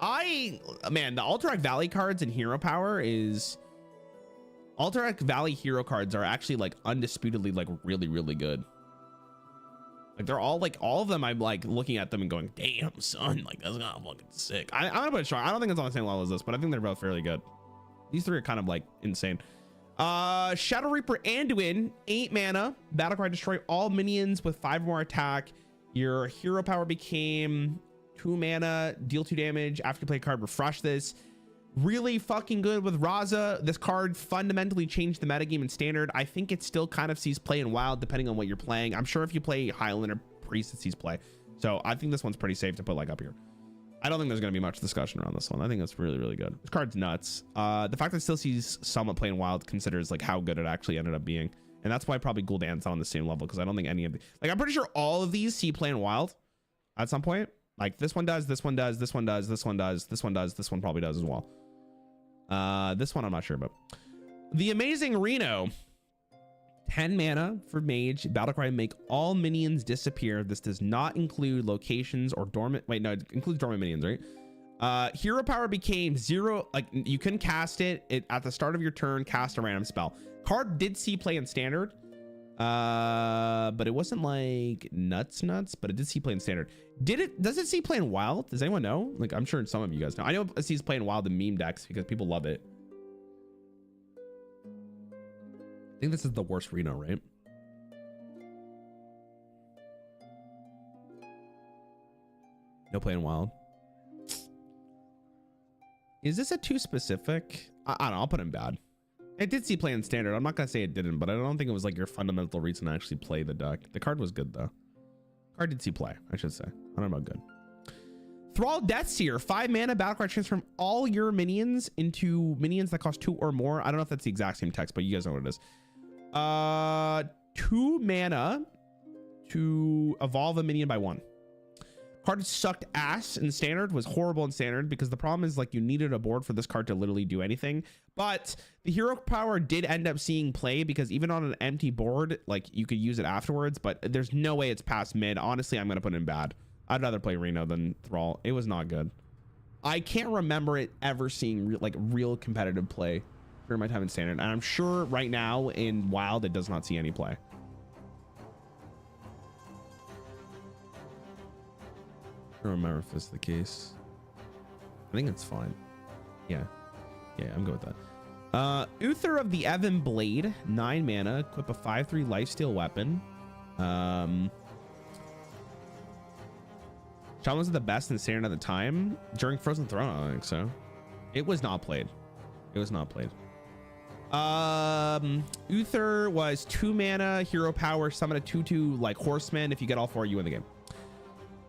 Man, the Alterac Valley cards and hero power is... Alterac Valley hero cards are actually like undisputedly like really, really good. Like they're all like, all of them, I'm like looking at them and going, damn son, like that's not fucking sick. I'm gonna put it strong. I don't think it's on the same level as this, but I think they're both fairly good. These 3 are kind of like insane. Shadow Reaper Anduin, 8 mana, Battlecry, destroy all minions with 5 more attack. Your hero power became 2 mana, deal 2 damage. After you play a card, refresh this. Really fucking good with Raza. This card fundamentally changed the metagame in standard. I think it still kind of sees play in wild depending on what you're playing. I'm sure if you play Highlander, Priest, it sees play. So I think this one's pretty safe to put like up here. I don't think there's going to be much discussion around this one. I think that's really, really good. This card's nuts. The fact that it still sees somewhat playing wild considers like how good it actually ended up being. And that's why probably Gul'dan's not on the same level because I don't think any of the, like, I'm pretty sure all of these see playing wild at some point. Like this one does, this one does, this one does, this one does, this one does, this one probably does as well. This one I'm not sure about. The Amazing Reno, 10 mana for mage. Battlecry, make all minions disappear. This does not include locations or dormant. Wait, no, it includes dormant minions, right? Hero power became 0. Like you couldn't cast it at the start of your turn. Cast a random spell. Card did see play in standard, but it wasn't like nuts. But it did see play in standard. Does it see play in wild? Does anyone know? Like I'm sure some of you guys know. I know it sees play in wild in meme decks because people love it. I think this is the worst Reno, right? No play in wild. Is this a too specific? I don't know. I'll put it in bad. It did see play in standard. I'm not gonna say it didn't, but I don't think it was like your fundamental reason to actually play the deck. The card was good though. Card did see play, I should say. I don't know about good. Thrall Deathseer, 5 mana, Battlecry, transform all your minions into minions that cost 2 or more. I don't know if that's the exact same text, but you guys know what it is. 2 mana to evolve a minion by 1. Card sucked ass in standard, was horrible in standard, because the problem is like you needed a board for this card to literally do anything. But the hero power did end up seeing play, because even on an empty board, like you could use it afterwards, but there's no way it's past mid. Honestly, I'm going to put it in bad. I'd rather play Reno than Thrall. It was not good. I can't remember it ever seeing real competitive play during my time in standard. And I'm sure right now in Wild, it does not see any play. I don't remember if this is the case. I think it's fine. Yeah, I'm good with that. Uther of the Evan Blade, 9 mana, equip a 5/3 lifesteal weapon. Shaman was the best in standard at the time. During Frozen Throne, I don't think so. It was not played. It was not played. Uther was 2 mana, hero power, summon a 2/2 like horseman. If you get all 4, you win the game.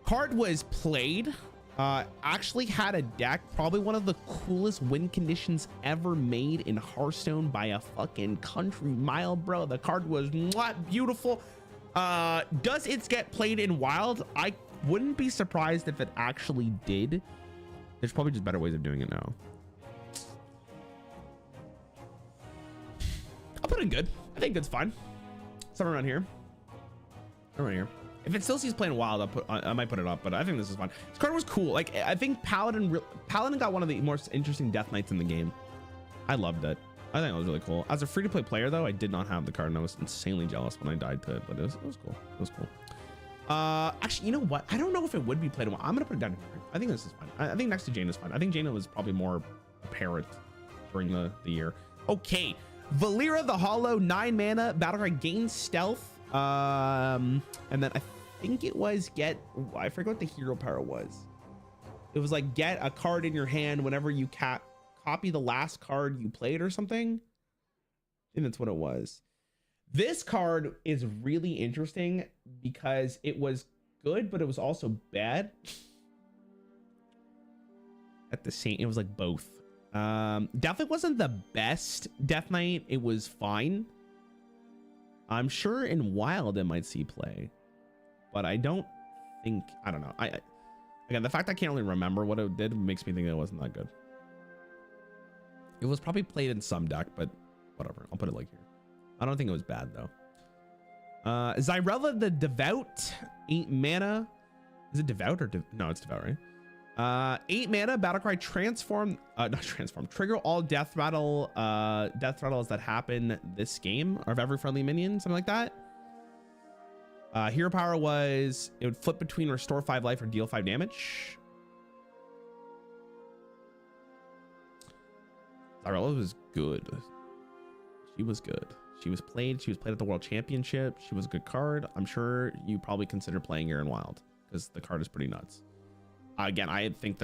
Card was played. Actually had a deck, probably one of the coolest win conditions ever made in Hearthstone by a fucking country mile, bro. The card was beautiful. Does it get played in Wild? I wouldn't be surprised if it actually did. There's probably just better ways of doing it now. I'll put it in good. I think good's fine. Somewhere around here. Somewhere around here. If it still sees playing Wild, I might put it up, but I think this is fine. This card was cool. Like, I think Paladin got one of the most interesting Death Knights in the game. I loved it. I think it was really cool. As a free-to-play player, though, I did not have the card, and I was insanely jealous when I died to it, but it was cool. It was cool. Actually, you know what? I don't know if it would be played in Wild. I'm going to put it down here. I think this is fine. I think next to Jaina is fine. I think Jaina was probably more apparent during the year. Okay. Valera the Hollow, 9 mana, Battlecry, gains stealth. And then I think it was I forget what the hero power was. It was like get a card in your hand whenever you copy the last card you played or something. I think that's what it was. This card is really interesting because it was good, but it was also bad at the same. It was like both. Definitely wasn't the best Death Knight. It was fine. I'm sure in Wild it might see play, but I don't know. Again, the fact I can't really remember what it did makes me think it wasn't that good. It was probably played in some deck, but whatever. I'll put it like here. I don't think it was bad though. Zyrella the Devout, 8 mana. Is it Devout or no? It's Devout, right? 8 mana, Battlecry, trigger all death rattles that happen this game or of every friendly minion, something like that. Hero power was it would flip between restore 5 life or deal 5 damage. Zyrella was good. She was good. She was played at the World Championship. She was a good card. I'm sure you probably consider playing her in Wild because the card is pretty nuts. Again, I think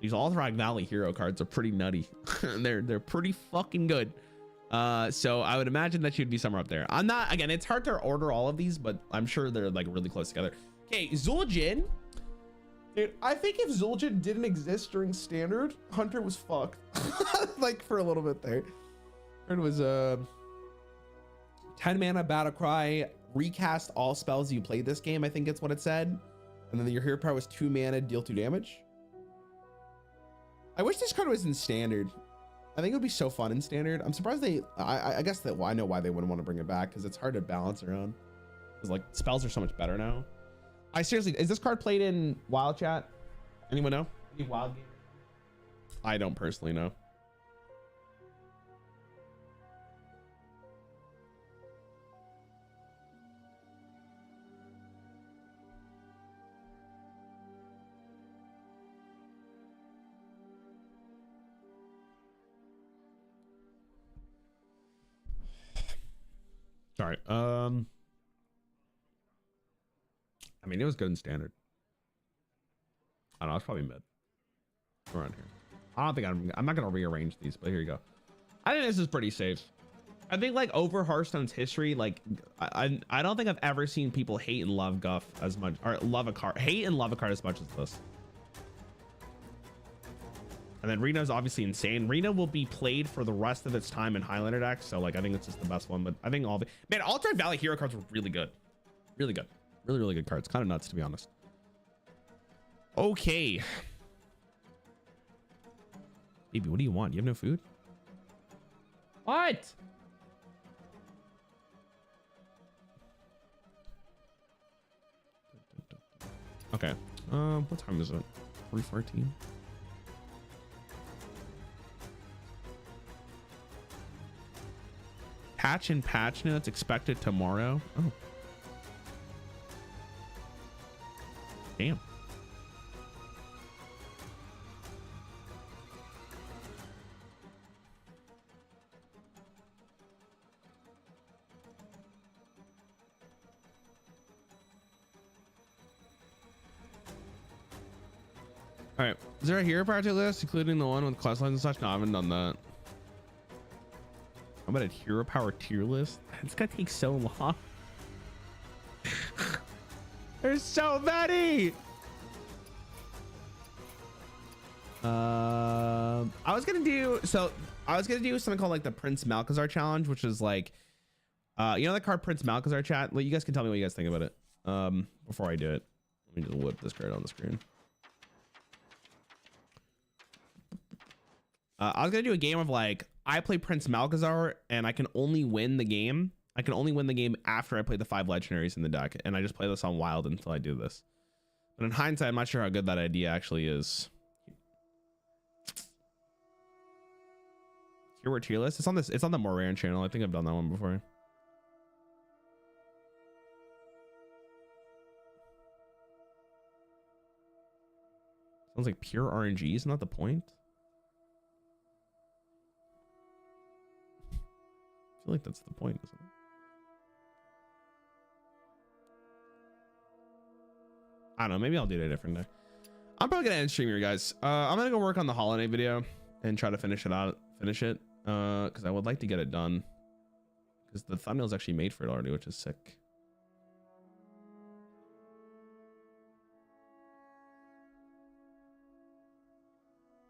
these Alterac Valley hero cards are pretty nutty. they're pretty fucking good. So I would imagine that she'd be somewhere up there. Again, it's hard to order all of these, but I'm sure they're like really close together. Okay, Zul'jin. Dude, I think if Zul'jin didn't exist during standard, Hunter was fucked. Like for a little bit there. It was 10 mana Battlecry, recast all spells you played this game, I think it's what it said. And then your hero power was 2 mana, deal 2 damage. I wish this card was in standard. I think it would be so fun in standard. I'm surprised I guess that I know why they wouldn't want to bring it back, because it's hard to balance around. Because like spells are so much better now. Seriously, is this card played in Wild chat? Anyone know? Any Wild game? I don't personally know. Sorry. I mean, it was good in standard. I don't know. It's probably mid. Around here. I don't think I'm not gonna rearrange these, but here you go. I think this is pretty safe. I think like over Hearthstone's history, like I don't think I've ever seen people hate and love Guff as much, or hate and love a card as much as this. And then Reno's obviously insane. Reno will be played for the rest of its time in Highlander decks. So like, I think it's just the best one, but I think man, Alterac Valley hero cards were really good. Really good. Really, really good cards. Kind of nuts, to be honest. Okay. Baby, what do you want? You have no food? What? Okay. What time is it? 3:14. Patch notes expected tomorrow. Oh. Damn. All right, is there a hero power tier list including the one with class lines and such? No, I haven't done that. How about a hero power tier list? It's gonna take so long. There's so many. I was gonna do something called like the Prince Malchezaar challenge, which is like, you know, the card Prince Malchezaar, chat. Well, you guys can tell me what you guys think about it. Before I do it, let me just whip this card on the screen. I was gonna do a game of like, I play Prince Malchezaar and I can only win the game. I can only win the game after I play the 5 legendaries in the deck, and I just play this on wild until I do this. But in hindsight, I'm not sure how good that idea actually is. Hero tier list. It's on this. It's on the Rarran channel. I think I've done that one before. Sounds like pure RNG. Isn't that the point? I feel like that's the point, isn't it? I don't know. Maybe I'll do it a different day. I'm probably gonna end stream here, guys. I'm gonna go work on the holiday video and try to finish it. Because I would like to get it done. Because the thumbnail's actually made for it already, which is sick.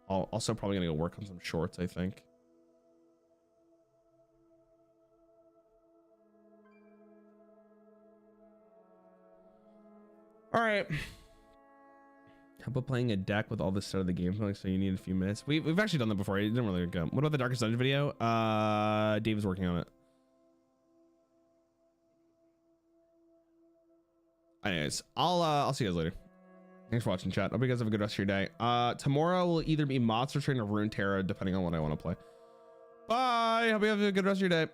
Also probably gonna go work on some shorts, I think. All right. How about playing a deck with all the start of the game? Like, so you need a few minutes. We've actually done that before. It didn't really go. What about the Darkest Dungeon video? Dave is working on it. Anyways, I'll see you guys later. Thanks for watching, chat. Hope you guys have a good rest of your day. Tomorrow will either be Monster Train or Runeterra, depending on what I want to play. Bye. Hope you have a good rest of your day.